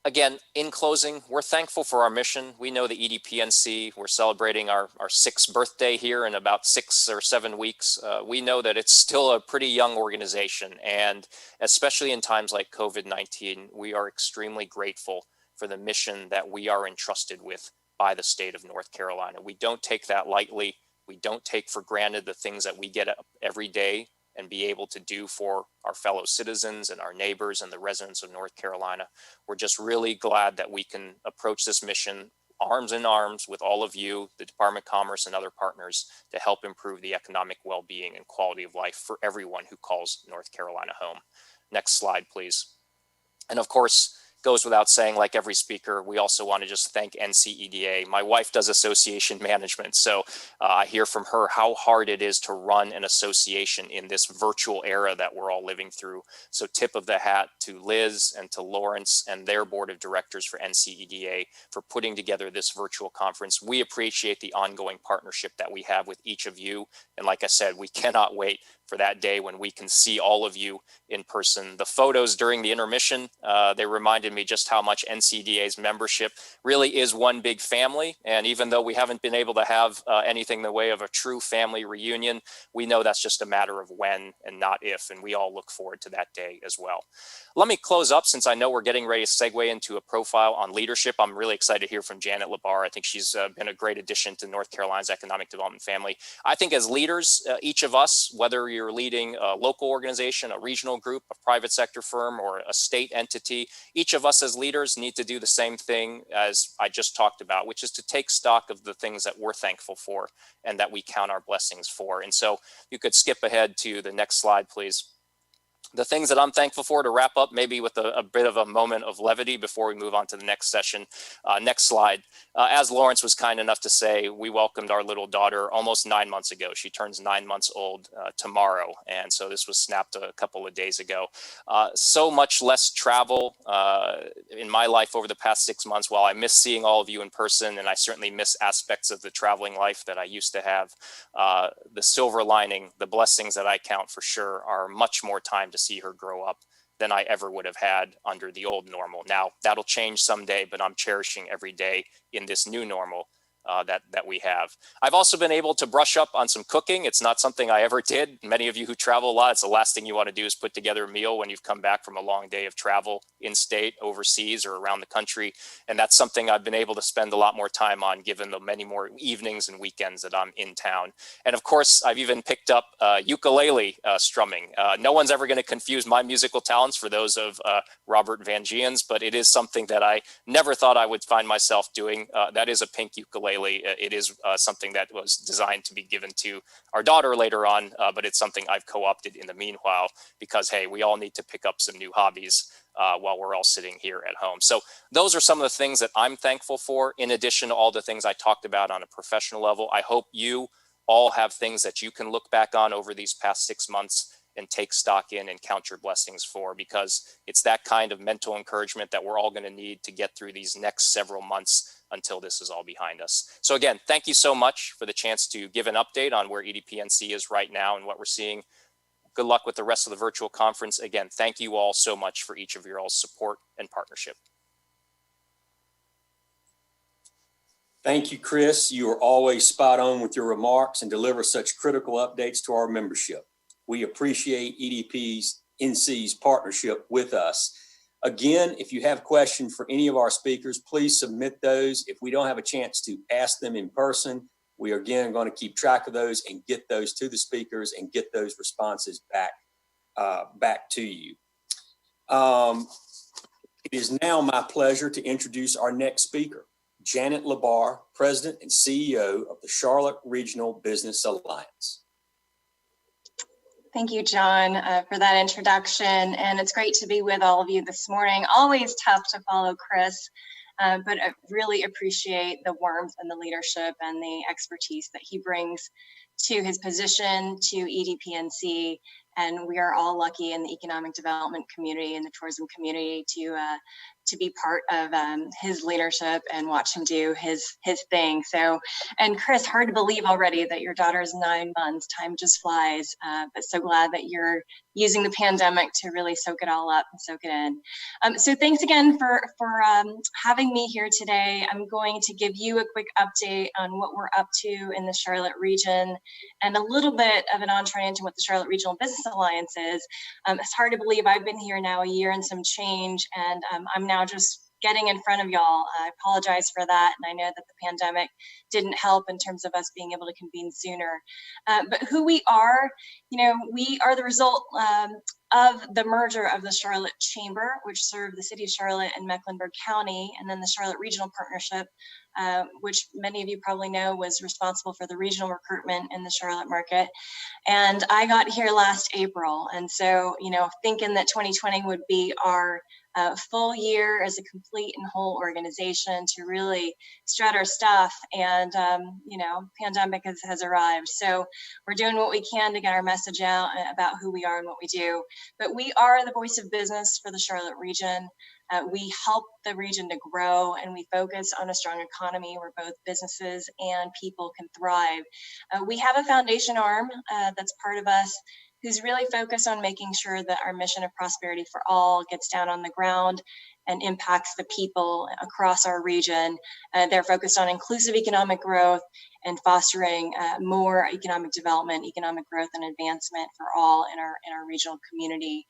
Again, in closing, we're thankful for our mission. We know the EDPNC, we're celebrating our 6th birthday here in about 6 or 7 weeks. We know that it's still a pretty young organization, and especially in times like COVID-19, we are extremely grateful for the mission that we are entrusted with by the state of North Carolina. We don't take that lightly. We don't take for granted the things that we get up every day and be able to do for our fellow citizens and our neighbors and the residents of North Carolina. We're just really glad that we can approach this mission arms in arms with all of you, the Department of Commerce and other partners, to help improve the economic well-being and quality of life for everyone who calls North Carolina home. Next slide, please. And of course, goes without saying, like every speaker, we also want to just thank NCEDA. My wife does association management, so I hear from her how hard it is to run an association in this virtual era that we're all living through. So tip of the hat to Liz and to Lawrence and their board of directors for NCEDA for putting together this virtual conference. We appreciate the ongoing partnership that we have with each of you. And like I said, we cannot wait for that day when we can see all of you in person. The photos during the intermission, they reminded me just how much NCEDA's membership really is one big family. And even though we haven't been able to have anything in the way of a true family reunion, we know that's just a matter of when and not if, and we all look forward to that day as well. Let me close up, since I know we're getting ready to segue into a profile on leadership. I'm really excited to hear from Janet Labar. I think she's been a great addition to North Carolina's economic development family. I think as leaders, each of us, whether you're leading a local organization, a regional group, a private sector firm, or a state entity, each of us as leaders need to do the same thing as I just talked about, which is to take stock of the things that we're thankful for and that we count our blessings for. And so you could skip ahead to the next slide, please. The things that I'm thankful for, to wrap up maybe with a bit of a moment of levity before we move on to the next session. Next slide. As Lawrence was kind enough to say, we welcomed our little daughter almost 9 months ago. She turns 9 months old tomorrow. And so this was snapped a couple of days ago. So much less travel in my life over the past 6 months. While I miss seeing all of you in person, and I certainly miss aspects of the traveling life that I used to have, the silver lining, the blessings that I count for sure, are much more time to see her grow up than I ever would have had under the old normal. Now, that'll change someday, but I'm cherishing every day in this new normal that we have. I've also been able to brush up on some cooking. It's not something I ever did. Many of you who travel a lot, it's the last thing you want to do is put together a meal when you've come back from a long day of travel in state, overseas, or around the country. And that's something I've been able to spend a lot more time on, given the many more evenings and weekends that I'm in town. And of course, I've even picked up ukulele strumming. No one's ever going to confuse my musical talents for those of Robert Van Gien's, but it is something that I never thought I would find myself doing. That is a pink ukulele. It is something that was designed to be given to our daughter later on, but it's something I've co-opted in the meanwhile because, hey, we all need to pick up some new hobbies while we're all sitting here at home. So those are some of the things that I'm thankful for, in addition to all the things I talked about on a professional level. I hope you all have things that you can look back on over these past 6 months and take stock in and count your blessings for, because it's that kind of mental encouragement that we're all going to need to get through these next several months until this is all behind us. So again, thank you so much for the chance to give an update on where EDPNC is right now and what we're seeing. Good luck with the rest of the virtual conference. Again, thank you all so much for each of your all's support and partnership. Thank you, Chris. You are always spot on with your remarks and deliver such critical updates to our membership. We appreciate EDPNC's partnership with us. Again, if you have questions for any of our speakers, please submit those. If we don't have a chance to ask them in person, we are again going to keep track of those and get those to the speakers and get those responses back to you. It is now my pleasure to introduce our next speaker, Janet Labar, President and CEO of the Charlotte Regional Business Alliance. Thank you, John, for that introduction. And it's great to be with all of you this morning. Always tough to follow Chris, but I really appreciate the warmth and the leadership and the expertise that he brings to his position, to EDPNC. And we are all lucky in the economic development community and the tourism community to be part of his leadership and watch him do his thing. So, and Chris, hard to believe already that your daughter is 9 months. Time just flies, but so glad that you're using the pandemic to really soak it all up and soak it in. So thanks again for having me here today. I'm going to give you a quick update on what we're up to in the Charlotte region and a little bit of an entree into what the Charlotte Regional Business Alliance is. It's hard to believe I've been here now a year and some change, and I'm now just getting in front of y'all. I apologize for that, and I know that the pandemic didn't help in terms of us being able to convene sooner. But who we are, we are the result of the merger of the Charlotte Chamber, which served the city of Charlotte and Mecklenburg County, and then the Charlotte Regional Partnership, which many of you probably know was responsible for the regional recruitment in the Charlotte market. And I got here last April. And so, thinking that 2020 would be our full year as a complete and whole organization to really strut our stuff, and pandemic has arrived. So we're doing what we can to get our message out about who we are and what we do. But we are the voice of business for the Charlotte region. We help the region to grow, and we focus on a strong economy where both businesses and people can thrive. We have a foundation arm that's part of us, who's really focused on making sure that our mission of prosperity for all gets down on the ground and impacts the people across our region. They're focused on inclusive economic growth and fostering more economic development, economic growth, and advancement for all in our regional community.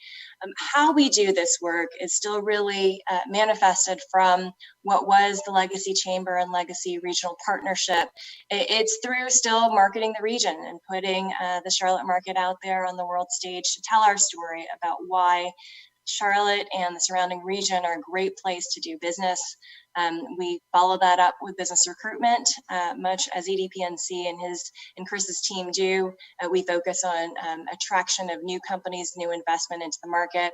How we do this work is still really manifested from what was the Legacy Chamber and Legacy Regional Partnership. It's through still marketing the region and putting the Charlotte market out there on the world stage to tell our story about why Charlotte and the surrounding region are a great place to do business. We follow that up with business recruitment, much as EDPNC and Chris's team do. We focus on attraction of new companies, new investment into the market.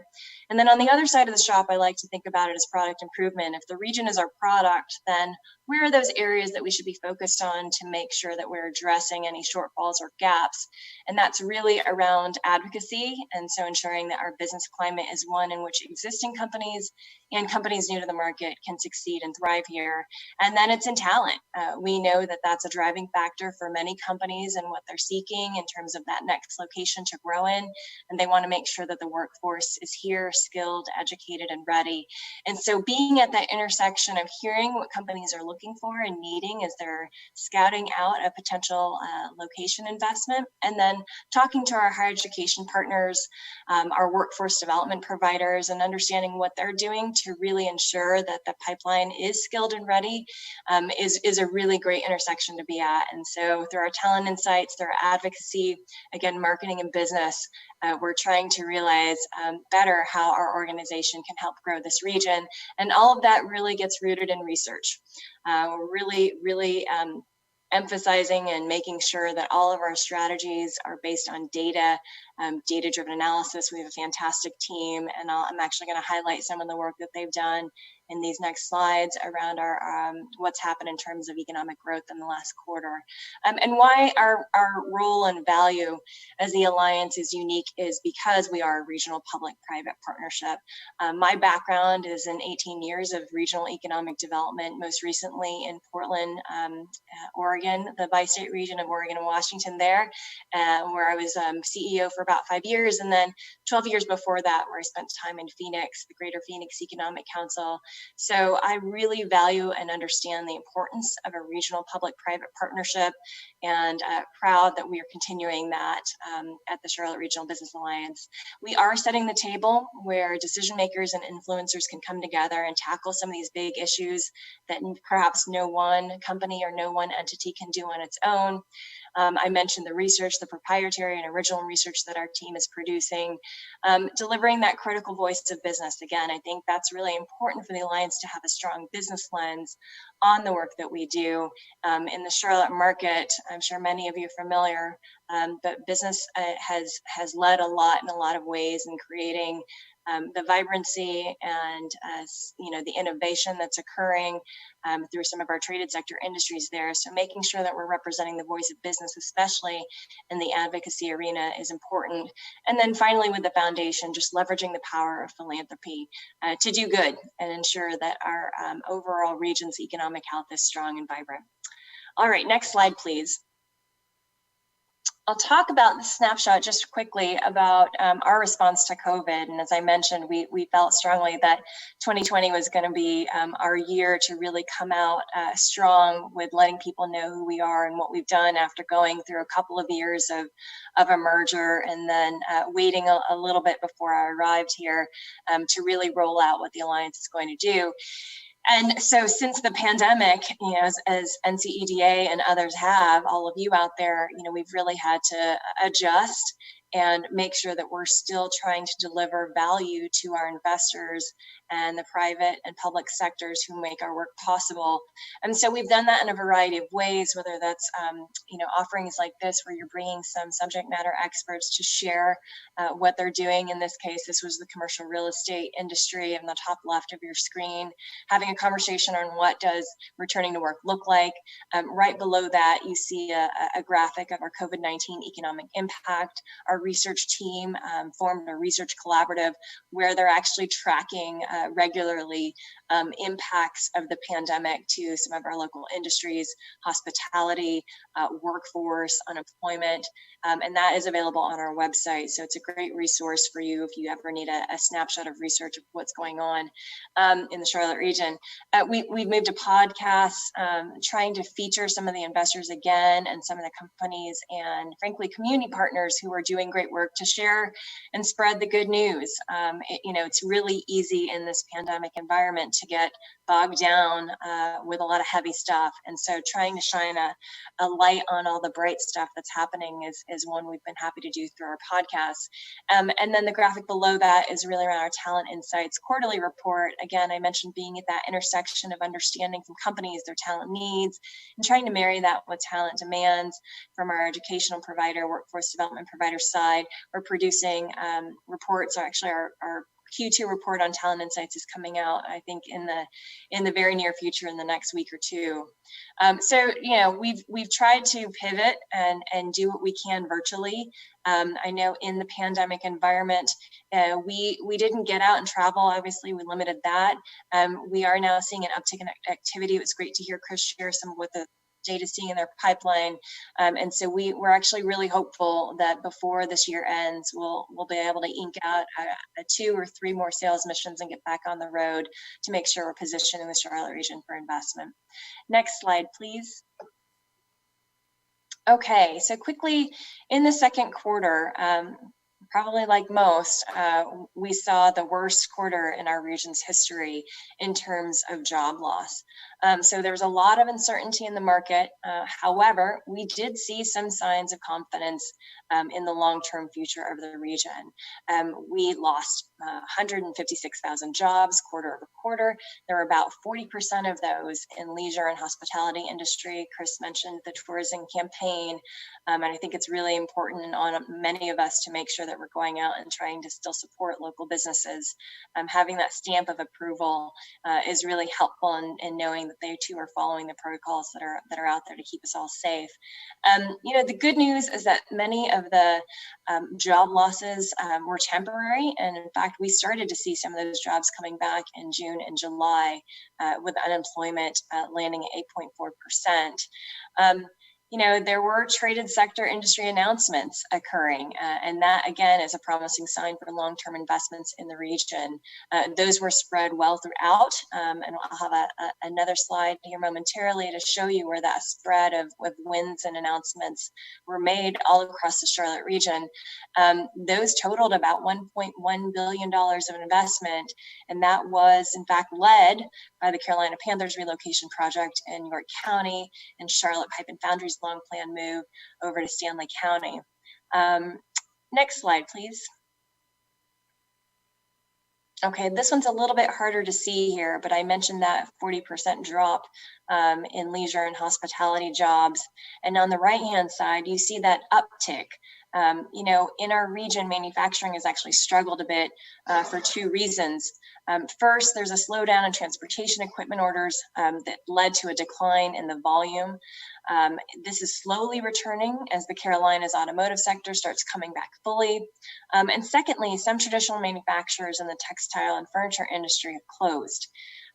And then on the other side of the shop, I like to think about it as product improvement. If the region is our product, then where are those areas that we should be focused on to make sure that we're addressing any shortfalls or gaps? And that's really around advocacy. And so ensuring that our business climate is one in which existing companies and companies new to the market can succeed and thrive here. And then it's in talent. We know that that's a driving factor for many companies and what they're seeking in terms of that next location to grow in. And they want to make sure that the workforce is here, skilled, educated, and ready. And so being at that intersection of hearing what companies are looking for and needing as they're scouting out a potential location investment, and then talking to our higher education partners, our workforce development providers, and understanding what they're doing to really ensure that the pipeline is skilled and ready is a really great intersection to be at. And so through our talent insights, through our advocacy, again, marketing and business, we're trying to realize better how our organization can help grow this region. And all of that really gets rooted in research. We're really emphasizing and making sure that all of our strategies are based on data, data-driven analysis. We have a fantastic team, and I'm actually going to highlight some of the work that they've done in these next slides around our what's happened in terms of economic growth in the last quarter. And why our role and value as the Alliance is unique is because we are a regional public-private partnership. My background is in 18 years of regional economic development, most recently in Portland, Oregon, the bi-state region of Oregon and Washington there, where I was CEO for about 5 years, and then 12 years before that, where I spent time in Phoenix, the Greater Phoenix Economic Council. So I really value and understand the importance of a regional public-private partnership, and proud that we are continuing that at the Charlotte Regional Business Alliance. We are setting the table where decision makers and influencers can come together and tackle some of these big issues that perhaps no one company or no one entity can do on its own. I mentioned the research, the proprietary and original research that our team is producing, delivering that critical voice of business. Again, I think that's really important for the Alliance to have a strong business lens on the work that we do. In the Charlotte market, I'm sure many of you are familiar, but business has led a lot in a lot of ways in creating the vibrancy and the innovation that's occurring through some of our traded sector industries there. So making sure that we're representing the voice of business, especially in the advocacy arena, is important. And then finally, with the foundation, just leveraging the power of philanthropy to do good and ensure that our overall region's economic health is strong and vibrant. All right, next slide, please. I'll talk about the snapshot just quickly about our response to COVID. And as I mentioned, we felt strongly that 2020 was going to be our year to really come out strong with letting people know who we are and what we've done after going through a couple of years of a merger, and then waiting a little bit before I arrived here to really roll out what the Alliance is going to do. And so since the pandemic, as NCEDA and others have, all of you out there, we've really had to adjust and make sure that we're still trying to deliver value to our investors and the private and public sectors who make our work possible. And so we've done that in a variety of ways, whether that's, offerings like this, where you're bringing some subject matter experts to share what they're doing. In this case, this was the commercial real estate industry in the top left of your screen, having a conversation on what does returning to work look like. Right below that, you see a graphic of our COVID-19 economic impact. Our research team formed a research collaborative where they're actually tracking regularly impacts of the pandemic to some of our local industries, hospitality, workforce, unemployment, and that is available on our website. So it's a great resource for you if you ever need a snapshot of research of what's going on in the Charlotte region. We've moved to podcasts, trying to feature some of the investors again and some of the companies and frankly community partners who are doing great work to share and spread the good news. It's really easy in this pandemic environment to get bogged down with a lot of heavy stuff. And so trying to shine a light on all the bright stuff that's happening is one we've been happy to do through our podcasts. And then the graphic below that is really around our Talent Insights quarterly report. Again, I mentioned being at that intersection of understanding from companies their talent needs and trying to marry that with talent demands from our educational provider, workforce development provider side. We're producing reports, or actually our Q2 report on Talent Insights is coming out, I think, in the very near future, in the next week or two. So we've tried to pivot and do what we can virtually. I know in the pandemic environment, We didn't get out and travel. Obviously, we limited that. We are now seeing an uptick in activity. It was great to hear Chris share some of what the state is seeing in their pipeline. And so we're actually really hopeful that before this year ends, we'll be able to ink out 2 or 3 more sales missions and get back on the road to make sure we're positioning the Charlotte region for investment. Next slide, please. Okay, so quickly in the second quarter, probably like most, we saw the worst quarter in our region's history in terms of job loss. So there was a lot of uncertainty in the market. However, we did see some signs of confidence in the long-term future of the region. We lost 156,000 jobs quarter over quarter. There were about 40% of those in leisure and hospitality industry. Chris mentioned the tourism campaign, and I think it's really important on many of us to make sure that we're going out and trying to still support local businesses. Having that stamp of approval is really helpful in knowing that they too are following the protocols that are out there to keep us all safe. You know, the good news is that many of the job losses were temporary, and in fact, we started to see some of those jobs coming back in June and July, with unemployment landing at 8.4%. You know, there were traded sector industry announcements occurring, and that again is a promising sign for long-term investments in the region. Those were spread well throughout, and I'll have another slide here momentarily to show you where that spread of wins and announcements were made all across the Charlotte region. Those totaled about $1.1 billion of investment, and that was in fact led by the Carolina Panthers relocation project in York County and Charlotte Pipe and Foundry's long planned move over to Stanley County. Next slide, please. Okay, this one's a little bit harder to see here, but I mentioned that 40% drop in leisure and hospitality jobs. And on the right-hand side, you see that uptick. You know, in our region, manufacturing has actually struggled a bit for 2 reasons. First, there's a slowdown in transportation equipment orders that led to a decline in the volume. This is slowly returning as the Carolinas automotive sector starts coming back fully. And secondly, some traditional manufacturers in the textile and furniture industry have closed.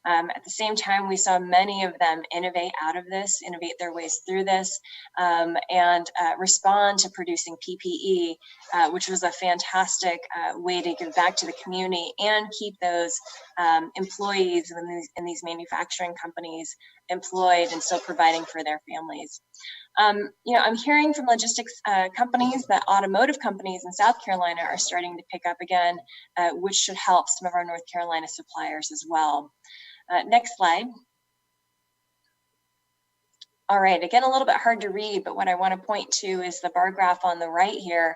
At the same time, we saw many of them innovate their ways through this, and respond to producing PPE, which was a fantastic way to give back to the community and keep those employees in these manufacturing companies employed and still providing for their families. You know, I'm hearing from logistics companies that automotive companies in South Carolina are starting to pick up again, which should help some of our North Carolina suppliers as well. Next slide. All right, again, a little bit hard to read, but what I want to point to is the bar graph on the right here.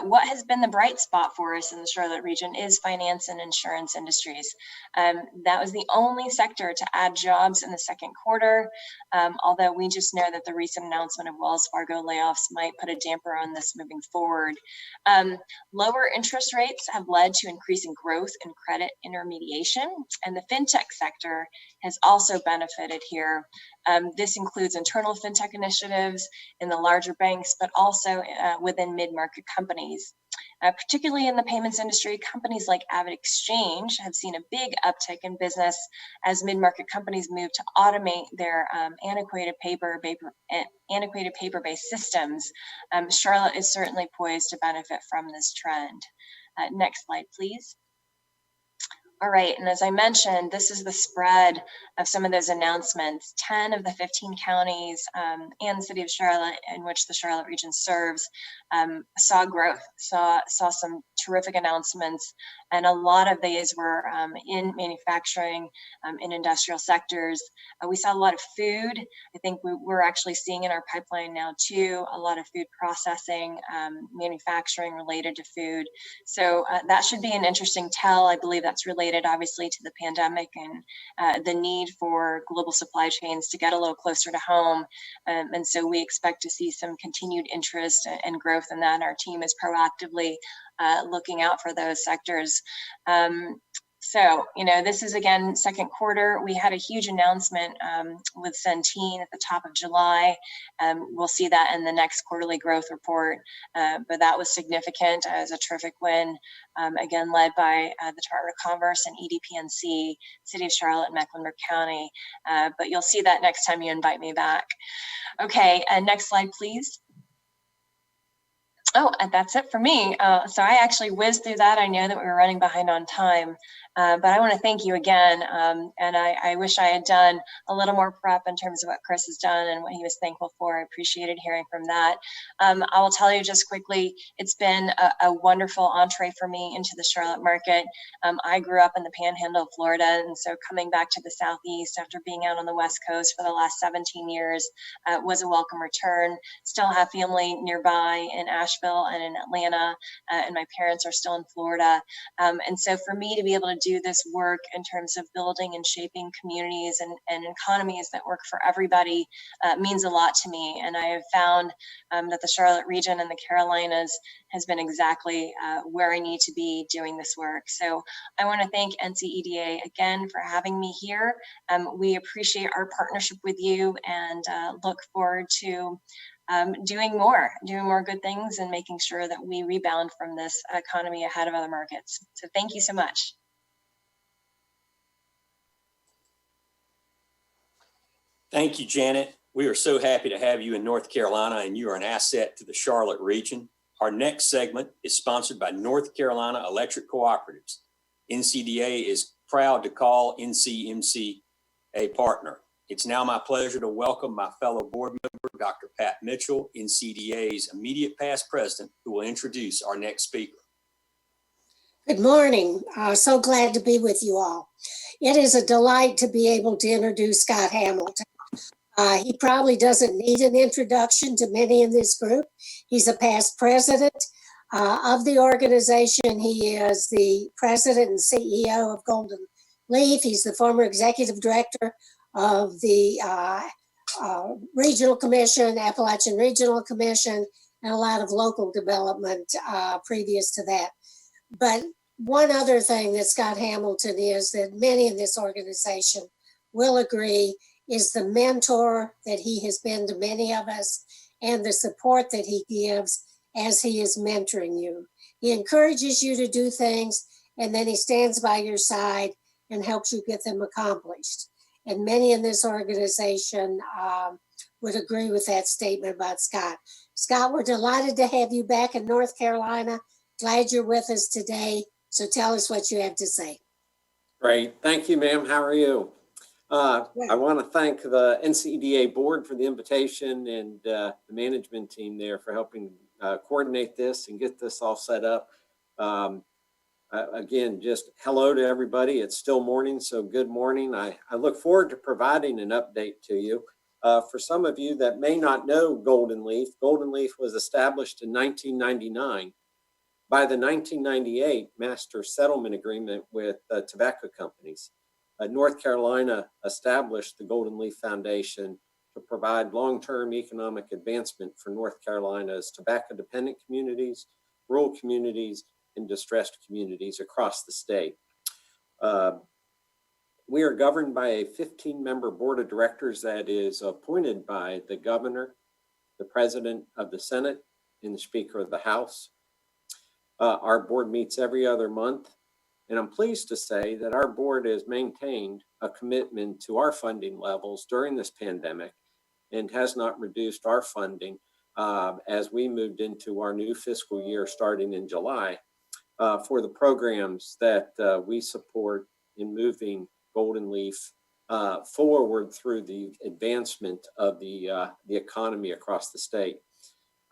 What has been the bright spot for us in the Charlotte region is finance and insurance industries. That was the only sector to add jobs in the second quarter, although we just know that the recent announcement of Wells Fargo layoffs might put a damper on this moving forward. Lower interest rates have led to increasing growth in credit intermediation, and the fintech sector has also benefited here. This includes internal fintech initiatives in the larger banks, but also within mid-market companies. Particularly in the payments industry, companies like AvidXchange have seen a big uptick in business as mid-market companies move to automate their antiquated paper-based systems. Charlotte is certainly poised to benefit from this trend. Next slide, please. All right, and as I mentioned, this is the spread of some of those announcements. 10 of the 15 counties and the city of Charlotte, in which the Charlotte region serves, saw growth, saw some terrific announcements, and a lot of these were in manufacturing, in industrial sectors. We saw a lot of food. I think we're actually seeing in our pipeline now too, a lot of food processing, manufacturing related to food. So that should be an interesting tell. I believe that's related obviously to the pandemic and the need for global supply chains to get a little closer to home. And so we expect to see some continued interest and growth in that. Our team is proactively looking out for those sectors. So, this is again, second quarter. We had a huge announcement with Centene at the top of July. We'll see that in the next quarterly growth report, but that was significant as a terrific win, again, led by the Department of Commerce and EDPNC, City of Charlotte, and Mecklenburg County. But you'll see that next time you invite me back. Okay, next slide, please. Oh, and that's it for me. So I actually whizzed through that. I know that we were running behind on time, but I want to thank you again. And I wish I had done a little more prep in terms of what Chris has done and what he was thankful for. I appreciated hearing from that. I will tell you just quickly, it's been a wonderful entree for me into the Charlotte market. I grew up in the Panhandle of Florida, and so coming back to the Southeast after being out on the West Coast for the last 17 years was a welcome return. Still have family nearby in Asheville and in Atlanta, and my parents are still in Florida. And so for me to be able to do this work in terms of building and shaping communities and economies that work for everybody means a lot to me. And I have found that the Charlotte region and the Carolinas has been exactly where I need to be doing this work. So I want to thank NCEDA again for having me here. We appreciate our partnership with you and look forward to doing more good things and making sure that we rebound from this economy ahead of other markets. So thank you so much. Thank you, Janet. We are so happy to have you in North Carolina, and you are an asset to the Charlotte region. Our next segment is sponsored by North Carolina Electric Cooperatives. NCDA is proud to call NCMC a partner. It's now my pleasure to welcome my fellow board member, Dr. Pat Mitchell, NCDA's immediate past president, who will introduce our next speaker. Good morning. So glad to be with you all. It is a delight to be able to introduce Scott Hamilton. He probably doesn't need an introduction to many in this group. He's a past president of the organization. He is the president and CEO of Golden Leaf. He's the former executive director of the Regional Commission, Appalachian Regional Commission, and a lot of local development previous to that. But one other thing that Scott Hamilton is that many in this organization will agree is the mentor that he has been to many of us and the support that he gives as he is mentoring you. He encourages you to do things, and then he stands by your side and helps you get them accomplished. And many in this organization would agree with that statement about Scott. Scott, we're delighted to have you back in North Carolina. Glad you're with us today. So tell us what you have to say. Great. Thank you, ma'am. How are you? I want to thank the NCEDA board for the invitation and the management team there for helping coordinate this and get this all set up. Again, just hello to everybody. It's still morning, so good morning. I look forward to providing an update to you. For some of you that may not know Golden Leaf was established in 1999 by the 1998 Master Settlement Agreement with tobacco companies. North Carolina established the Golden Leaf Foundation to provide long-term economic advancement for North Carolina's tobacco-dependent communities, rural communities, and distressed communities across the state. We are governed by a 15-member board of directors that is appointed by the governor, the president of the Senate, and the Speaker of the House. Our board meets every other month, and I'm pleased to say that our board has maintained a commitment to our funding levels during this pandemic and has not reduced our funding as we moved into our new fiscal year starting in July for the programs that we support in moving Golden Leaf forward through the advancement of the economy across the state.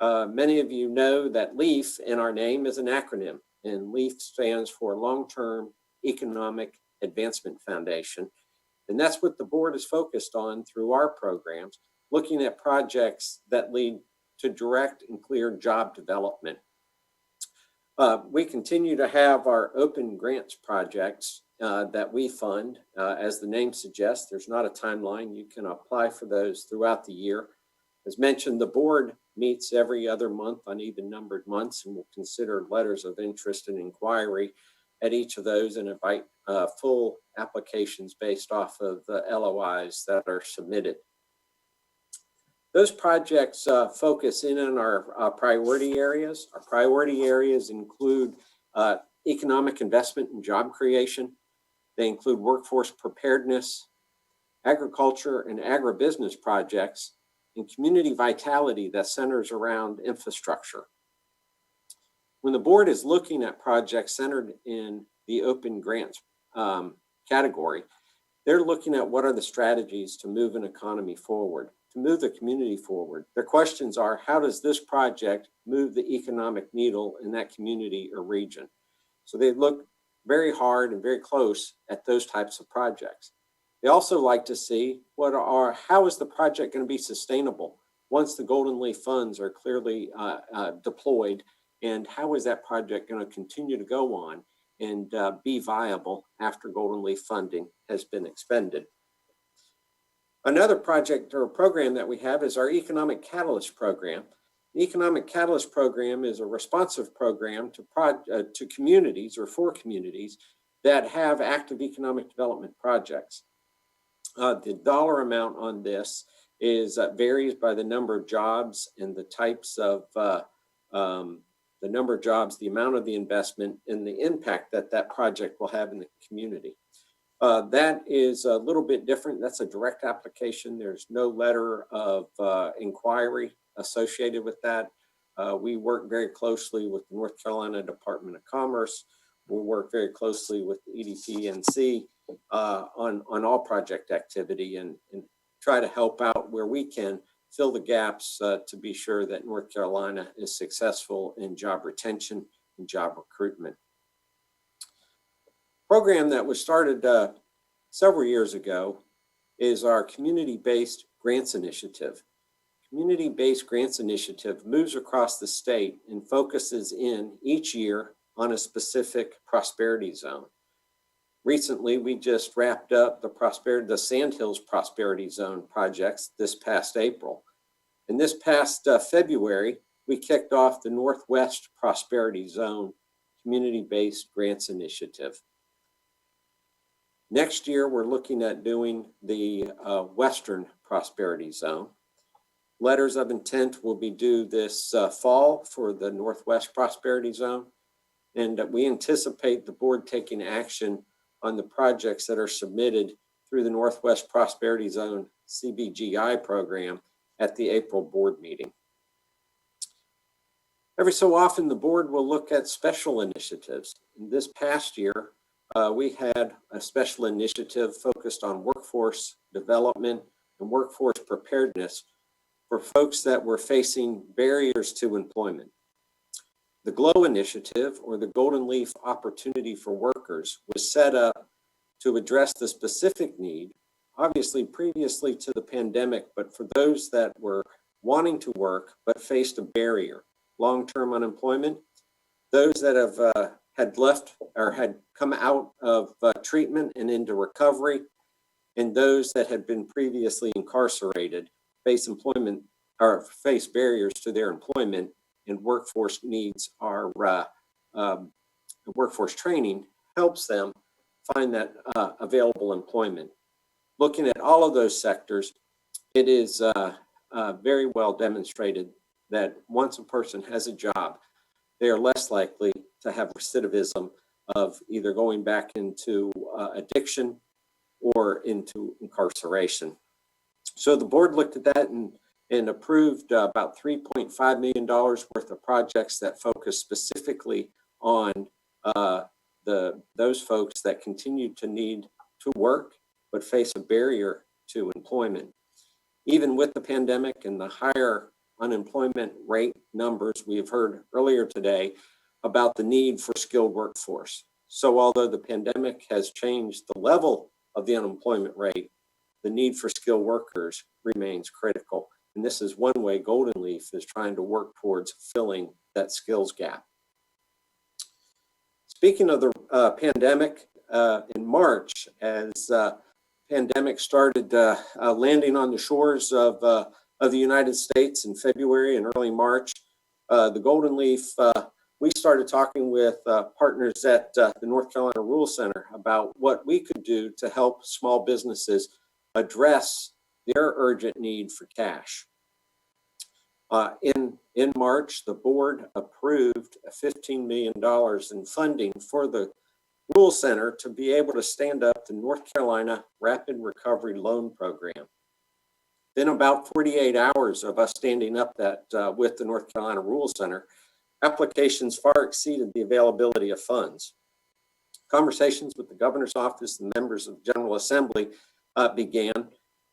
Many of you know that LEAF in our name is an acronym, and LEAF stands for Long-Term Economic Advancement Foundation. And that's what the board is focused on through our programs, looking at projects that lead to direct and clear job development. We continue to have our open grants projects that we fund. As the name suggests, there's not a timeline. You can apply for those throughout the year. As mentioned, the board meets every other month on even numbered months and will consider letters of interest and inquiry at each of those and invite full applications based off of the LOIs that are submitted. Those projects focus in on our priority areas. Our priority areas include economic investment and job creation. They include workforce preparedness, agriculture and agribusiness projects, and community vitality that centers around infrastructure. When the board is looking at projects centered in the open grants category, they're looking at what are the strategies to move an economy forward, to move the community forward. Their questions are, how does this project move the economic needle in that community or region? So they look very hard and very close at those types of projects. They also like to see how is the project going to be sustainable once the Golden Leaf funds are clearly deployed, and how is that project going to continue to go on and be viable after Golden Leaf funding has been expended. Another project or program that we have is our Economic Catalyst Program. The Economic Catalyst Program is a responsive program to communities or for communities that have active economic development projects. The dollar amount on this is varies by the number of jobs and the types of the number of jobs, the amount of the investment, and the impact that that project will have in the community. That is a little bit different. That's a direct application. There's no letter of inquiry associated with that. We work very closely with the North Carolina Department of Commerce. We work very closely with the EDP-NC on all project activity and try to help out where we can fill the gaps to be sure that North Carolina is successful in job retention and job recruitment. Program that was started several years ago is our Community-Based Grants Initiative. Community-Based Grants Initiative moves across the state and focuses in each year on a specific prosperity zone. Recently, we just wrapped up the Sandhills Prosperity Zone projects this past April. And this past February, we kicked off the Northwest Prosperity Zone Community-Based Grants Initiative. Next year, we're looking at doing the Western Prosperity Zone. Letters of intent will be due this fall for the Northwest Prosperity Zone. And we anticipate the board taking action on the projects that are submitted through the Northwest Prosperity Zone CBGI program at the April board meeting. Every so often, the board will look at special initiatives. In this past year, we had a special initiative focused on workforce development and workforce preparedness for folks that were facing barriers to employment. The GLOW initiative, or the Golden Leaf Opportunity for Workers, was set up to address the specific need, obviously previously to the pandemic, but for those that were wanting to work but faced a barrier, long-term unemployment, those that had left or had come out of treatment and into recovery, and those that had been previously incarcerated face employment or face barriers to their employment, and workforce needs are workforce training helps them find that available employment. Looking at all of those sectors, it is very well demonstrated that once a person has a job, they are less likely to have recidivism of either going back into addiction or into incarceration. So the board looked at that and approved about $3.5 million worth of projects that focus specifically on those folks that continue to need to work but face a barrier to employment. Even with the pandemic and the higher unemployment rate numbers we have heard earlier today about the need for skilled workforce. So although the pandemic has changed the level of the unemployment rate, the need for skilled workers remains critical. And this is one way Golden Leaf is trying to work towards filling that skills gap. Speaking of the pandemic, in March, as pandemic started landing on the shores of the United States in February and early March, the Golden Leaf we started talking with partners at the North Carolina Rural Center about what we could do to help small businesses address their urgent need for cash. In March, the board approved $15 million in funding for the Rural Center to be able to stand up the North Carolina Rapid Recovery Loan Program. Then about 48 hours of us standing up that with the North Carolina Rural Center, applications far exceeded the availability of funds. Conversations with the governor's office and members of the General Assembly began,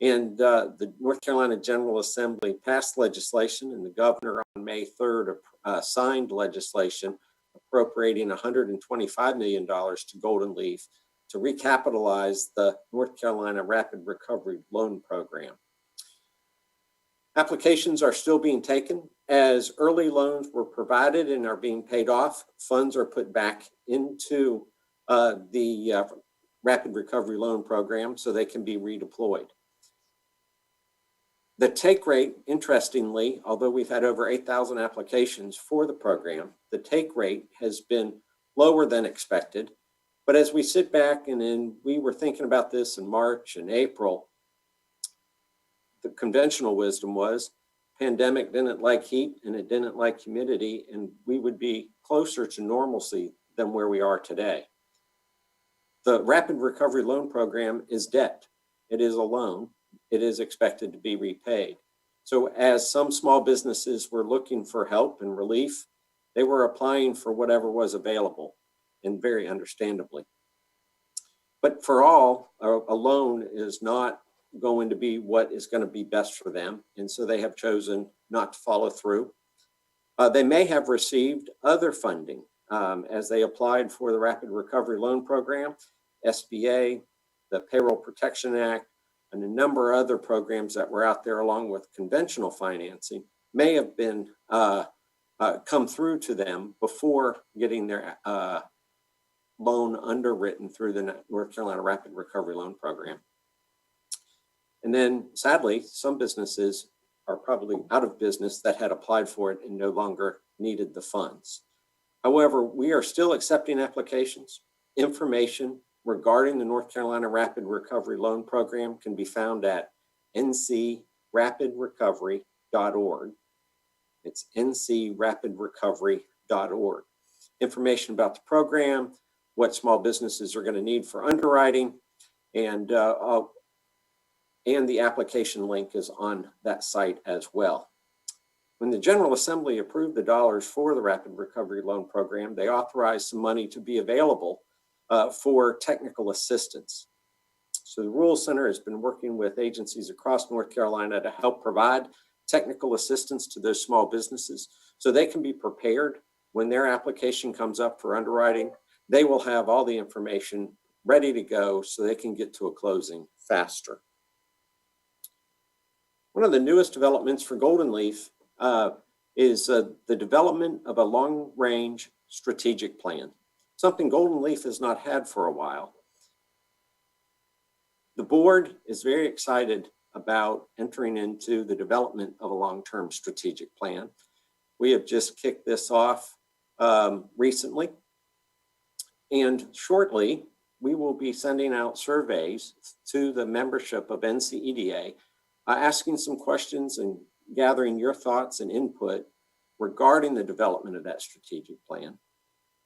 and the North Carolina General Assembly passed legislation, and the governor on May 3rd signed legislation appropriating $125 million to Golden Leaf to recapitalize the North Carolina Rapid Recovery Loan Program. Applications are still being taken. As early loans were provided and are being paid off, funds are put back into the Rapid Recovery Loan Program so they can be redeployed. The take rate, interestingly, although we've had over 8,000 applications for the program, the take rate has been lower than expected. But as we sit back and we were thinking about this in March and April, the conventional wisdom was pandemic didn't like heat and it didn't like humidity, and we would be closer to normalcy than where we are today. The Rapid Recovery Loan Program is debt. It is a loan. It is expected to be repaid. So as some small businesses were looking for help and relief, they were applying for whatever was available, and very understandably. But for all, a loan is not going to be what is going to be best for them, and so they have chosen not to follow through. They may have received other funding as they applied for the Rapid Recovery Loan Program, SBA, the Payroll Protection Act, and a number of other programs that were out there along with conventional financing may have been come through to them before getting their loan underwritten through the North Carolina Rapid Recovery Loan Program. And then sadly, some businesses are probably out of business that had applied for it and no longer needed the funds. However, we are still accepting applications. Information regarding the North Carolina Rapid Recovery Loan Program can be found at ncrapidrecovery.org. It's ncrapidrecovery.org. Information about the program, what small businesses are going to need for underwriting, and the application link is on that site as well. When the General Assembly approved the dollars for the Rapid Recovery Loan Program, they authorized some money to be available for technical assistance. So the Rural Center has been working with agencies across North Carolina to help provide technical assistance to those small businesses so they can be prepared when their application comes up for underwriting. They will have all the information ready to go so they can get to a closing faster. One of the newest developments for Golden Leaf is the development of a long-range strategic plan, something Golden Leaf has not had for a while. The board is very excited about entering into the development of a long-term strategic plan. We have just kicked this off recently, and shortly we will be sending out surveys to the membership of NCEDA, asking some questions and gathering your thoughts and input regarding the development of that strategic plan.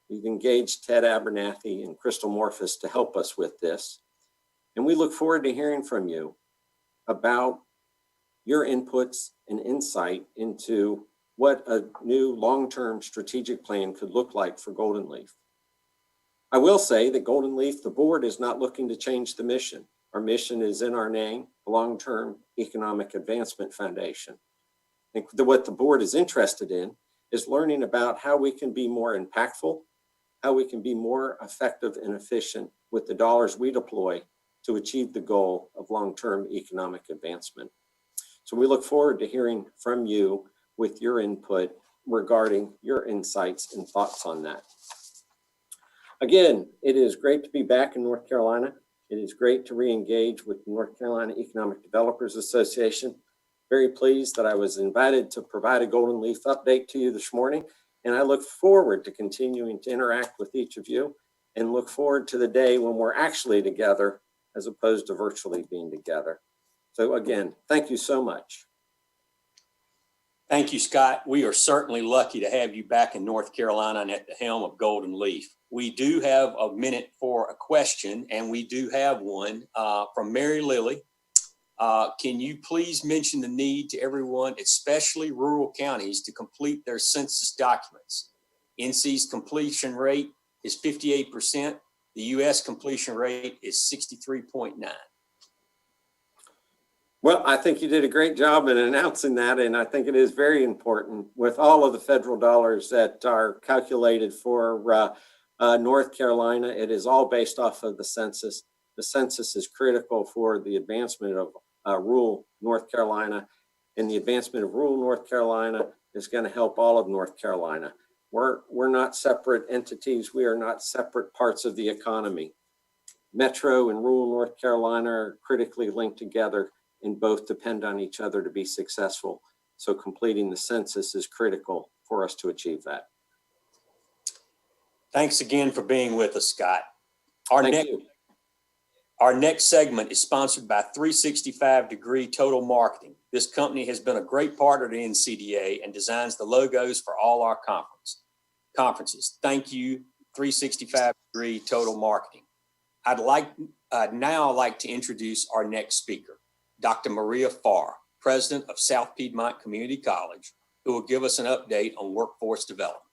We've engaged Ted Abernathy and Crystal Morphus to help us with this. And we look forward to hearing from you about your inputs and insight into what a new long-term strategic plan could look like for Golden Leaf. I will say that Golden Leaf, the board, is not looking to change the mission. Our mission is in our name, Long-Term Economic Advancement Foundation. And what the board is interested in is learning about how we can be more impactful, how we can be more effective and efficient with the dollars we deploy to achieve the goal of long-term economic advancement. So we look forward to hearing from you with your input regarding your insights and thoughts on that. Again, it is great to be back in North Carolina. It is great to re-engage with the North Carolina Economic Developers Association. Very pleased that I was invited to provide a Golden Leaf update to you this morning. And I look forward to continuing to interact with each of you and look forward to the day when we're actually together as opposed to virtually being together. So again, thank you so much. Thank you, Scott. We are certainly lucky to have you back in North Carolina and at the helm of Golden Leaf. We do have a minute for a question, and we do have one from Mary Lily. Can you please mention the need to everyone, especially rural counties, to complete their census documents? NC's completion rate is 58%. The US completion rate is 63.9. Well, I think you did a great job in announcing that, and I think it is very important with all of the federal dollars that are calculated for North Carolina. It is all based off of the census. The census is critical for the advancement of rural North Carolina, and the advancement of rural North Carolina is going to help all of North Carolina. We're not separate entities. We are not separate parts of the economy. Metro and rural North Carolina are critically linked together and both depend on each other to be successful. So completing the census is critical for us to achieve that. Thanks again for being with us, Scott. Thank you. Our next segment is sponsored by 365 Degree Total Marketing. This company has been a great partner to NCDA and designs the logos for all our conferences. Thank you, 365 Degree Total Marketing. I'd now like to introduce our next speaker, Dr. Maria Farr, President of South Piedmont Community College, who will give us an update on workforce development.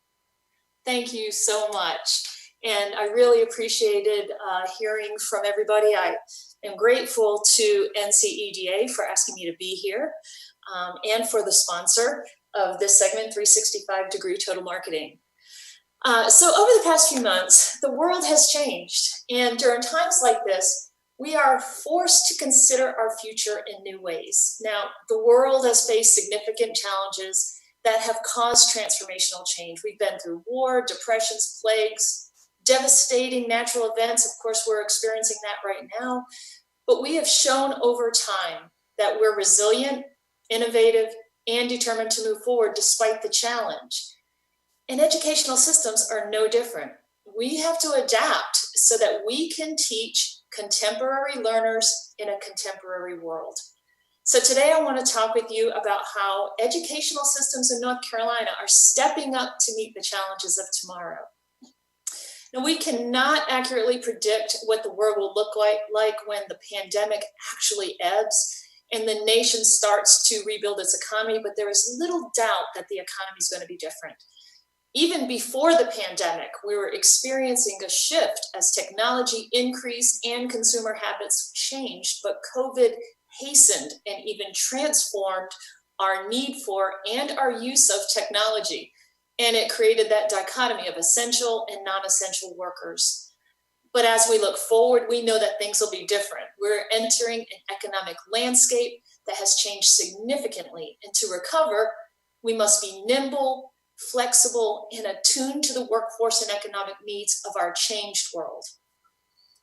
Thank you so much. And I really appreciated hearing from everybody. I am grateful to NCEDA for asking me to be here and for the sponsor of this segment, 365 Degree Total Marketing. So over the past few months, the world has changed. And during times like this, we are forced to consider our future in new ways. Now, the world has faced significant challenges that have caused transformational change. We've been through war, depressions, plagues, devastating natural events. Of course, we're experiencing that right now. But we have shown over time that we're resilient, innovative, and determined to move forward despite the challenge. And educational systems are no different. We have to adapt so that we can teach contemporary learners in a contemporary world. So today I want to talk with you about how educational systems in North Carolina are stepping up to meet the challenges of tomorrow. Now, we cannot accurately predict what the world will look like when the pandemic actually ebbs and the nation starts to rebuild its economy, but there is little doubt that the economy is going to be different. Even before the pandemic, we were experiencing a shift as technology increased and consumer habits changed, but COVID hastened and even transformed our need for and our use of technology. And it created that dichotomy of essential and non-essential workers. But as we look forward, we know that things will be different. We're entering an economic landscape that has changed significantly. And to recover, we must be nimble, flexible, and attuned to the workforce and economic needs of our changed world.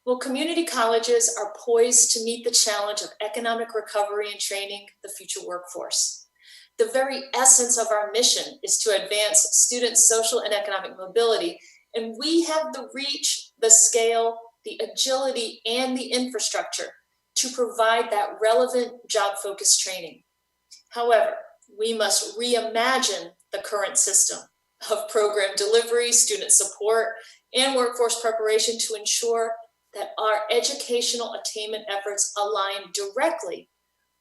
Well, community colleges are poised to meet the challenge of economic recovery and training the future workforce. The very essence of our mission is to advance students' social and economic mobility, and we have the reach, the scale, the agility, and the infrastructure to provide that relevant job-focused training. However, we must reimagine the current system of program delivery, student support, and workforce preparation to ensure that our educational attainment efforts align directly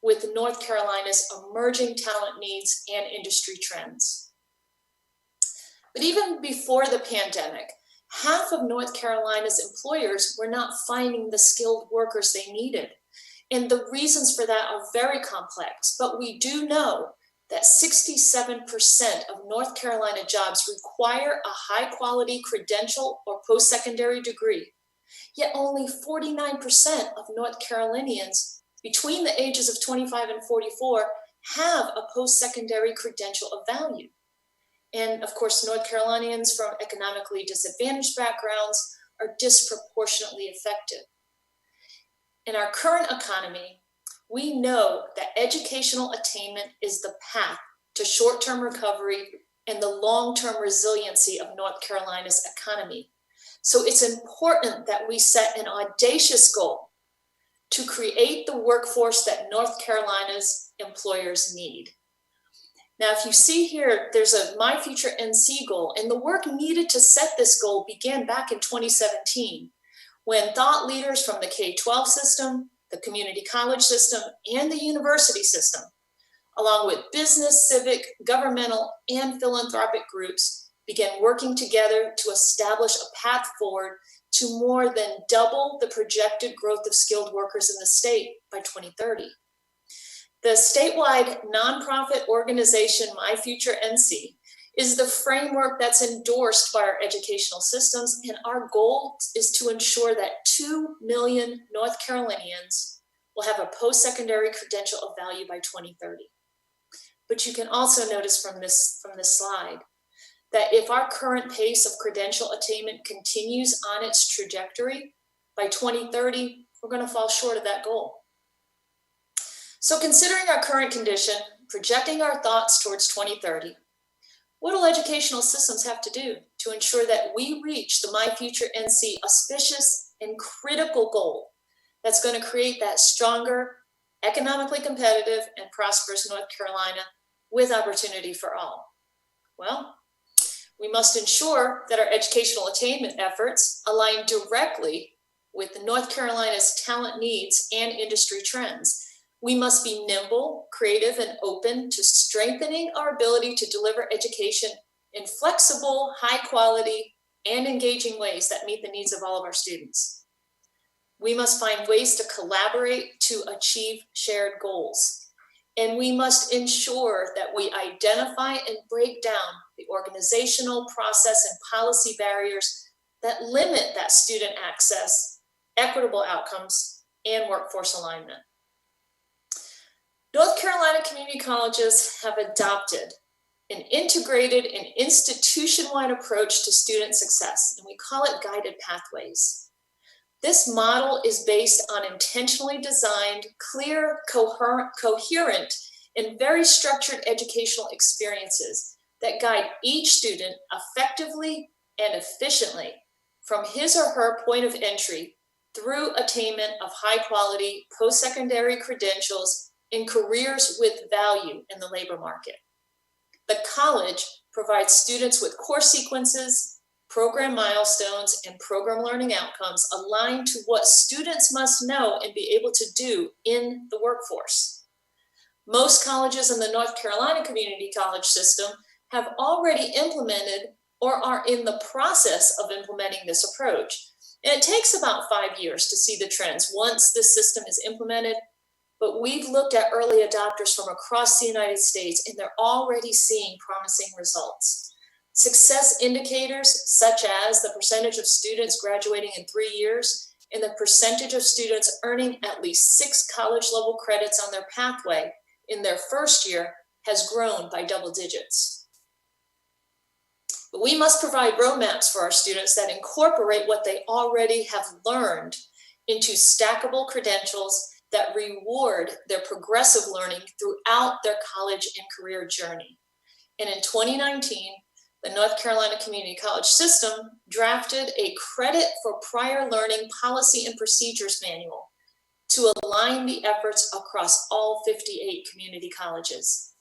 with North Carolina's emerging talent needs and industry trends. But even before the pandemic, half of North Carolina's employers were not finding the skilled workers they needed. And the reasons for that are very complex, but we do know that 67% of North Carolina jobs require a high quality credential or post-secondary degree. Yet only 49% of North Carolinians between the ages of 25 and 44 have a post-secondary credential of value. And of course, North Carolinians from economically disadvantaged backgrounds are disproportionately affected. In our current economy, we know that educational attainment is the path to short-term recovery and the long-term resiliency of North Carolina's economy. So it's important that we set an audacious goal to create the workforce that North Carolina's employers need. Now, if you see here, there's a My Future NC goal, and the work needed to set this goal began back in 2017, when thought leaders from the K-12 system, the community college system, and the university system, along with business, civic, governmental, and philanthropic groups, began working together to establish a path forward to more than double the projected growth of skilled workers in the state by 2030. The statewide nonprofit organization My Future NC is the framework that's endorsed by our educational systems, and our goal is to ensure that 2 million North Carolinians will have a post-secondary credential of value by 2030. But you can also notice from this slide that if our current pace of credential attainment continues on its trajectory, by 2030, we're going to fall short of that goal. So considering our current condition, projecting our thoughts towards 2030, what do educational systems have to do to ensure that we reach the My Future NC auspicious and critical goal that's going to create that stronger, economically competitive, and prosperous North Carolina with opportunity for all? Well, we must ensure that our educational attainment efforts align directly with North Carolina's talent needs and industry trends. We must be nimble, creative, and open to strengthening our ability to deliver education in flexible, high quality, and engaging ways that meet the needs of all of our students. We must find ways to collaborate to achieve shared goals. And we must ensure that we identify and break down the organizational, process, and policy barriers that limit that student access, equitable outcomes, and workforce alignment. North Carolina community colleges have adopted an integrated and institution-wide approach to student success, and we call it guided pathways. This model is based on intentionally designed, clear, coherent, and very structured educational experiences that guide each student effectively and efficiently from his or her point of entry through attainment of high-quality post-secondary credentials in careers with value in the labor market. The college provides students with course sequences, program milestones, and program learning outcomes aligned to what students must know and be able to do in the workforce. Most colleges in the North Carolina community college system have already implemented or are in the process of implementing this approach. And it takes about 5 years to see the trends once this system is implemented. But we've looked at early adopters from across the United States, and they're already seeing promising results. Success indicators such as the percentage of students graduating in 3 years and the percentage of students earning at least 6 college-level credits on their pathway in their first year has grown by double digits. But we must provide roadmaps for our students that incorporate what they already have learned into stackable credentials that reward their progressive learning throughout their college and career journey. And in 2019, the North Carolina Community College System drafted a Credit for Prior Learning Policy and Procedures Manual to align the efforts across all 58 community colleges.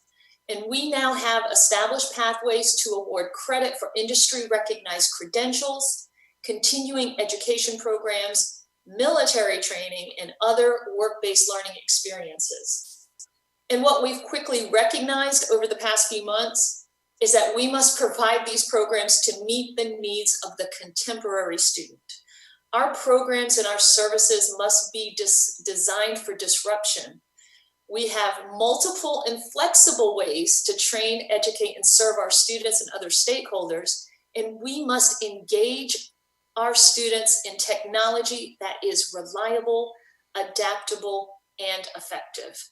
And we now have established pathways to award credit for industry-recognized credentials, continuing education programs, military training, and other work-based learning experiences. And what we've quickly recognized over the past few months is that we must provide these programs to meet the needs of the contemporary student. Our programs and our services must be designed for disruption. We have multiple and flexible ways to train, educate, and serve our students and other stakeholders, and we must engage our students in technology that is reliable, adaptable, and effective.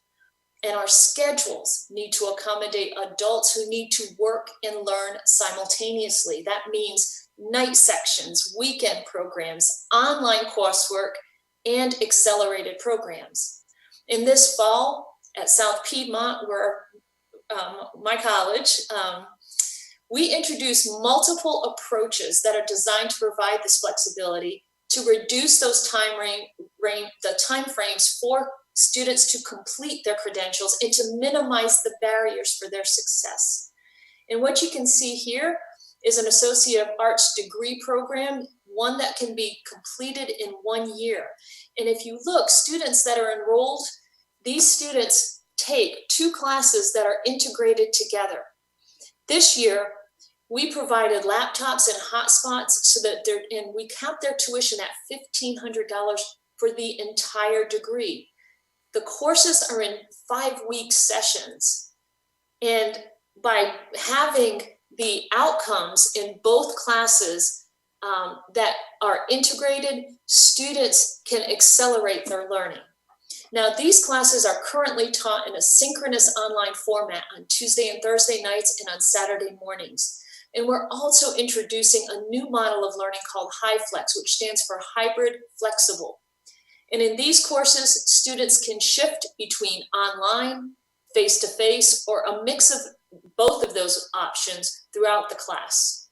And our schedules need to accommodate adults who need to work and learn simultaneously. That means night sections, weekend programs, online coursework, and accelerated programs. In this fall at South Piedmont, where my college, we introduce multiple approaches that are designed to provide this flexibility to reduce those the time frames for students to complete their credentials and to minimize the barriers for their success. And what you can see here is an Associate of Arts degree program, one that can be completed in 1 year. And if you look, students that are enrolled, these students take 2 classes that are integrated together. This year, we provided laptops and hotspots so that and we capped their tuition at $1,500 for the entire degree. The courses are in 5-week sessions. And by having the outcomes in both classes that are integrated, students can accelerate their learning. Now, these classes are currently taught in a synchronous online format on Tuesday and Thursday nights and on Saturday mornings. And we're also introducing a new model of learning called HyFlex, which stands for Hybrid Flexible. And in these courses, students can shift between online, face-to-face, or a mix of both of those options throughout the class.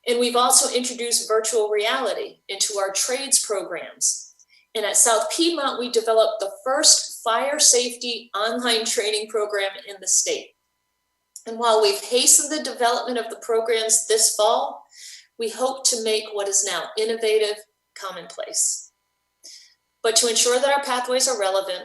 And we've also introduced virtual reality into our trades programs. And at South Piedmont, we developed the first fire safety online training program in the state. And while we've hastened the development of the programs this fall, we hope to make what is now innovative commonplace. But to ensure that our pathways are relevant,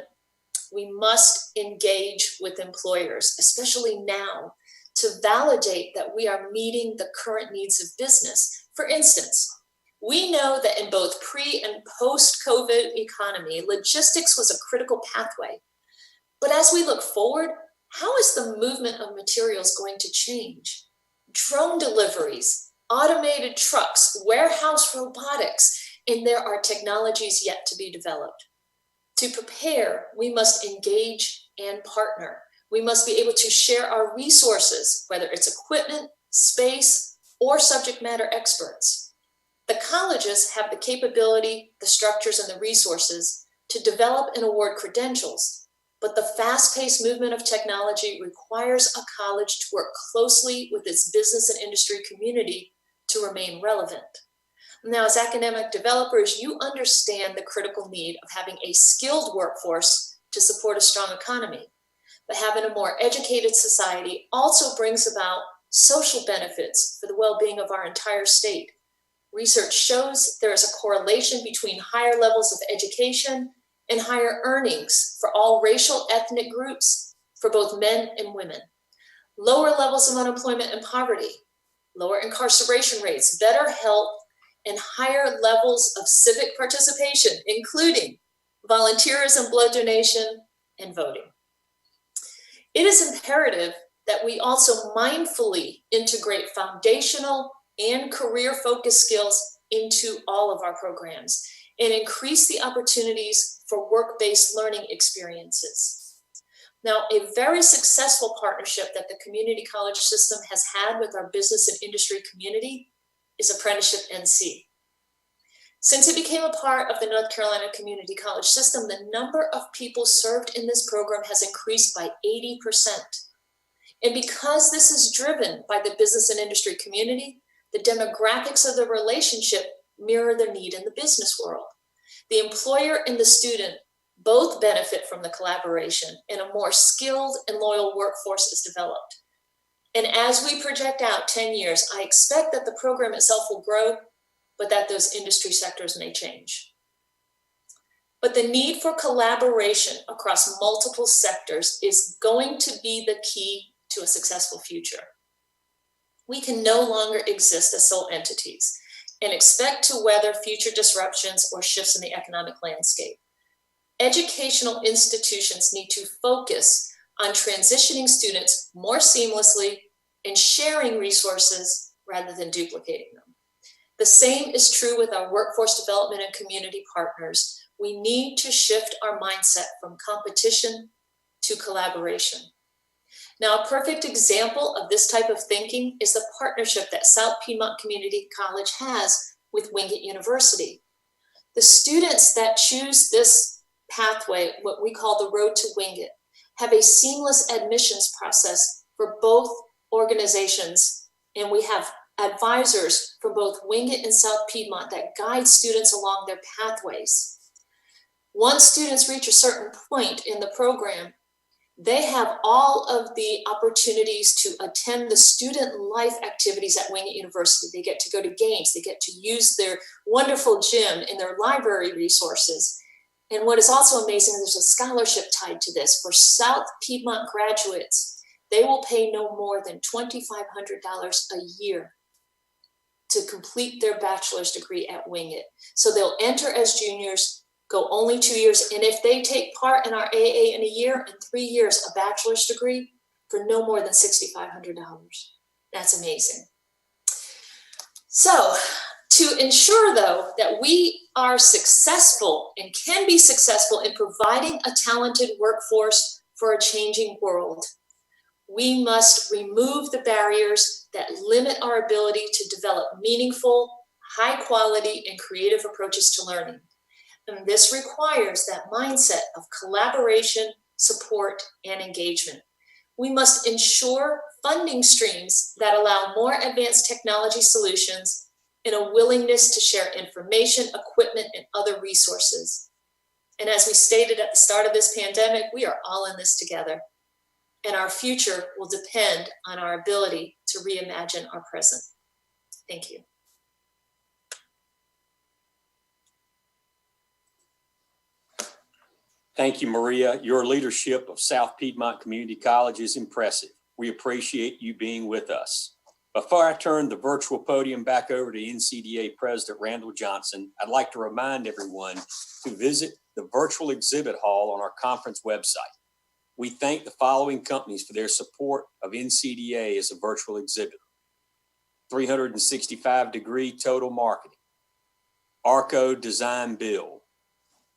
we must engage with employers, especially now, to validate that we are meeting the current needs of business. For instance, we know that in both pre and post-COVID economy, logistics was a critical pathway. But as we look forward, how is the movement of materials going to change? Drone deliveries, automated trucks, warehouse robotics, and there are technologies yet to be developed. To prepare, we must engage and partner. We must be able to share our resources, whether it's equipment, space, or subject matter experts. The colleges have the capability, the structures, and the resources to develop and award credentials, but the fast-paced movement of technology requires a college to work closely with its business and industry community to remain relevant. Now, as academic developers, you understand the critical need of having a skilled workforce to support a strong economy. But having a more educated society also brings about social benefits for the well-being of our entire state. Research shows there is a correlation between higher levels of education and higher earnings for all racial ethnic groups, for both men and women. Lower levels of unemployment and poverty, lower incarceration rates, better health, and higher levels of civic participation, including volunteerism, blood donation, and voting. It is imperative that we also mindfully integrate foundational and career-focused skills into all of our programs and increase the opportunities for work-based learning experiences. Now, a very successful partnership that the community college system has had with our business and industry community is Apprenticeship NC. Since it became a part of the North Carolina Community College system, the number of people served in this program has increased by 80%. And because this is driven by the business and industry community, the demographics of the relationship mirror the need in the business world. The employer and the student both benefit from the collaboration, and a more skilled and loyal workforce is developed. And as we project out 10 years, I expect that the program itself will grow, but that those industry sectors may change. But the need for collaboration across multiple sectors is going to be the key to a successful future. We can no longer exist as sole entities and expect to weather future disruptions or shifts in the economic landscape. Educational institutions need to focus on transitioning students more seamlessly and sharing resources rather than duplicating them. The same is true with our workforce development and community partners. We need to shift our mindset from competition to collaboration. Now, a perfect example of this type of thinking is the partnership that South Piedmont Community College has with Wingate University. The students that choose this pathway, what we call the Road to Wingate, have a seamless admissions process for both organizations And we have advisors from both Wingate and South Piedmont that guide students along their pathways. Once students reach a certain point in the program, they have all of the opportunities to attend the student life activities at Wingate University. They get to go to games, they get to use their wonderful gym and their library resources. And what is also amazing, there's a scholarship tied to this. For South Piedmont graduates, they will pay no more than $2,500 a year to complete their bachelor's degree at Wingate. So they'll enter as juniors, go only 2 years, and if they take part in our AA in a year, in 3 years, a bachelor's degree for no more than $6,500. That's amazing. So to ensure, though, that we are successful and can be successful in providing a talented workforce for a changing world, we must remove the barriers that limit our ability to develop meaningful, high quality, and creative approaches to learning. And this requires that mindset of collaboration, support, and engagement. We must ensure funding streams that allow more advanced technology solutions and a willingness to share information, equipment, and other resources. And as we stated at the start of this pandemic, we are all in this together. And our future will depend on our ability to reimagine our present. Thank you. Thank you, Maria. Your leadership of South Piedmont Community College is impressive. We appreciate you being with us. Before I turn the virtual podium back over to NCDA President Randall Johnson, I'd like to remind everyone to visit the virtual exhibit hall on our conference website. We thank the following companies for their support of NCDA as a virtual exhibitor: 365-Degree Total Marketing, Arco Design Build,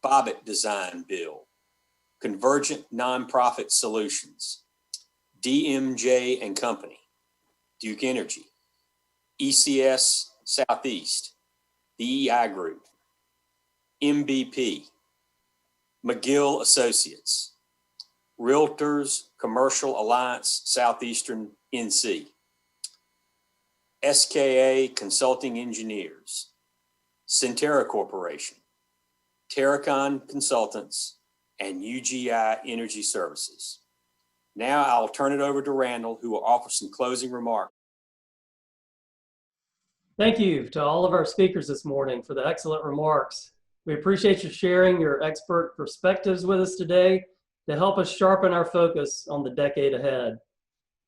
Bobbitt Design Build, Convergent Nonprofit Solutions, DMJ and Company, Duke Energy, ECS Southeast, DEI Group, MBP, McGill Associates, Realtors Commercial Alliance Southeastern NC, SKA Consulting Engineers, Centerra Corporation, Terracon Consultants, and UGI Energy Services. Now I'll turn it over to Randall, who will offer some closing remarks. Thank you to all of our speakers this morning for the excellent remarks. We appreciate you sharing your expert perspectives with us today to help us sharpen our focus on the decade ahead.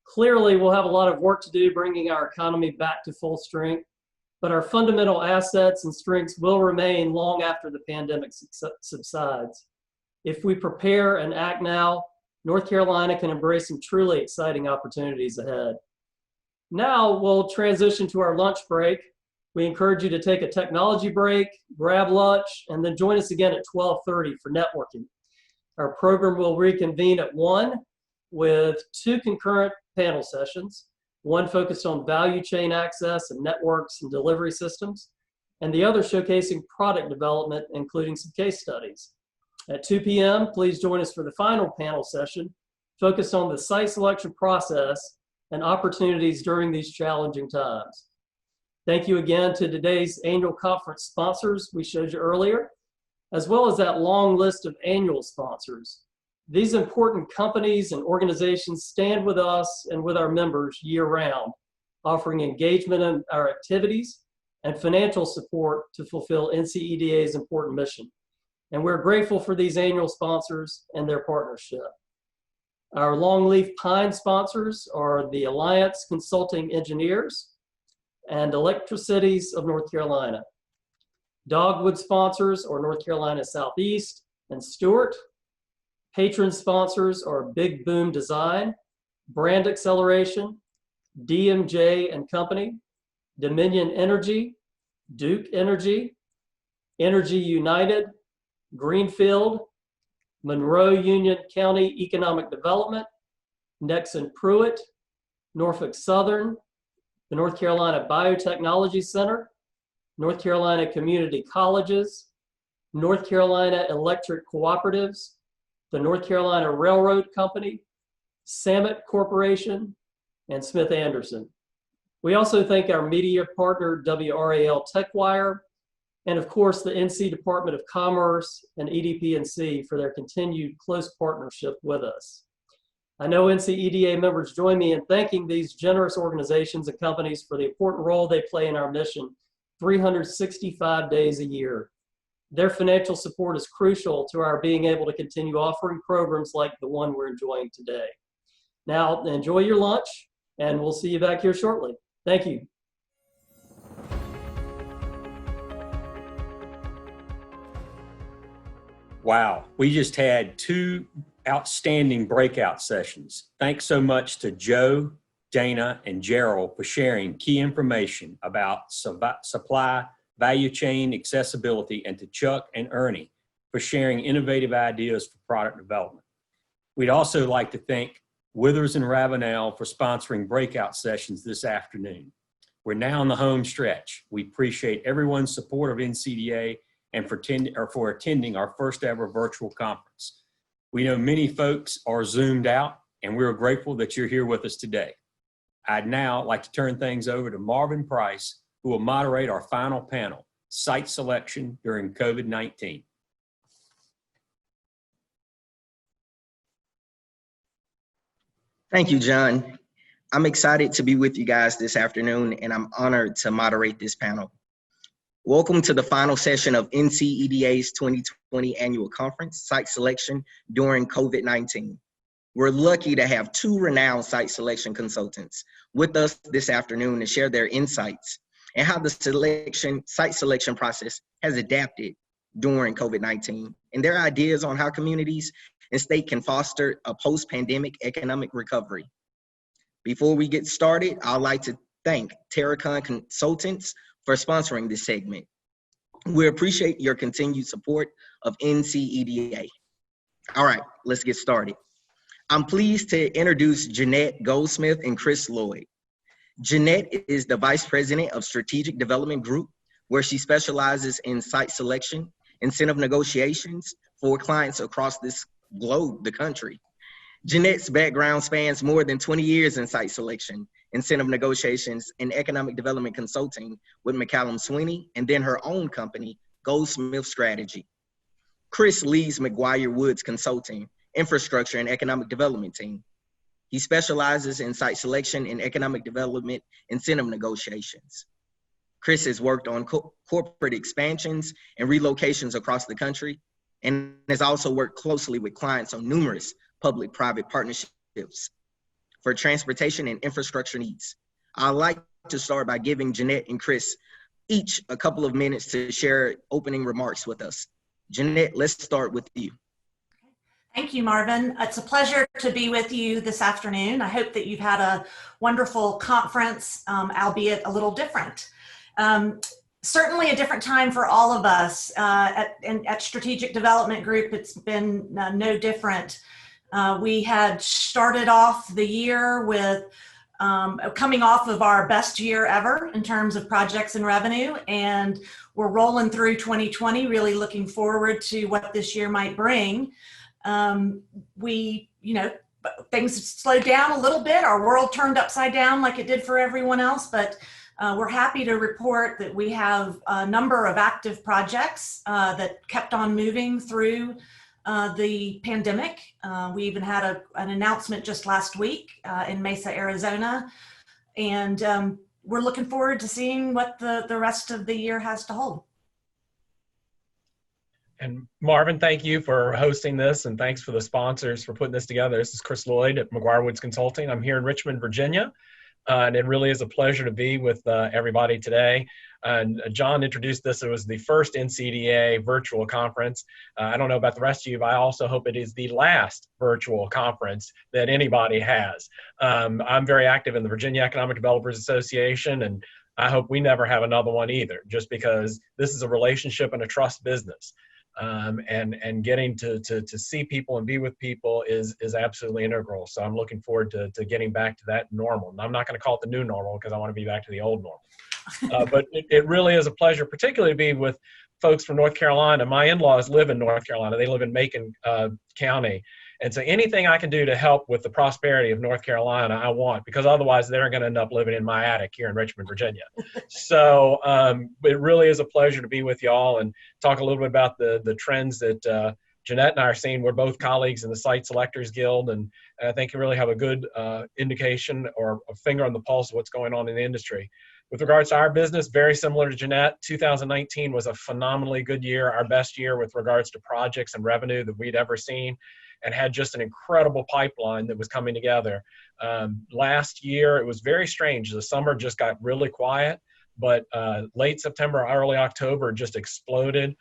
Clearly, we'll have a lot of work to do bringing our economy back to full strength, but our fundamental assets and strengths will remain long after the pandemic subsides. If we prepare and act now, North Carolina can embrace some truly exciting opportunities ahead. Now we'll transition to our lunch break. We encourage you to take a technology break, grab lunch, and then join us again at 12:30 for networking. Our program will reconvene at 1 with 2 concurrent panel sessions, one focused on value chain access and networks and delivery systems, and the other showcasing product development, including some case studies. At 2 p.m., please join us for the final panel session, focused on the site selection process and opportunities during these challenging times. Thank you again to today's annual conference sponsors we showed you earlier, as well as that long list of annual sponsors. These important companies and organizations stand with us and with our members year-round, offering engagement in our activities and financial support to fulfill NCEDA's important mission. And we're grateful for these annual sponsors and their partnership. Our Longleaf Pine sponsors are the Alliance Consulting Engineers and Electricities of North Carolina. Dogwood sponsors are North Carolina Southeast and Stewart. Patron sponsors are Big Boom Design, Brand Acceleration, DMJ and Company, Dominion Energy, Duke Energy, Energy United, Greenfield, Monroe Union County Economic Development, Nexen Pruitt, Norfolk Southern, the North Carolina Biotechnology Center, North Carolina Community Colleges, North Carolina Electric Cooperatives, the North Carolina Railroad Company, Samet Corporation, and Smith Anderson. We also thank our media partner, WRAL TechWire, and of course, the NC Department of Commerce and EDP&C for their continued close partnership with us. I know NCEDA members join me in thanking these generous organizations and companies for the important role they play in our mission 365 days a year. Their financial support is crucial to our being able to continue offering programs like the one we're enjoying today. Now, enjoy your lunch, and we'll see you back here shortly. Thank you. Wow, we just had 2 outstanding breakout sessions. Thanks so much to Joe, Dana, and Gerald for sharing key information about supply, value chain, accessibility, and to Chuck and Ernie for sharing innovative ideas for product development. We'd also like to thank Withers and Ravenel for sponsoring breakout sessions this afternoon. We're now in the home stretch. We appreciate everyone's support of NCDA and for attending our first ever virtual conference. We know many folks are zoomed out, and we're grateful that you're here with us today. I'd now like to turn things over to Marvin Price, who will moderate our final panel, Site Selection During COVID-19. Thank you, John. I'm excited to be with you guys this afternoon, and I'm honored to moderate this panel. Welcome to the final session of NCEDA's 2020 Annual Conference, Site Selection During COVID-19. We're lucky to have 2 renowned site selection consultants with us this afternoon to share their insights and how the site selection process has adapted during COVID-19 and their ideas on how communities and state can foster a post-pandemic economic recovery. Before we get started, I'd like to thank Terracon Consultants for sponsoring this segment. We appreciate your continued support of NCEDA. All right, let's get started. I'm pleased to introduce Jeanette Goldsmith and Chris Lloyd. Jeanette is the Vice President of Strategic Development Group, where she specializes in site selection, incentive negotiations for clients across this globe, the country. Jeanette's background spans more than 20 years in site selection, incentive negotiations, and economic development consulting with McCallum Sweeney, and then her own company, Goldsmith Strategy. Chris leads McGuire Woods Consulting, infrastructure and economic development team. He specializes in site selection and economic development incentive negotiations. Chris has worked on corporate expansions and relocations across the country, and has also worked closely with clients on numerous public-private partnerships for transportation and infrastructure needs. I'd like to start by giving Jeanette and Chris each a couple of minutes to share opening remarks with us. Jeanette, let's start with you. Thank you, Marvin. It's a pleasure to be with you this afternoon. I hope that you've had a wonderful conference, albeit a little different. Certainly a different time for all of us. At Strategic Development Group, it's been no different. We had started off the year with coming off of our best year ever in terms of projects and revenue, and we're rolling through 2020, really looking forward to what this year might bring. Things slowed down a little bit. Our world turned upside down like it did for everyone else, but we're happy to report that we have a number of active projects that kept on moving through the pandemic. We even had an announcement just last week in Mesa, Arizona, and we're looking forward to seeing what the rest of the year has to hold. And Marvin, thank you for hosting this, and thanks for the sponsors for putting this together. This is Chris Lloyd at McGuire Woods Consulting. I'm here in Richmond, Virginia, and it really is a pleasure to be with everybody today. And John introduced this. It was the first NCDA virtual conference. I don't know about the rest of you, but I also hope it is the last virtual conference that anybody has. I'm very active in the Virginia Economic Developers Association, and I hope we never have another one either, just because this is a relationship and a trust business. And getting to see people and be with people is absolutely integral. So I'm looking forward to getting back to that normal. And I'm not going to call it the new normal because I want to be back to the old normal. But it really is a pleasure, particularly to be with folks from North Carolina. My in-laws live in North Carolina. They live in Macon County. And so anything I can do to help with the prosperity of North Carolina, I want, because otherwise they're going to end up living in my attic here in Richmond, Virginia. So it really is a pleasure to be with y'all and talk a little bit about the trends that Jeanette and I are seeing. We're both colleagues in the Site Selectors Guild, and I think you really have a good indication or a finger on the pulse of what's going on in the industry. With regards to our business, very similar to Jeanette, 2019 was a phenomenally good year, our best year with regards to projects and revenue that we'd ever seen, and had just an incredible pipeline that was coming together. Last year, it was very strange. The summer just got really quiet, but late September, early October just exploded.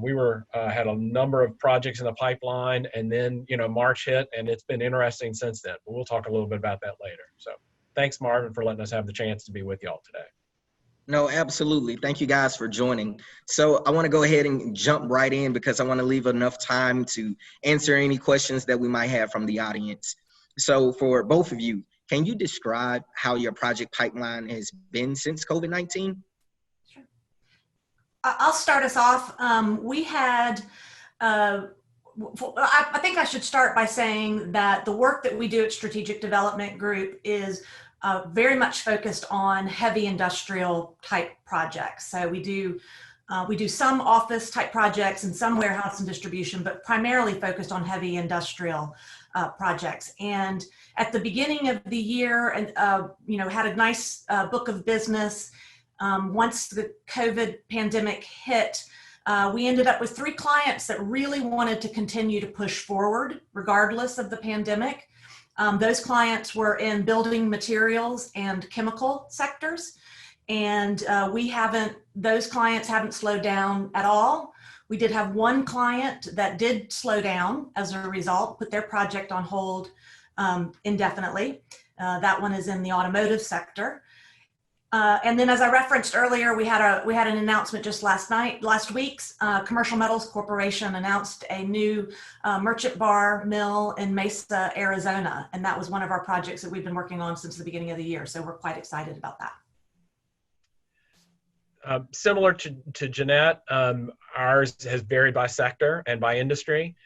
We had a number of projects in the pipeline, and then March hit, and it's been interesting since then. But we'll talk a little bit about that later. So thanks, Marvin, for letting us have the chance to be with y'all today. No, absolutely. Thank you guys for joining. So I want to go ahead and jump right in because I want to leave enough time to answer any questions that we might have from the audience. So for both of you, can you describe how your project pipeline has been since COVID-19? I'll start us off. We had, I think I should start by saying that the work that we do at Strategic Development Group is very much focused on heavy industrial type projects. So we do some office type projects and some warehouse and distribution, but primarily focused on heavy industrial projects. And at the beginning of the year, and had a nice book of business. Once the COVID pandemic hit, we ended up with 3 clients that really wanted to continue to push forward regardless of the pandemic. Those clients were in building materials and chemical sectors. And those clients haven't slowed down at all. We did have one client that did slow down as a result, put their project on hold indefinitely. That one is in the automotive sector. And then, as I referenced earlier, we had an announcement just last week. Commercial Metals Corporation announced a new merchant bar mill in Mesa, Arizona, and that was one of our projects that we've been working on since the beginning of the year. So we're quite excited about that. Similar to Jeanette, ours has varied by sector and by industry.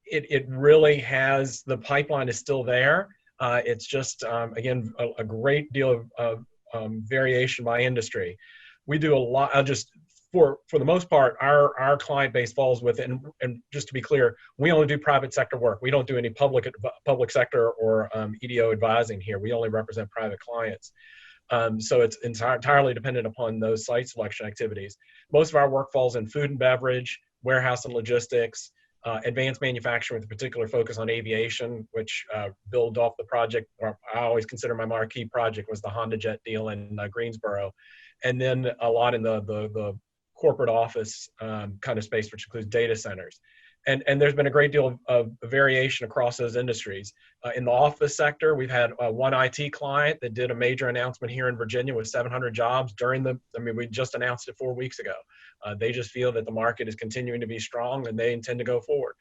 It really has, the pipeline is still there. It's just, again, a great deal of variation by industry. We do a lot, for the most part, our client base falls within, and just to be clear, we only do private sector work. We don't do any public sector or EDO advising here. We only represent private clients. So it's entirely dependent upon those site selection activities. Most of our work falls in food and beverage, warehouse and logistics, advanced manufacturing with a particular focus on aviation, which build off the project, or I always consider my marquee project was the Honda Jet deal in Greensboro. And then a lot in the corporate office kind of space, which includes data centers. And there's been a great deal of variation across those industries. In the office sector, we've had one IT client that did a major announcement here in Virginia with 700 jobs we just announced it 4 weeks ago. They just feel that the market is continuing to be strong and they intend to go forward.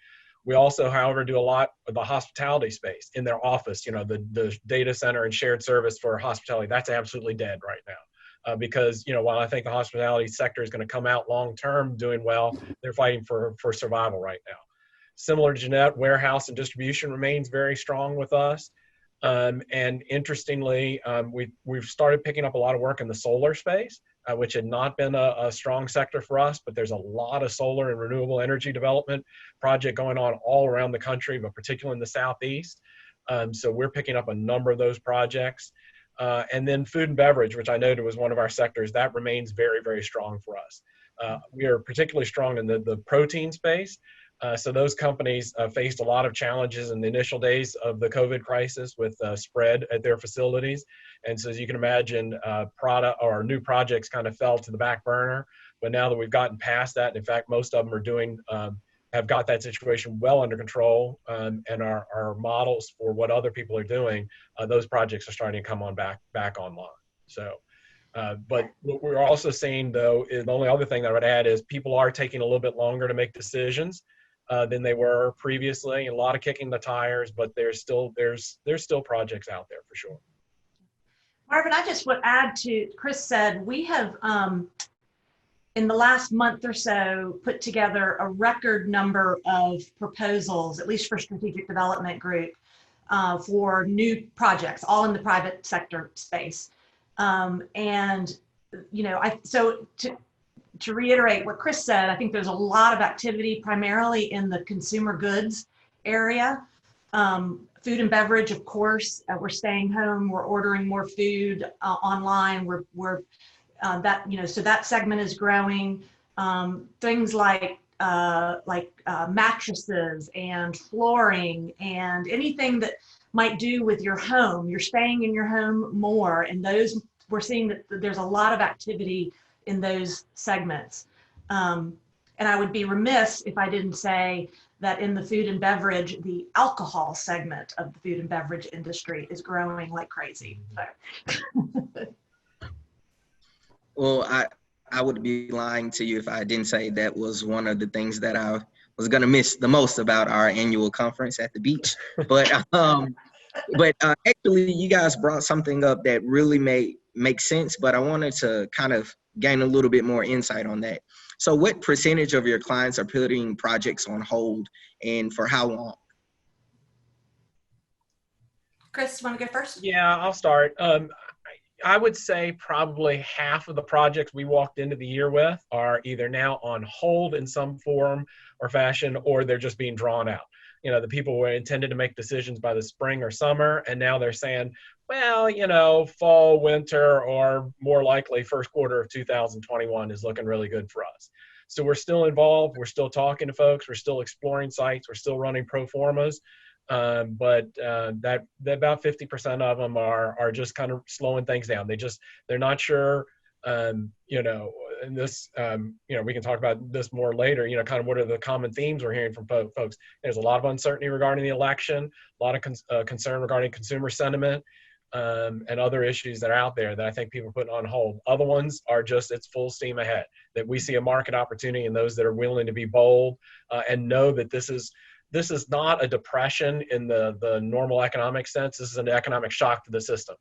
We also, however, do a lot of the hospitality space in their office, the data center and shared service for hospitality. That's absolutely dead right now. Because while I think the hospitality sector is going to come out long-term doing well, they're fighting for survival right now. Similar to Jeanette, warehouse and distribution remains very strong with us. And interestingly, we've started picking up a lot of work in the solar space, which had not been a strong sector for us, but there's a lot of solar and renewable energy development project going on all around the country, but particularly in the Southeast. So we're picking up a number of those projects. And then food and beverage, which I noted was one of our sectors, that remains very, very strong for us. We are particularly strong in the protein space. So those companies faced a lot of challenges in the initial days of the COVID crisis with spread at their facilities. And so as you can imagine, new projects kind of fell to the back burner. But now that we've gotten past that, in fact, most of them are have got that situation well under control, and our models for what other people are doing, those projects are starting to come on back online. So, but what we're also seeing, though, is the only other thing that I would add is people are taking a little bit longer to make decisions than they were previously. A lot of kicking the tires, but there's still projects out there for sure. Marvin, I just would add to Chris said, we have in the last month or so, put together a record number of proposals, at least for Strategic Development Group, for new projects, all in the private sector space. And, you know, so to reiterate what Chris said, I think there's a lot of activity primarily in the consumer goods area. Food and beverage, of course, we're staying home, we're ordering more food online, we're that, you know, so that segment is growing. Things like mattresses and flooring and anything that might do with your home. You're staying in your home more, and those, we're seeing that there's a lot of activity in those segments. And I would be remiss if I didn't say that in the food and beverage, the alcohol segment of the food and beverage industry is growing like crazy. So. Well, I would be lying to you if I didn't say that was one of the things that I was going to miss the most about our annual conference at the beach. But actually, you guys brought something up that really makes sense, but I wanted to kind of gain a little bit more insight on that. So what percentage of your clients are putting projects on hold, and for how long? Chris, you want to go first? Yeah, I'll start. I would say probably half of the projects we walked into the year with are either now on hold in some form or fashion, or they're just being drawn out. You know, the people were intended to make decisions by the spring or summer, and now they're saying, well, you know, fall, winter, or more likely first quarter of 2021 is looking really good for us. So we're still involved. We're still talking to folks. We're still exploring sites. We're still running pro formas. But that about 50% of them are just kind of slowing things down. They're not sure, you know, and this, you know, we can talk about this more later, you know, kind of what are the common themes we're hearing from folks. There's a lot of uncertainty regarding the election, a lot of concern regarding consumer sentiment, and other issues that are out there that I think people are putting on hold. Other ones are just, it's full steam ahead, that we see a market opportunity in those that are willing to be bold and know that this is not a depression in the normal economic sense. This is an economic shock to the system.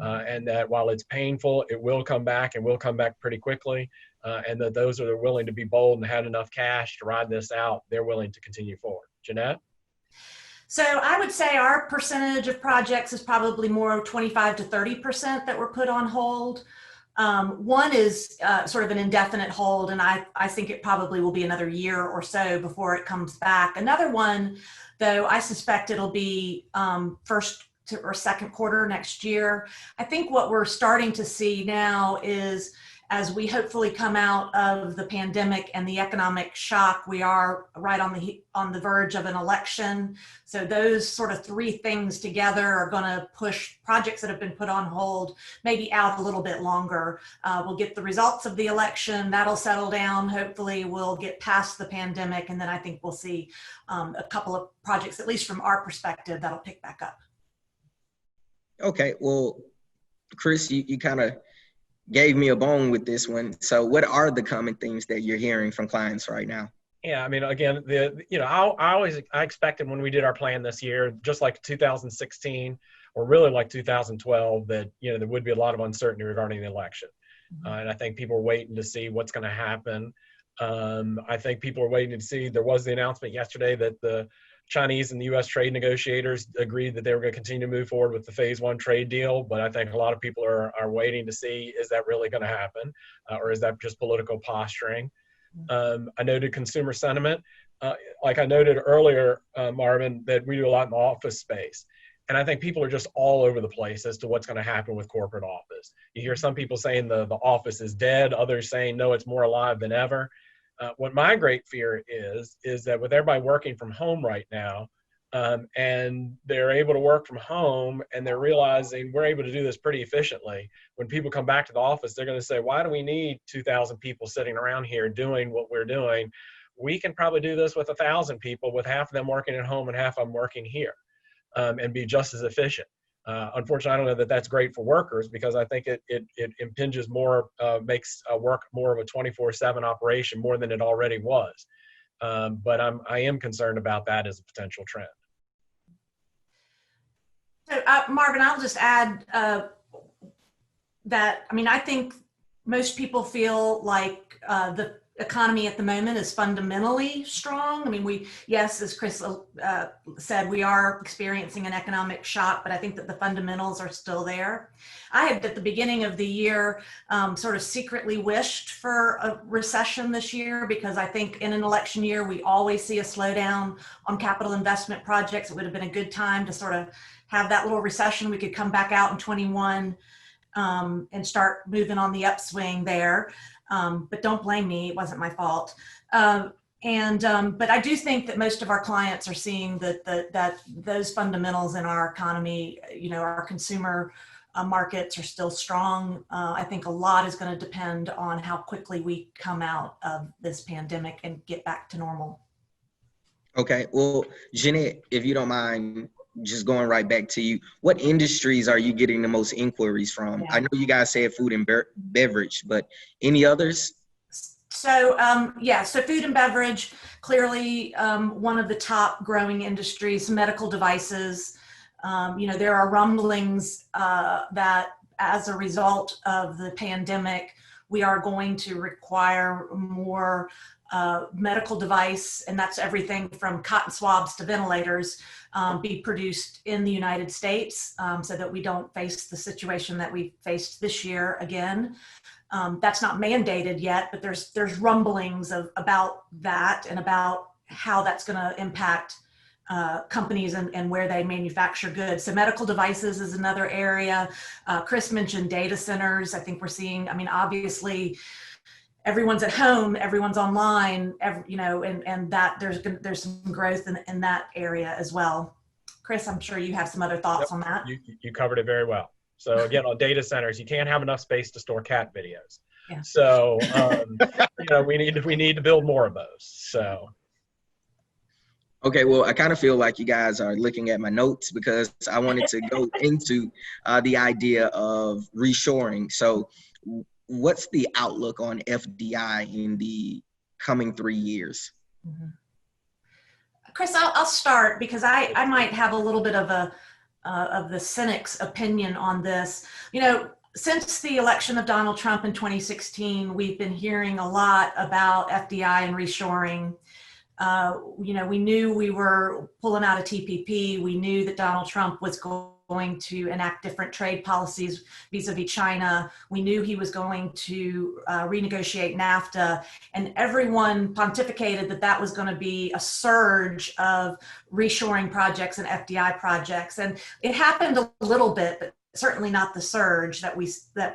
And that while it's painful, it will come back and will come back pretty quickly. And that those that are willing to be bold and had enough cash to ride this out, they're willing to continue forward. Jeanette? So I would say our percentage of projects is probably more 25 to 30% that were put on hold. One is sort of an indefinite hold, and I think it probably will be another year or so before it comes back. Another one, though, I suspect it'll be first or second quarter next year. I think what we're starting to see now is, as we hopefully come out of the pandemic and the economic shock, we are right on the verge of an election. So those sort of three things together are going to push projects that have been put on hold maybe out a little bit longer. We'll get the results of the election, that'll settle down. Hopefully we'll get past the pandemic, and then I think we'll see a couple of projects, at least from our perspective, that'll pick back up. Okay, well, Chris, you kind of gave me a bone with this one. So what are the common things that you're hearing from clients right now? Yeah, I mean, again, I expected when we did our plan this year, just like 2016, or really like 2012, that, you know, there would be a lot of uncertainty regarding the election. And I think people are waiting to see what's going to happen. I think people are waiting to see, there was the announcement yesterday that the Chinese and the U.S. trade negotiators agreed that they were going to continue to move forward with the phase one trade deal. But I think a lot of people are waiting to see, is that really going to happen? Or is that just political posturing? I noted consumer sentiment. Like I noted earlier, Marvin, that we do a lot in the office space. And I think people are just all over the place as to what's going to happen with corporate office. You hear some people saying the office is dead, others saying, no, it's more alive than ever. What my great fear is that with everybody working from home right now, and they're able to work from home, and they're realizing we're able to do this pretty efficiently. When people come back to the office, they're going to say, why do we need 2,000 people sitting around here doing what we're doing? We can probably do this with 1,000 people, with half of them working at home and half of them working here, and be just as efficient. Unfortunately, I don't know that that's great for workers, because I think it impinges more, makes work more of a 24/7 operation more than it already was. But I am concerned about that as a potential trend. So Marvin, I'll just add that, I mean, I think most people feel like the economy at the moment is fundamentally strong. I mean, yes, as Chris said, we are experiencing an economic shock, but I think that the fundamentals are still there. I had at the beginning of the year sort of secretly wished for a recession this year, because I think in an election year, we always see a slowdown on capital investment projects. It would have been a good time to sort of have that little recession. We could come back out in 21 and start moving on the upswing there. But don't blame me, it wasn't my fault. But I do think that most of our clients are seeing that those fundamentals in our economy, our consumer markets are still strong. I think a lot is going to depend on how quickly we come out of this pandemic and get back to normal. Okay, well, Jeanette, if you don't mind, just going right back to you, what industries are you getting the most inquiries from? Yeah. I know you guys said food and beverage, but any others? So so food and beverage, clearly one of the top growing industries. Medical devices. There are rumblings that as a result of the pandemic, we are going to require more medical device, and that's everything from cotton swabs to ventilators, be produced in the United States, so that we don't face the situation that we faced this year again. That's not mandated yet, but there's rumblings about that and about how that's going to impact companies and where they manufacture goods. So medical devices is another area. Chris mentioned data centers. I think we're seeing, obviously everyone's at home, everyone's online, and that there's some growth in that area as well. Chris, I'm sure you have some other thoughts on that. You covered it very well. So again, on data centers, you can't have enough space to store cat videos. Yeah. So we need to build more of those. So. Okay, well, I kind of feel like you guys are looking at my notes, because I wanted to go into the idea of reshoring. So what's the outlook on FDI in the coming 3 years? Mm-hmm. Chris, I'll start, because I might have a little bit of the cynic's opinion on this. Since the election of Donald Trump in 2016, we've been hearing a lot about FDI and reshoring. We knew we were pulling out of TPP. We knew that Donald Trump was going to enact different trade policies vis-a-vis China. We knew he was going to renegotiate NAFTA, and everyone pontificated that was going to be a surge of reshoring projects and FDI projects. And it happened a little bit, but certainly not the surge that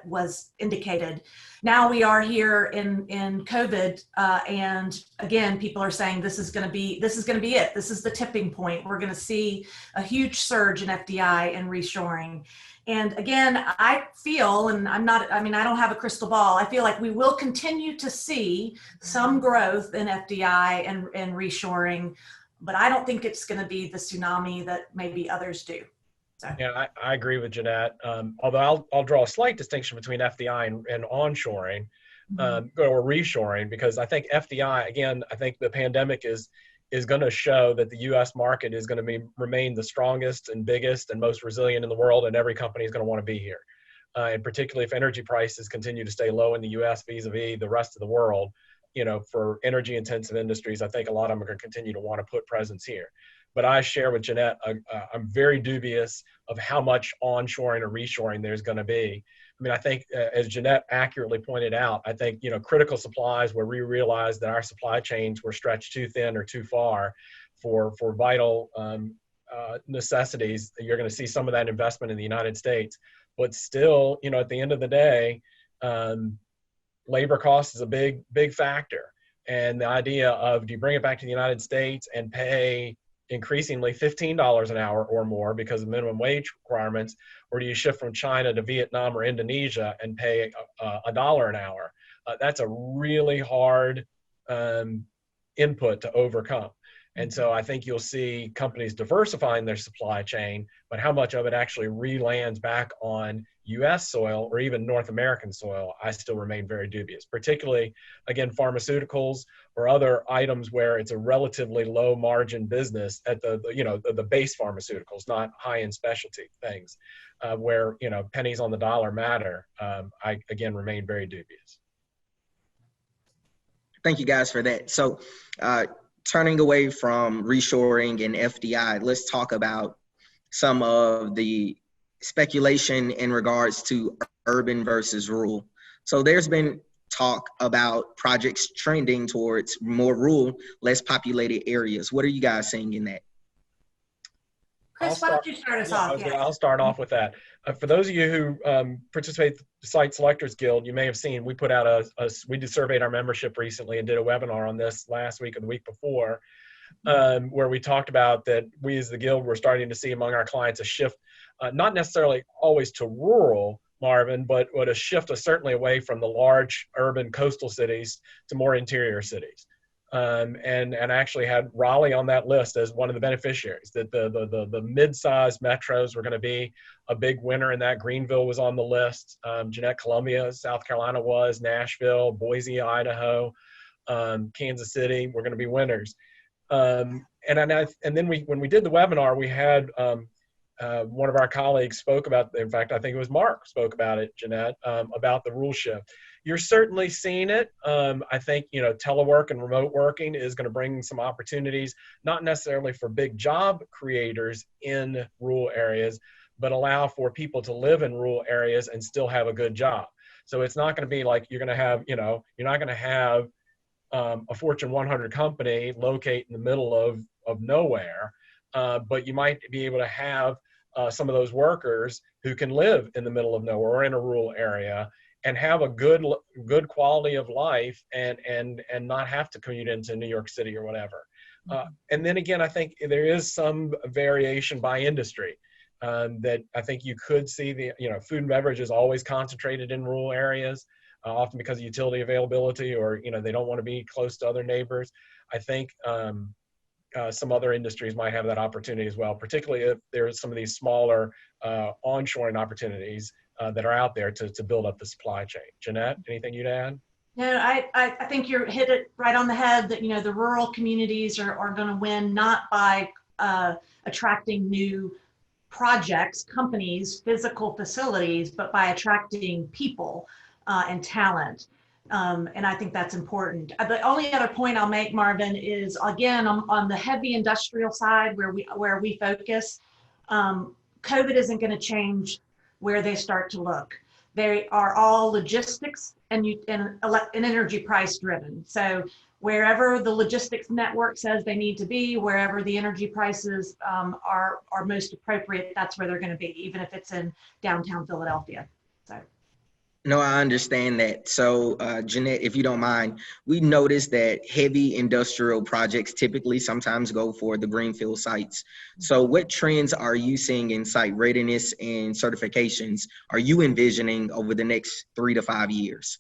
was indicated. Now we are here in COVID, and again, people are saying this is going to be it. This is the tipping point. We're going to see a huge surge in FDI and reshoring. And again, I feel, and I don't have a crystal ball. I feel like we will continue to see some growth in FDI and reshoring, but I don't think it's going to be the tsunami that maybe others do. So. Yeah, I agree with Jeanette. Although I'll draw a slight distinction between FDI and onshoring or reshoring, because I think FDI, again, I think the pandemic is going to show that the U.S. market is going to remain the strongest and biggest and most resilient in the world, and every company is going to want to be here. And particularly if energy prices continue to stay low in the U.S. vis-a-vis the rest of the world, for energy intensive industries, I think a lot of them are going to continue to want to put presence here. But I share with Jeanette, I'm very dubious of how much onshoring or reshoring there's going to be. I think as Jeanette accurately pointed out, I think, critical supplies where we realized that our supply chains were stretched too thin or too far for vital necessities, you're going to see some of that investment in the United States. But still, at the end of the day, labor cost is a big factor. And the idea of, do you bring it back to the United States and pay increasingly $15 an hour or more because of minimum wage requirements, or do you shift from China to Vietnam or Indonesia and pay $1 an hour? That's a really hard input to overcome. And so I think you'll see companies diversifying their supply chain, but how much of it actually re-lands back on US soil or even North American soil, I still remain very dubious, particularly, again, pharmaceuticals or other items where it's a relatively low margin business at the base pharmaceuticals, not high-end specialty things where, pennies on the dollar matter. I, again, remain very dubious. Thank you guys for that. So turning away from reshoring and FDI, let's talk about some of the speculation in regards to urban versus rural. So there's been talk about projects trending towards more rural, less populated areas. What are you guys seeing in that? Chris, why don't you start us off? I'll start off with that. For those of you who participate in the Site Selectors Guild, you may have seen we put out we surveyed our membership recently and did a webinar on this last week or the week before, where we talked about that we as the Guild were starting to see among our clients a shift, not necessarily always to rural, Marvin, but a shift certainly away from the large urban coastal cities to more interior cities. And actually had Raleigh on that list as one of the beneficiaries, that the mid-sized metros were going to be a big winner in that. Greenville was on the list. Jeanette, Columbia, South Carolina was, Nashville, Boise, Idaho, Kansas City were going to be winners. And then when we did the webinar, we had one of our colleagues spoke about, in fact, I think it was Mark spoke about it, Jeanette, about the rule shift. You're certainly seeing it. I think, telework and remote working is going to bring some opportunities, not necessarily for big job creators in rural areas, but allow for people to live in rural areas and still have a good job. So it's not going to be like you're going to have, you're not going to have a Fortune 100 company locate in the middle of nowhere, but you might be able to have some of those workers who can live in the middle of nowhere or in a rural area and have a good quality of life and not have to commute into New York City or whatever. And then again, I think there is some variation by industry that I think you could see food and beverage is always concentrated in rural areas, often because of utility availability or, they don't want to be close to other neighbors. I think some other industries might have that opportunity as well, particularly if there's some of these smaller onshoring opportunities that are out there to build up the supply chain. Jeanette, anything you'd add? No, I think you hit it right on the head that, the rural communities are going to win not by attracting new projects, companies, physical facilities, but by attracting people and talent. And I think that's important. The only other point I'll make, Marvin, is again, on the heavy industrial side where we focus, COVID isn't going to change where they start to look. They are all logistics and energy price driven. So wherever the logistics network says they need to be, wherever the energy prices are most appropriate, that's where they're going to be, even if it's in downtown Philadelphia. So. No, I understand that. So, Jeanette, if you don't mind, we noticed that heavy industrial projects typically sometimes go for the greenfield sites. So what trends are you seeing in site readiness and certifications are you envisioning over the next 3 to 5 years?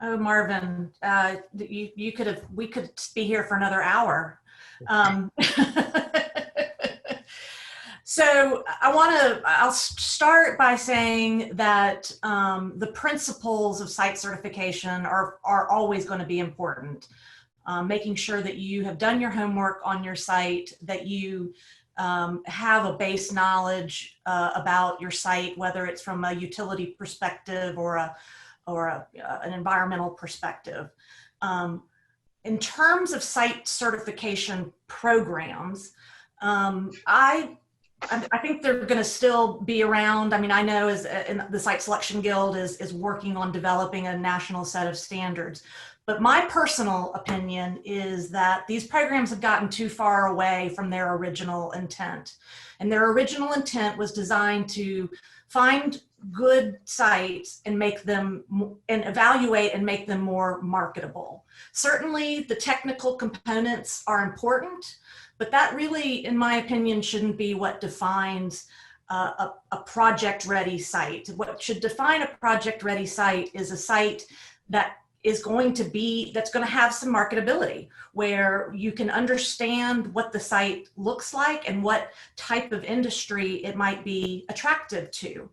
Oh, Marvin, we could be here for another hour. So I'll start by saying that the principles of site certification are always going to be important. Making sure that you have done your homework on your site, that you have a base knowledge about your site, whether it's from a utility perspective or an environmental perspective. In terms of site certification programs, I think they're going to still be around. I mean, I know the Site Selection Guild is working on developing a national set of standards. But my personal opinion is that these programs have gotten too far away from their original intent. And their original intent was designed to find good sites and evaluate and make them more marketable. Certainly the technical components are important, but that really, in my opinion, shouldn't be what defines a project-ready site. What should define a project-ready site is a site that's going to have some marketability, where you can understand what the site looks like and what type of industry it might be attractive to.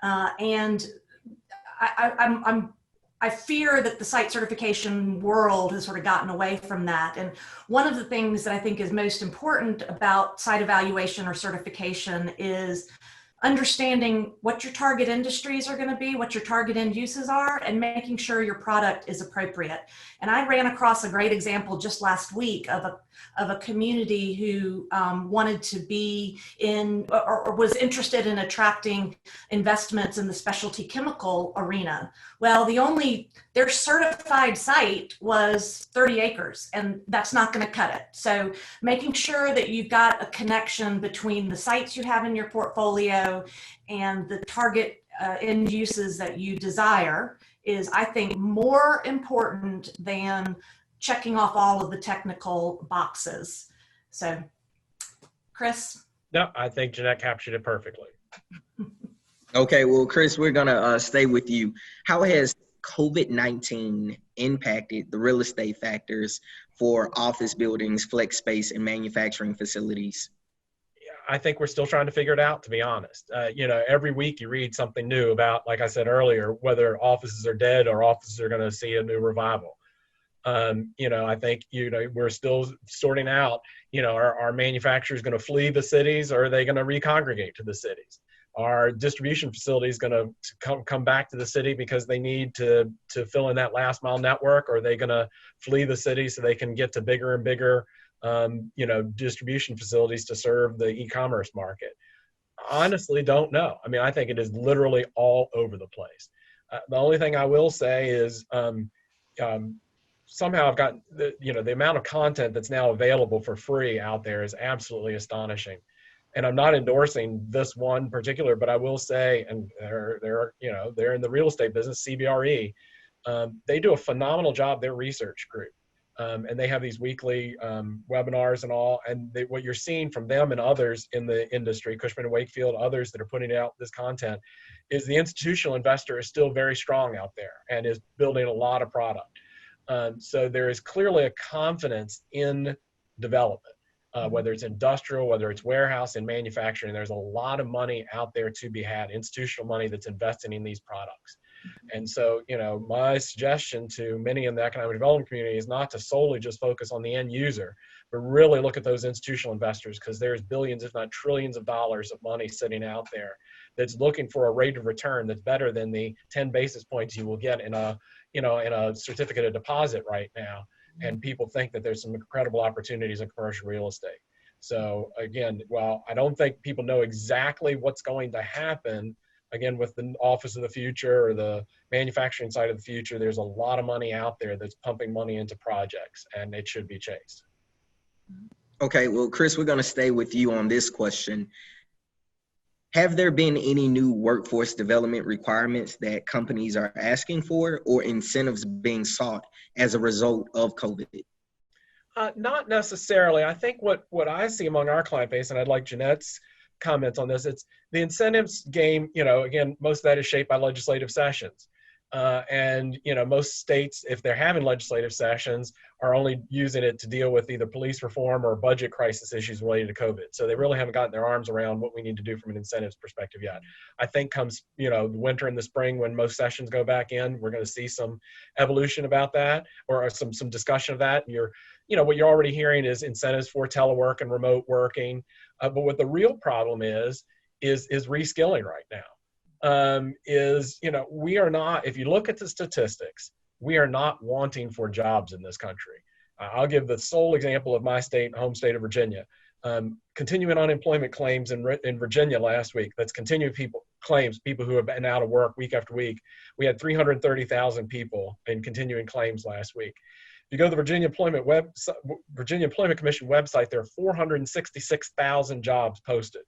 And I fear that the site certification world has sort of gotten away from that. And one of the things that I think is most important about site evaluation or certification is understanding what your target industries are going to be, what your target end uses are, and making sure your product is appropriate. And I ran across a great example just last week of a community who wanted to be in or was interested in attracting investments in the specialty chemical arena. Well, their certified site was 30 acres, and that's not going to cut it. So making sure that you've got a connection between the sites you have in your portfolio and the target end uses that you desire is, I think, more important than checking off all of the technical boxes. So, Chris? No, I think Jeanette captured it perfectly. Okay, well, Chris, we're gonna stay with you. How has COVID-19 impacted the real estate factors for office buildings, flex space, and manufacturing facilities? I think we're still trying to figure it out, to be honest. Every week you read something new about, like I said earlier, whether offices are dead or offices are going to see a new revival. I think, we're still sorting out, are manufacturers going to flee the cities, or are they going to recongregate to the cities? Are distribution facilities going to come back to the city because they need to fill in that last mile network, or are they going to flee the city so they can get to bigger and bigger distribution facilities to serve the e-commerce market? Honestly, don't know. I mean, I think it is literally all over the place. The only thing I will say is somehow I've gotten, the amount of content that's now available for free out there is absolutely astonishing. And I'm not endorsing this one particular, but I will say, and they're in the real estate business, CBRE, they do a phenomenal job, their research group. And they have these weekly webinars and all. And what you're seeing from them and others in the industry, Cushman & Wakefield, others that are putting out this content, is the institutional investor is still very strong out there and is building a lot of product. So there is clearly a confidence in development, whether it's industrial, whether it's warehouse and manufacturing. There's a lot of money out there to be had, institutional money that's investing in these products. And so, my suggestion to many in the economic development community is not to solely just focus on the end user, but really look at those institutional investors, because there's billions, if not trillions of dollars of money sitting out there that's looking for a rate of return that's better than the 10 basis points you will get in a certificate of deposit right now. And people think that there's some incredible opportunities in commercial real estate. So again, while I don't think people know exactly what's going to happen, again, with the office of the future or the manufacturing side of the future, there's a lot of money out there that's pumping money into projects, and it should be chased. Okay, well, Chris, we're going to stay with you on this question. Have there been any new workforce development requirements that companies are asking for, or incentives being sought as a result of COVID? Not necessarily. I think what I see among our client base, and I'd like Jeanette's comments on this, it's the incentives game, again, most of that is shaped by legislative sessions. And most states, if they're having legislative sessions, are only using it to deal with either police reform or budget crisis issues related to COVID. So they really haven't gotten their arms around what we need to do from an incentives perspective yet. I think comes, the winter and the spring, when most sessions go back in, we're going to see some evolution about that, or some discussion of that. And what you're already hearing is incentives for telework and remote working. But what the real problem is reskilling right now. We are not, if you look at the statistics, we are not wanting for jobs in this country. I'll give the sole example of my state, home state of Virginia. Continuing unemployment claims in Virginia last week, that's continuing people who have been out of work week after week. We had 330,000 people in continuing claims last week. If you go to the Virginia Employment Commission website, there are 466,000 jobs posted.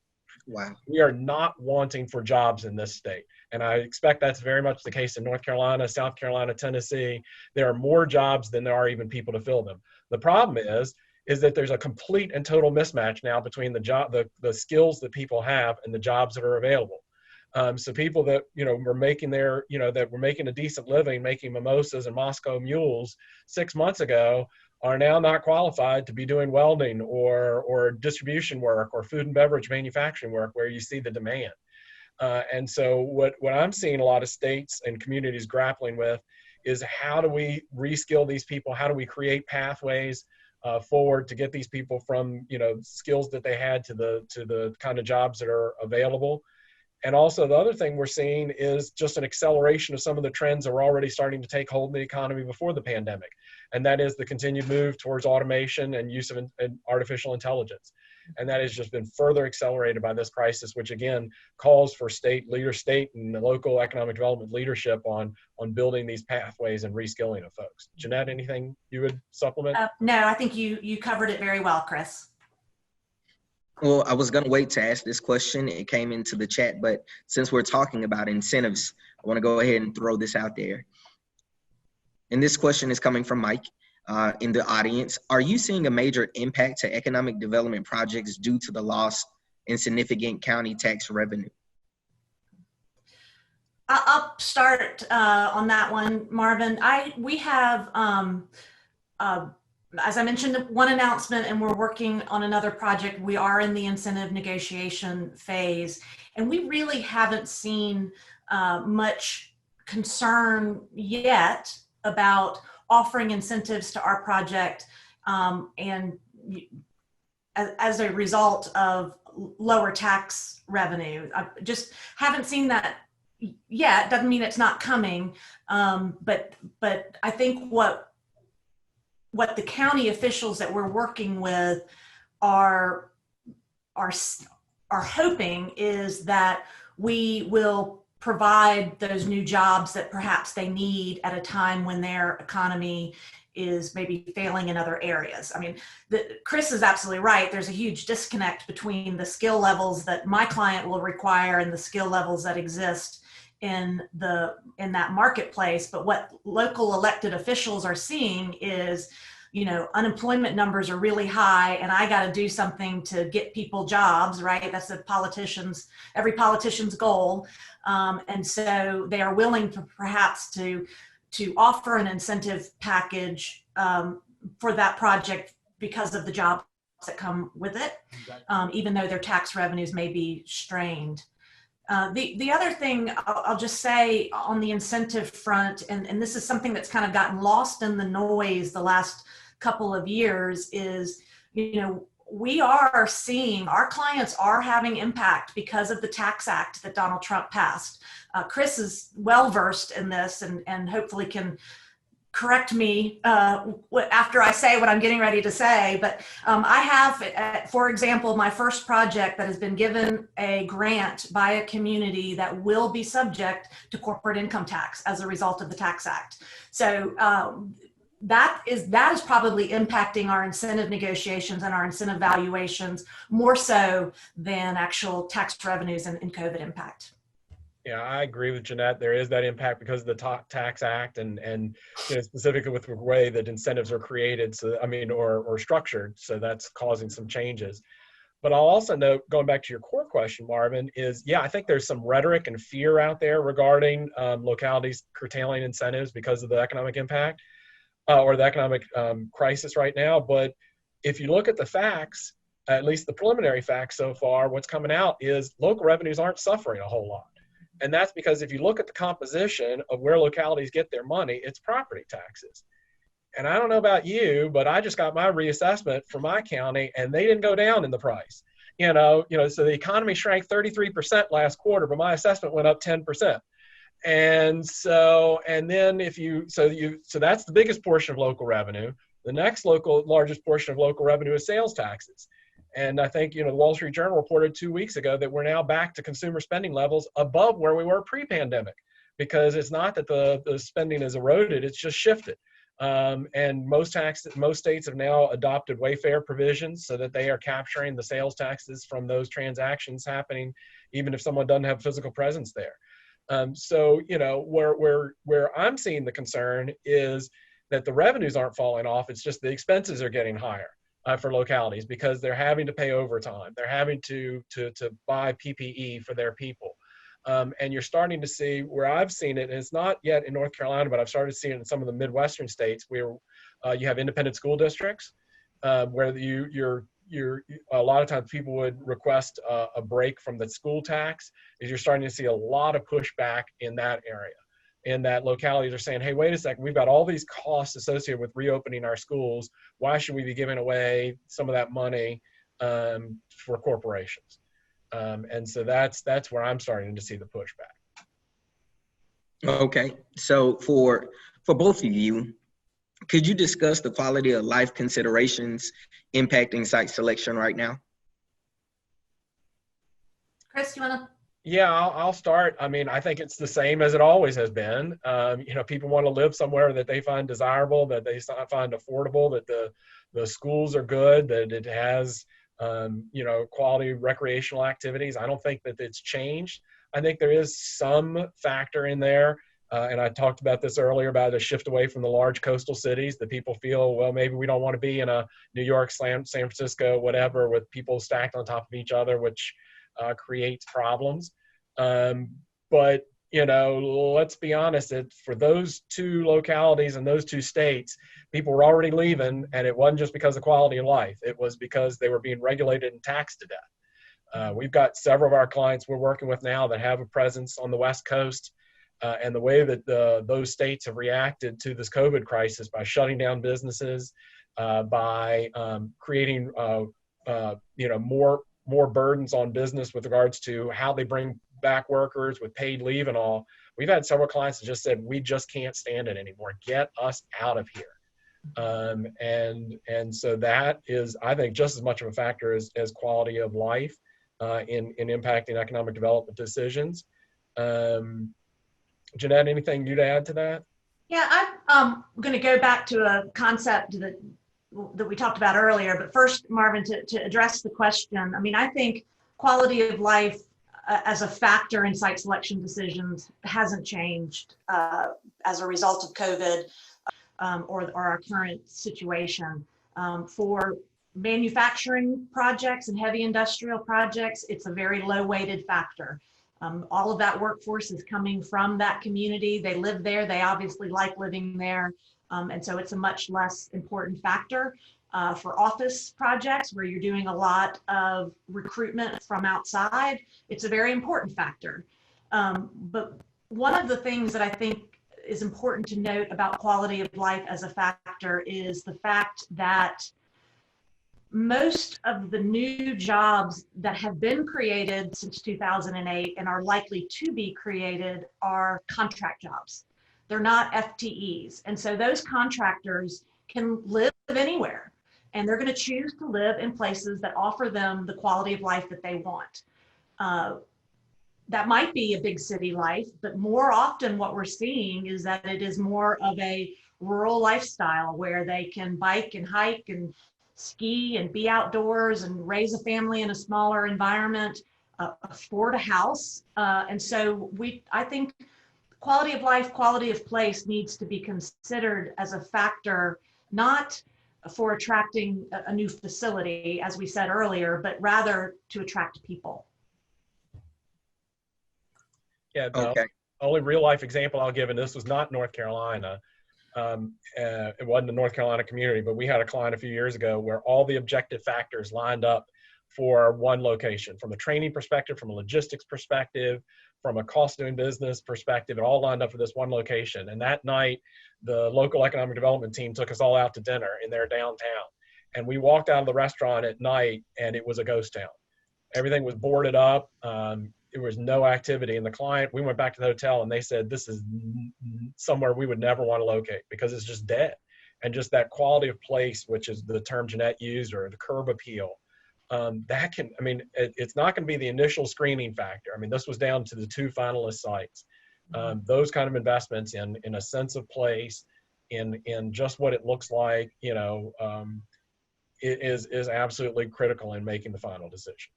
Wow. We are not wanting for jobs in this state. And I expect that's very much the case in North Carolina, South Carolina, Tennessee. There are more jobs than there are even people to fill them. The problem is that there's a complete and total mismatch now between the skills that people have and the jobs that are available. So people that, were making that were making a decent living, making mimosas and Moscow mules 6 months ago, are now not qualified to be doing welding or distribution work or food and beverage manufacturing work where you see the demand. And so what I'm seeing a lot of states and communities grappling with is how do we reskill these people? How do we create pathways forward to get these people from, you know, skills that they had to the kind of jobs that are available? And also the other thing we're seeing is just an acceleration of some of the trends that were already starting to take hold in the economy before the pandemic. And that is the continued move towards automation and use of artificial intelligence. And that has just been further accelerated by this crisis, which again calls for state and local economic development leadership on building these pathways and reskilling of folks. Jeanette, anything you would supplement? No, I think you covered it very well, Chris. Well, I was going to wait to ask this question. It came into the chat, but since we're talking about incentives, I want to go ahead and throw this out there. And this question is coming from Mike in the audience. Are you seeing a major impact to economic development projects due to the loss in significant county tax revenue? I'll start on that one, Marvin. We have, as I mentioned, one announcement, and we're working on another project. We are in the incentive negotiation phase, and we really haven't seen much concern yet about offering incentives to our project and as a result of lower tax revenue. I just haven't seen that yet. Doesn't mean it's not coming, but I think what the county officials that we're working with are hoping is that we will provide those new jobs that perhaps they need at a time when their economy is maybe failing in other areas. I mean, Chris is absolutely right. There's a huge disconnect between the skill levels that my client will require and the skill levels that exist in that marketplace. But what local elected officials are seeing is, you know, unemployment numbers are really high, and I got to do something to get people jobs, right? That's every politician's goal. And so they are willing to perhaps to offer an incentive package for that project because of the jobs that come with it, even though their tax revenues may be strained. The other thing I'll just say on the incentive front, and this is something that's kind of gotten lost in the noise the last couple of years, is, you know, we are seeing our clients are having impact because of the Tax Act that Donald Trump passed. Chris is well versed in this and hopefully can correct me after I say what I'm getting ready to say. But I have, for example, my first project that has been given a grant by a community that will be subject to corporate income tax as a result of the Tax Act. So that is probably impacting our incentive negotiations and our incentive valuations more so than actual tax revenues and COVID impact. Yeah, I agree with Jeanette. There is that impact because of the Tax Act and you know, specifically with the way that incentives are created, so or structured. So that's causing some changes. But I'll also note, going back to your core question, Marvin, is I think there's some rhetoric and fear out there regarding localities curtailing incentives because of the economic impact. Or the economic crisis right now. But if you look at the facts, at least the preliminary facts so far, what's coming out is local revenues aren't suffering a whole lot. And that's because if you look at the composition of where localities get their money, it's property taxes. And I don't know about you, but I just got my reassessment for my county and they didn't go down in the price. So the economy shrank 33% last quarter, but my assessment went up 10%. And so, and then so that's the biggest portion of local revenue. The next largest portion of local revenue is sales taxes. And I think, the Wall Street Journal reported 2 weeks ago that we're now back to consumer spending levels above where we were pre-pandemic, because it's not that the spending is eroded, it's just shifted. And most states have now adopted Wayfair provisions so that they are capturing the sales taxes from those transactions happening, even if someone doesn't have physical presence there. So, where I'm seeing the concern is that the revenues aren't falling off. It's just the expenses are getting higher for localities because they're having to pay overtime. They're having to buy PPE for their people. And you're starting to see where I've seen it, and it's not yet in North Carolina, but I've started seeing it in some of the Midwestern states where you have independent school districts where a lot of times people would request a break from the school tax, is you're starting to see a lot of pushback in that area. In that locality, they're saying, hey, wait a second, we've got all these costs associated with reopening our schools. Why should we be giving away some of that money for corporations? And so that's where I'm starting to see the pushback. Okay, so for both of you, could you discuss the quality of life considerations impacting site selection right now? Chris, you wanna? Yeah, I'll start. I mean, I think it's the same as it always has been. You know, people want to live somewhere that they find desirable, that they find affordable, that the schools are good, that it has, you know, quality recreational activities. I don't think that it's changed. I think there is some factor in there. And I talked about this earlier about a shift away from the large coastal cities that people feel, well, maybe we don't want to be in a New York, San Francisco, whatever, with people stacked on top of each other, which creates problems. But, you know, let's be honest, for those two localities and those two states, people were already leaving, and it wasn't just because of quality of life. It was because they were being regulated and taxed to death. We've got several of our clients we're working with now that have a presence on the West Coast. And the way that those states have reacted to this COVID crisis by shutting down businesses, by creating you know, more burdens on business with regards to how they bring back workers with paid leave and all. We've had several clients that just said, we just can't stand it anymore. Get us out of here. And so that is, I think, just as much of a factor as quality of life in impacting economic development decisions. Jeanette, anything you'd add to that? Yeah, I'm going to go back to a concept that we talked about earlier, but first, Marvin, to address the question, I mean, I think quality of life as a factor in site selection decisions hasn't changed as a result of COVID or our current situation. For manufacturing projects and heavy industrial projects, it's a very low-weighted factor. All of that workforce is coming from that community. They live there. They obviously like living there. And so it's a much less important factor. For office projects where you're doing a lot of recruitment from outside, it's a very important factor. But one of the things that I think is important to note about quality of life as a factor is the fact that most of the new jobs that have been created since 2008 and are likely to be created are contract jobs. They're not FTEs. And so those contractors can live anywhere, and they're going to choose to live in places that offer them the quality of life that they want. That might be a big city life, but more often what we're seeing is that it is more of a rural lifestyle where they can bike and hike and ski and be outdoors and raise a family in a smaller environment, afford a house. And so I think quality of life, quality of place needs to be considered as a factor, not for attracting a new facility, as we said earlier, but rather to attract people. Yeah, the only real life example I'll give, and this was not North Carolina, it wasn't a North Carolina community, but we had a client a few years ago where all the objective factors lined up for one location, from a training perspective, from a logistics perspective, from a cost of doing business perspective, it all lined up for this one location. And that night, the local economic development team took us all out to dinner in their downtown. And we walked out of the restaurant at night and it was a ghost town. Everything was boarded up. There was no activity. And the client, we went back to the hotel and they said, this is somewhere we would never want to locate because it's just dead. And just that quality of place, which is the term Jeanette used, or the curb appeal, that can, I mean, it's not going to be the initial screening factor. I mean, this was down to the 2 finalist sites. Those kind of investments in a sense of place, in just what it looks like, you know, it is absolutely critical in making the final decision.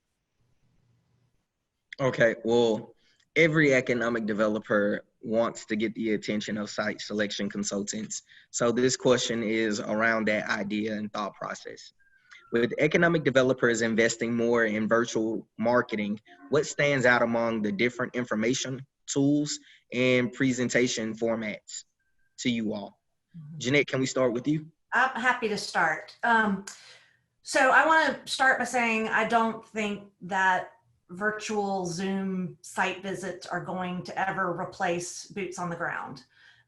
Okay, well, every economic developer wants to get the attention of site selection consultants. So this question is around that idea and thought process. With economic developers investing more in virtual marketing, what stands out among the different information tools and presentation formats to you all? Jeanette, can we start with you? I'm happy to start. So I want to start by saying I don't think that virtual Zoom site visits are going to ever replace boots on the ground.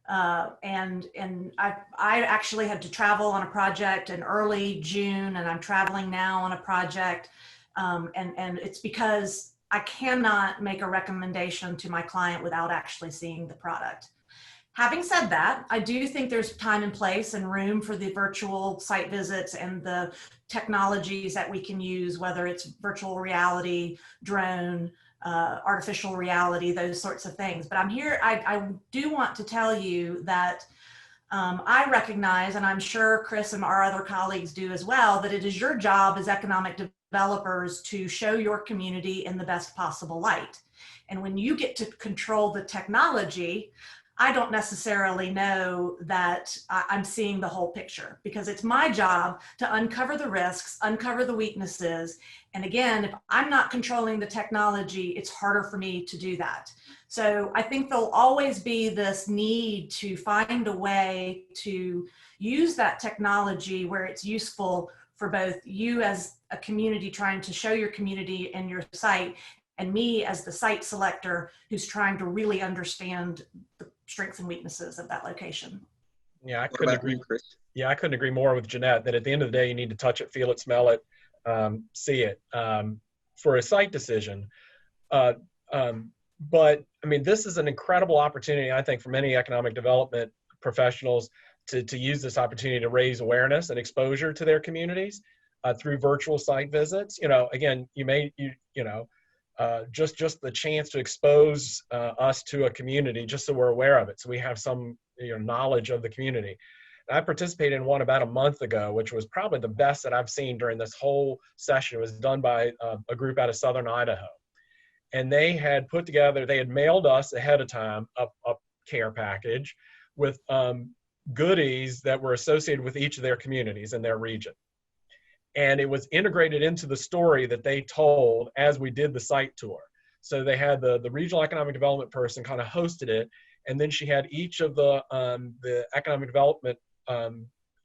And I actually had to travel on a project in early June, and I'm traveling now on a project. And it's because I cannot make a recommendation to my client without actually seeing the product. Having said that, I do think there's time and place and room for the virtual site visits and the technologies that we can use, whether it's virtual reality, drone, artificial reality, those sorts of things. But I'm here, I do want to tell you that I recognize, and I'm sure Chris and our other colleagues do as well, that it is your job as economic developers to show your community in the best possible light. And when you get to control the technology, I don't necessarily know that I'm seeing the whole picture, because it's my job to uncover the risks, uncover the weaknesses. And again, if I'm not controlling the technology, it's harder for me to do that. So I think there'll always be this need to find a way to use that technology where it's useful for both you as a community trying to show your community and your site, and me as the site selector who's trying to really understand the strengths and weaknesses of that location. Yeah, I couldn't agree. Yeah, I couldn't agree more with Jeanette that at the end of the day, you need to touch it, feel it, smell it, see it for a site decision. But I mean, this is an incredible opportunity, I think, for many economic development professionals to use this opportunity to raise awareness and exposure to their communities through virtual site visits. You know, again, just the chance to expose us to a community, just so we're aware of it, so we have some knowledge of the community. And I participated in one about a month ago, which was probably the best that I've seen during this whole session. It was done by a group out of Southern Idaho. And they had put together, they had mailed us ahead of time a care package with goodies that were associated with each of their communities in their region. And it was integrated into the story that they told as we did the site tour. So they had the regional economic development person kind of hosted it, and then she had each of the economic development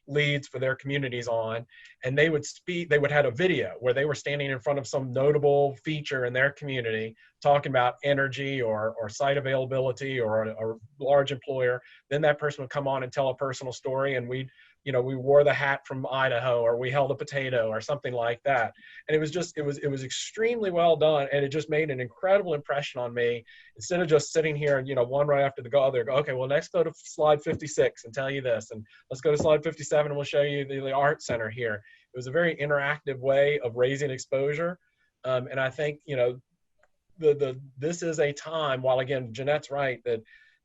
leads for their communities on, and they would speak, they would have a video where they were standing in front of some notable feature in their community talking about energy or site availability or a large employer. Then that person would come on and tell a personal story, and we wore the hat from Idaho, or we held a potato or something like that. And it was extremely well done, and it just made an incredible impression on me. Instead of just sitting here and, one right after the other, go, okay, well, next go to slide 56 and tell you this, and let's go to slide 57 and we'll show you the art center here. It was a very interactive way of raising exposure. And I think, this is a time, while again, Jeanette's right, that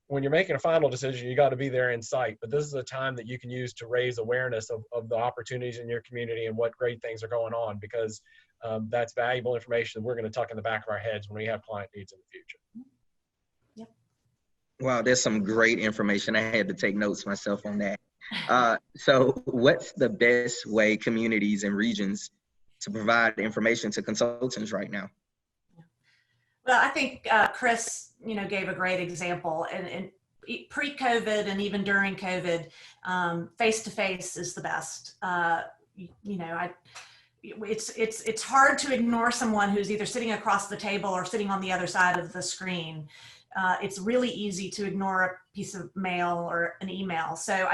when you're making a final decision, you got to be there in sight. But this is a time that you can use to raise awareness of the opportunities in your community and what great things are going on, because that's valuable information that we're going to tuck in the back of our heads when we have client needs in the future. Yep. Wow, there's some great information. I had to take notes myself on that. So what's the best way communities and regions to provide information to consultants right now? Well, I think Chris, gave a great example, and pre-COVID and even during COVID, face-to-face is the best. It's hard to ignore someone who's either sitting across the table or sitting on the other side of the screen. It's really easy to ignore a piece of mail or an email. So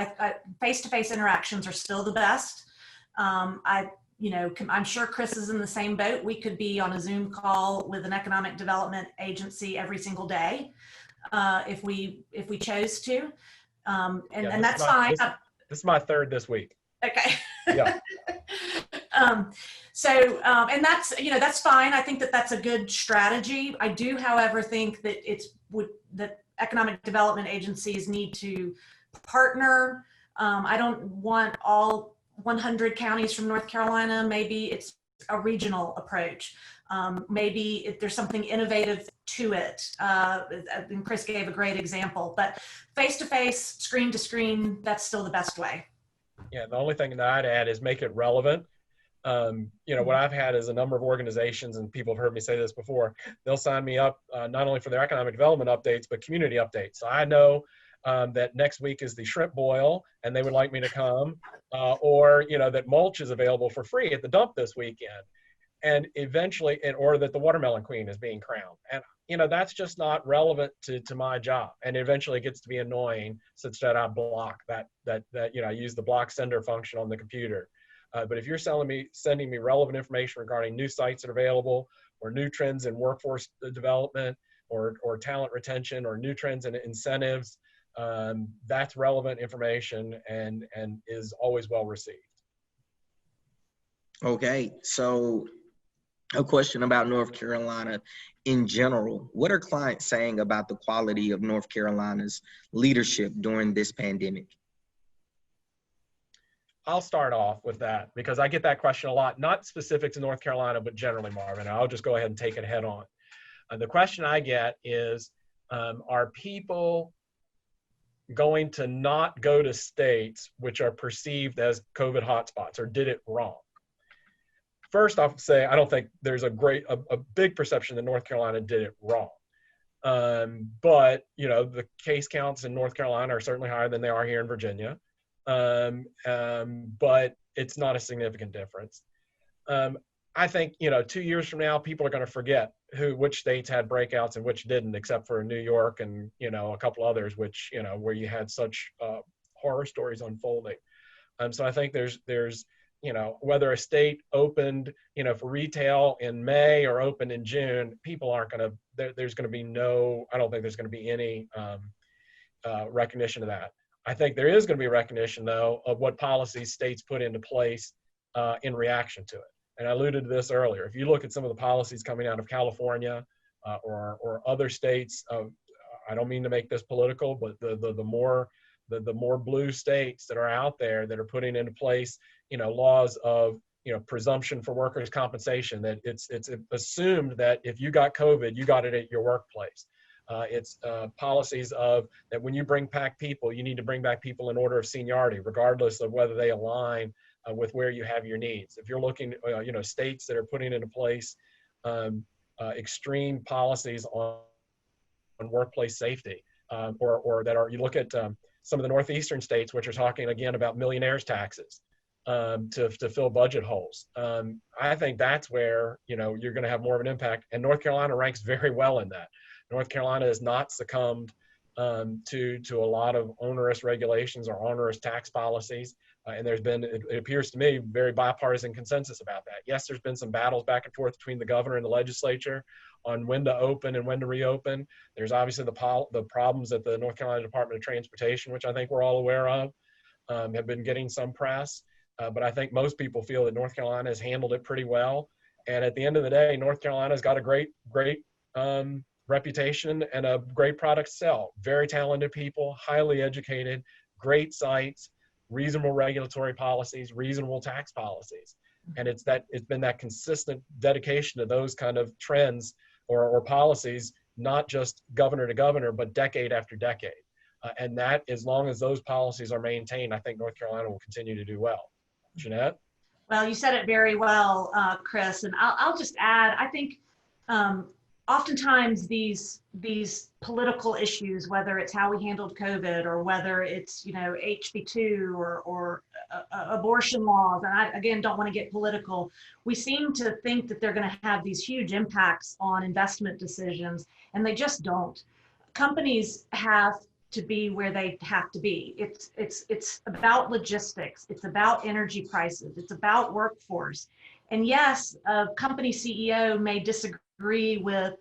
face-to-face interactions are still the best. I'm sure Chris is in the same boat. We could be on a Zoom call with an economic development agency every single day if we chose to, and that's fine. This is my third this week. Okay. Yeah. And that's fine. I think that that's a good strategy. I do, however, think that that economic development agencies need to partner. I don't want all 100 counties from North Carolina. Maybe it's a regional approach. Maybe if there's something innovative to it. And Chris gave a great example, but face-to-face, screen-to-screen, that's still the best way. Yeah, the only thing that I'd add is make it relevant. What I've had is a number of organizations, and people have heard me say this before, they'll sign me up not only for their economic development updates, but community updates. So I know that next week is the shrimp boil and they would like me to come, or, you know, that mulch is available for free at the dump this weekend. And eventually, or that the watermelon queen is being crowned. And, you know, that's just not relevant to my job. And eventually it gets to be annoying such that I block that, you know, I use the block sender function on the computer. But if you're sending me relevant information regarding new sites that are available, or new trends in workforce development, or talent retention, or new trends in incentives, that's relevant information and is always well received. Okay, so a question about North Carolina in general. What are clients saying about the quality of North Carolina's leadership during this pandemic? I'll start off with that because I get that question a lot, not specific to North Carolina, but generally, Marvin. I'll just go ahead and take it head on. The question I get is, are people going to not go to states which are perceived as COVID hotspots, or did it wrong? First, I'll say I don't think there's a big perception that North Carolina did it wrong. But, you know, the case counts in North Carolina are certainly higher than they are here in Virginia. But it's not a significant difference. I think, you know, 2 years from now, people are going to forget which states had breakouts and which didn't, except for New York and, you know, a couple others, which, you know, where you had such horror stories unfolding. So I think there's, you know, whether a state opened, you know, for retail in May or opened in June, people aren't going to, there's going to be no, I don't think there's going to be any recognition of that. I think there is going to be recognition, though, of what policies states put into place in reaction to it. And I alluded to this earlier. If you look at some of the policies coming out of California or other states, I don't mean to make this political, but the more blue states that are out there that are putting into place, you know, laws of, you know, presumption for workers' compensation, that it's assumed that if you got COVID, you got it at your workplace. It's policies of that when you bring back people, you need to bring back people in order of seniority, regardless of whether they align with where you have your needs. If you're looking, you know, states that are putting into place extreme policies on workplace safety, or that are, you look at some of the northeastern states, which are talking again about millionaires taxes to fill budget holes. I think that's where, you know, you're going to have more of an impact. And North Carolina ranks very well in that. North Carolina has not succumbed to a lot of onerous regulations or onerous tax policies. And there's been, it appears to me, very bipartisan consensus about that. Yes, there's been some battles back and forth between the governor and the legislature on when to open and when to reopen. There's obviously the problems at the North Carolina Department of Transportation, which I think we're all aware of, have been getting some press. But I think most people feel that North Carolina has handled it pretty well. And at the end of the day, North Carolina's got a great reputation and a great product to sell. Very talented people, highly educated, great sites, reasonable regulatory policies, reasonable tax policies. And it's been that consistent dedication to those kind of trends or policies, not just governor to governor, but decade after decade. And that, as long as those policies are maintained, I think North Carolina will continue to do well. Jeanette? Well, you said it very well, Chris, and I'll just add, I think oftentimes these political issues, whether it's how we handled COVID or whether it's, you know, HB2 or abortion laws, and I, again, don't want to get political, we seem to think that they're going to have these huge impacts on investment decisions, and they just don't. Companies have to be where they have to be. It's about logistics. It's about energy prices. It's about workforce. And yes, a company CEO may disagree with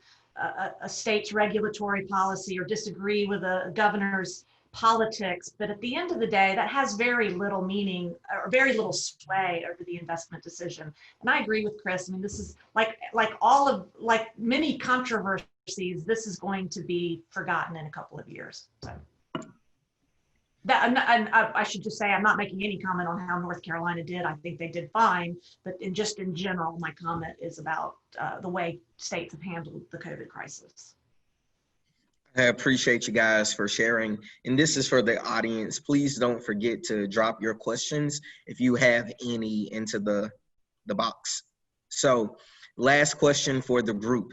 a state's regulatory policy or disagree with a governor's politics, but at the end of the day, that has very little meaning or very little sway over the investment decision. And I agree with Chris. I mean, this is like many controversies, this is going to be forgotten in a couple of years. So that, and I should just say, I'm not making any comment on how North Carolina did. I think they did fine, but in general, my comment is about the way states have handled the COVID crisis. I appreciate you guys for sharing. And this is for the audience. Please don't forget to drop your questions if you have any into the box. So last question for the group.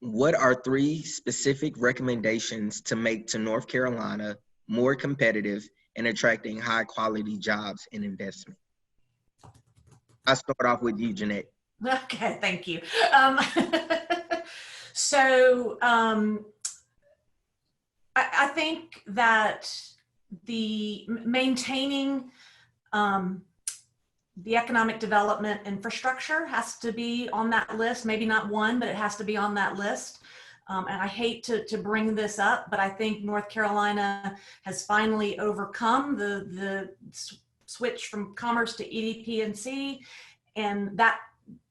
What are 3 specific recommendations to make to North Carolina more competitive in attracting high quality jobs and investment? I'll start off with you, Jeanette. Okay, thank you. I think that maintaining the economic development infrastructure has to be on that list. Maybe not one, but it has to be on that list. And I hate to bring this up, but I think North Carolina has finally overcome the switch from commerce to EDP&C, and that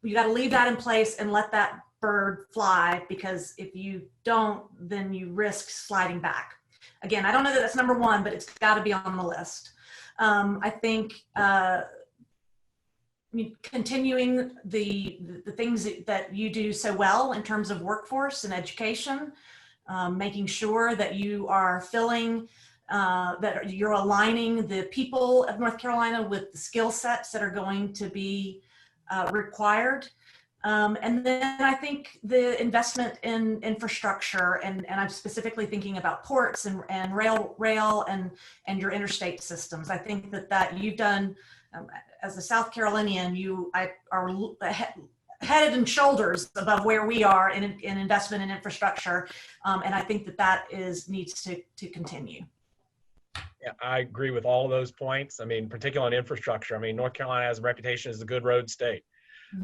you got to leave that in place and let that bird fly, because if you don't, then you risk sliding back. Again, I don't know that that's number one, but it's got to be on the list. I think continuing the things that you do so well in terms of workforce and education, making sure that you are filling, that you're aligning the people of North Carolina with the skill sets that are going to be required. And then I think the investment in infrastructure, and I'm specifically thinking about ports and rail and your interstate systems. I think that you've done, as a South Carolinian, you are head and shoulders above where we are in investment in infrastructure. And I think that needs to continue. Yeah, I agree with all of those points. I mean, particularly on infrastructure. I mean, North Carolina has a reputation as a good road state.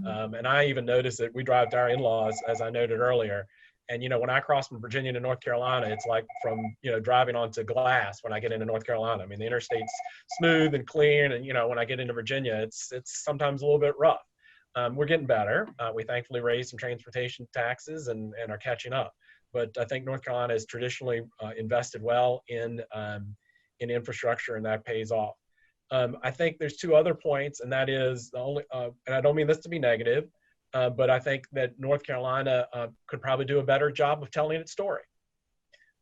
And I even noticed that we drive to our in-laws, as I noted earlier. And, when I cross from Virginia to North Carolina, it's like from, driving onto glass when I get into North Carolina. I mean, the interstate's smooth and clean. And, when I get into Virginia, it's sometimes a little bit rough. We're getting better. We thankfully raised some transportation taxes and are catching up. But I think North Carolina has traditionally invested well in infrastructure, and that pays off. I think there's 2 other points, and that is the only, and I don't mean this to be negative, but I think that North Carolina could probably do a better job of telling its story.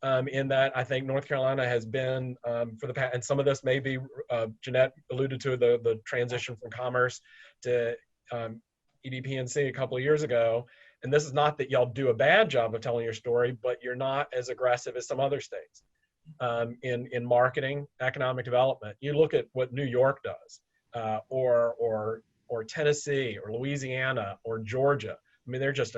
In that I think North Carolina has been, for the past, and some of this may be, Jeanette alluded to the transition from commerce to EDP&C a couple of years ago. And this is not that y'all do a bad job of telling your story, but you're not as aggressive as some other states. In marketing, economic development. You look at what New York does, or Tennessee, or Louisiana, or Georgia. I mean, they're just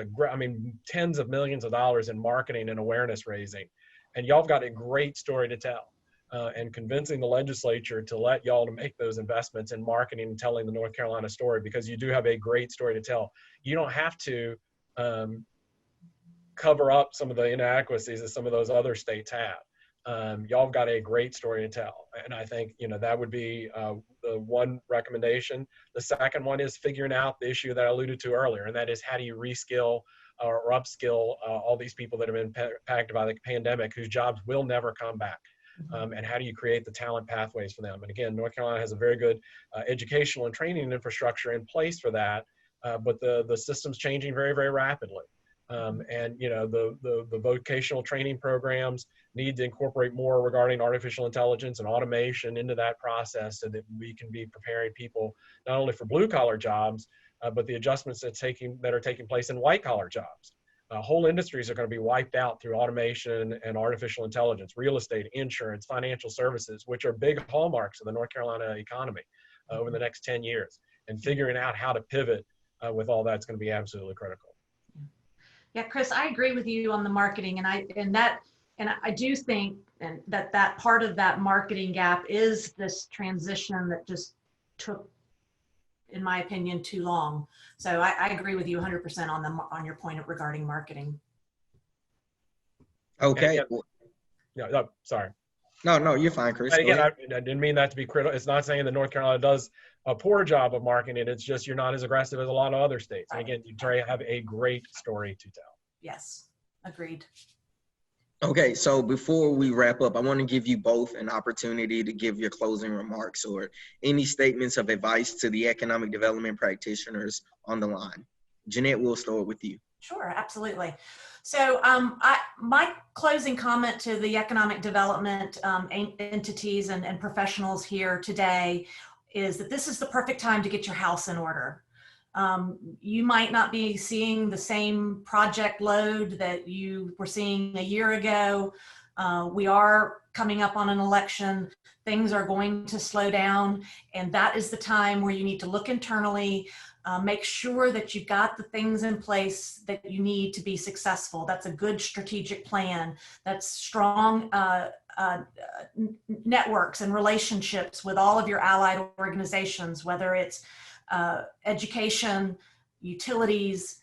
tens of millions of dollars in marketing and awareness raising, and y'all have got a great story to tell. And convincing the legislature to let y'all to make those investments in marketing and telling the North Carolina story, because you do have a great story to tell. You don't have to cover up some of the inadequacies that some of those other states have. Y'all have got a great story to tell. And I think, that would be the one recommendation. The second one is figuring out the issue that I alluded to earlier, and that is how do you reskill or upskill all these people that have been impacted by the pandemic, whose jobs will never come back. And how do you create the talent pathways for them? And again, North Carolina has a very good educational and training infrastructure in place for that, but the system's changing very, very rapidly. And the vocational training programs need to incorporate more regarding artificial intelligence and automation into that process, so that we can be preparing people not only for blue collar jobs, but the adjustments that are taking place in white collar jobs. Whole industries are going to be wiped out through automation and artificial intelligence, real estate, insurance, financial services, which are big hallmarks of the North Carolina economy over the next 10 years. And figuring out how to pivot with all that's going to be absolutely critical. Yeah, Chris, I agree with you on the marketing, and I do think that part of that marketing gap is this transition that just took, in my opinion, too long. So I agree with you 100% on your point regarding marketing. Okay. Yeah, sorry. No, you're fine, Chris. And again, I didn't mean that to be critical. It's not saying that North Carolina does a poor job of marketing. It's just you're not as aggressive as a lot of other states. And again, you have a great story to tell. Yes, agreed. Okay, so before we wrap up, I want to give you both an opportunity to give your closing remarks or any statements of advice to the economic development practitioners on the line. Jeanette, we'll start with you. Sure, absolutely. So my closing comment to the economic development entities and professionals here today is that this is the perfect time to get your house in order. You might not be seeing the same project load that you were seeing a year ago. We are coming up on an election. Things are going to slow down, and that is the time where you need to look internally, make sure that you've got the things in place that you need to be successful. That's a good strategic plan. That's strong networks and relationships with all of your allied organizations, whether it's education, utilities,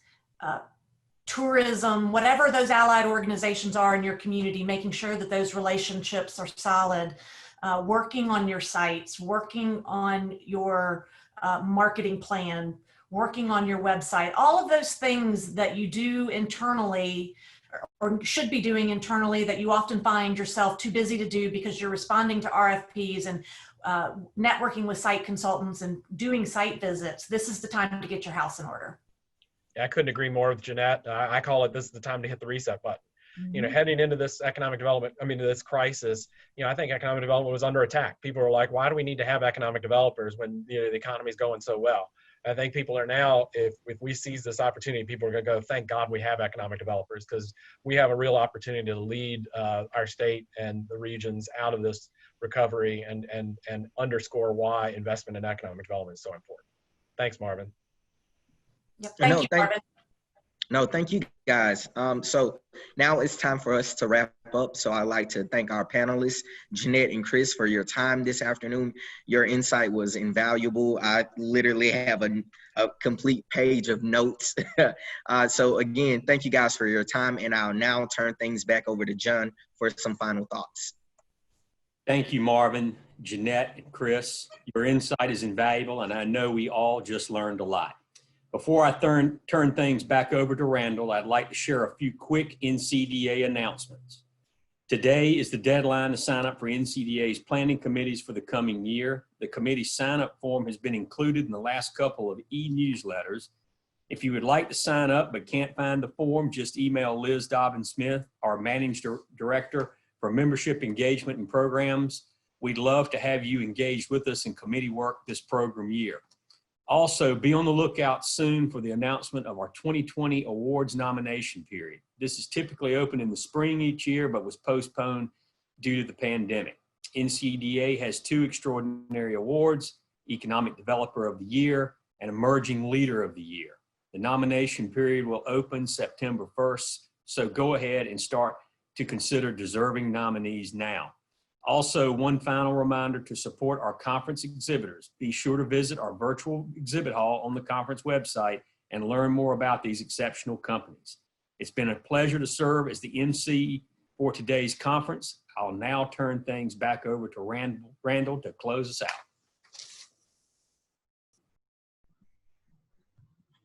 tourism, whatever those allied organizations are in your community, making sure that those relationships are solid, working on your sites, working on your marketing plan, working on your website, all of those things that you do internally or should be doing internally that you often find yourself too busy to do because you're responding to RFPs and networking with site consultants and doing site visits. This is the time to get your house in order. Yeah, I couldn't agree more with Jeanette. I call it, this is the time to hit the reset button. You know, heading into this economic development, this crisis, I think economic development was under attack. People were like, why do we need to have economic developers when the economy is going so well? I think people are now, if we seize this opportunity, people are going to go, thank God we have economic developers, because we have a real opportunity to lead our state and the regions out of this recovery and underscore why investment in economic development is so important. Thanks, Marvin. Yep, thank you, Marvin. No, thank you guys. So now it's time for us to wrap up. So I'd like to thank our panelists, Jeanette and Chris, for your time this afternoon. Your insight was invaluable. I literally have a complete page of notes. So again, thank you guys for your time. And I'll now turn things back over to John for some final thoughts. Thank you, Marvin, Jeanette, and Chris. Your insight is invaluable, and I know we all just learned a lot. Before I turn things back over to Randall, I'd like to share a few quick NCDA announcements. Today is the deadline to sign up for NCDA's planning committees for the coming year. The committee sign-up form has been included in the last couple of e-newsletters. If you would like to sign up but can't find the form, just email Liz Dobbin-Smith, our Managing Director for Membership Engagement and Programs. We'd love to have you engaged with us in committee work this program year. Also, be on the lookout soon for the announcement of our 2020 awards nomination period. This is typically open in the spring each year, but was postponed due to the pandemic. NCDA has 2 extraordinary awards, Economic Developer of the Year and Emerging Leader of the Year. The nomination period will open September 1st, so go ahead and start to consider deserving nominees now. Also, one final reminder to support our conference exhibitors. Be sure to visit our virtual exhibit hall on the conference website and learn more about these exceptional companies. It's been a pleasure to serve as the MC for today's conference. I'll now turn things back over to Randall to close us out.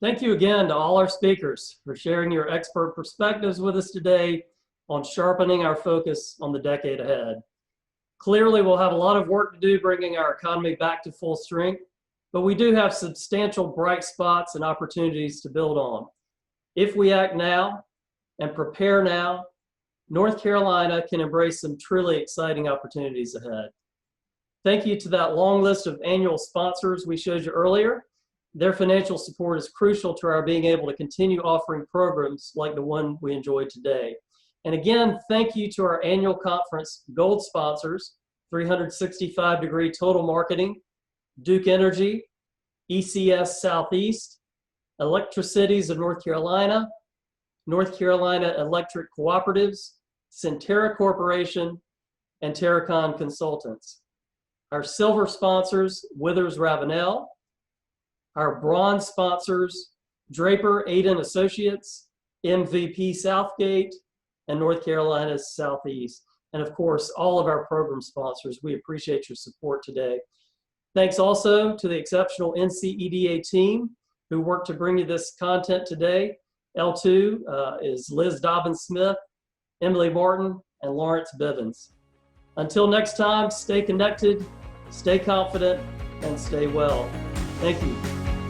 Thank you again to all our speakers for sharing your expert perspectives with us today on sharpening our focus on the decade ahead. Clearly, we'll have a lot of work to do bringing our economy back to full strength, but we do have substantial bright spots and opportunities to build on. If we act now and prepare now, North Carolina can embrace some truly exciting opportunities ahead. Thank you to that long list of annual sponsors we showed you earlier. Their financial support is crucial to our being able to continue offering programs like the one we enjoyed today. And again, thank you to our annual conference gold sponsors, 365-Degree Total Marketing, Duke Energy, ECS Southeast, Electricities of North Carolina Electric Cooperatives, Centera Corporation, and Terracon Consultants. Our silver sponsors, Withers Ravenel. Our bronze sponsors, Draper Aiden Associates, MVP Southgate, and North Carolina Southeast. And of course, all of our program sponsors, we appreciate your support today. Thanks also to the exceptional NCEDA team who worked to bring you this content today. L2 is Liz Dobbin-Smith, Emily Martin, and Lawrence Bivens. Until next time, stay connected, stay confident, and stay well. Thank you.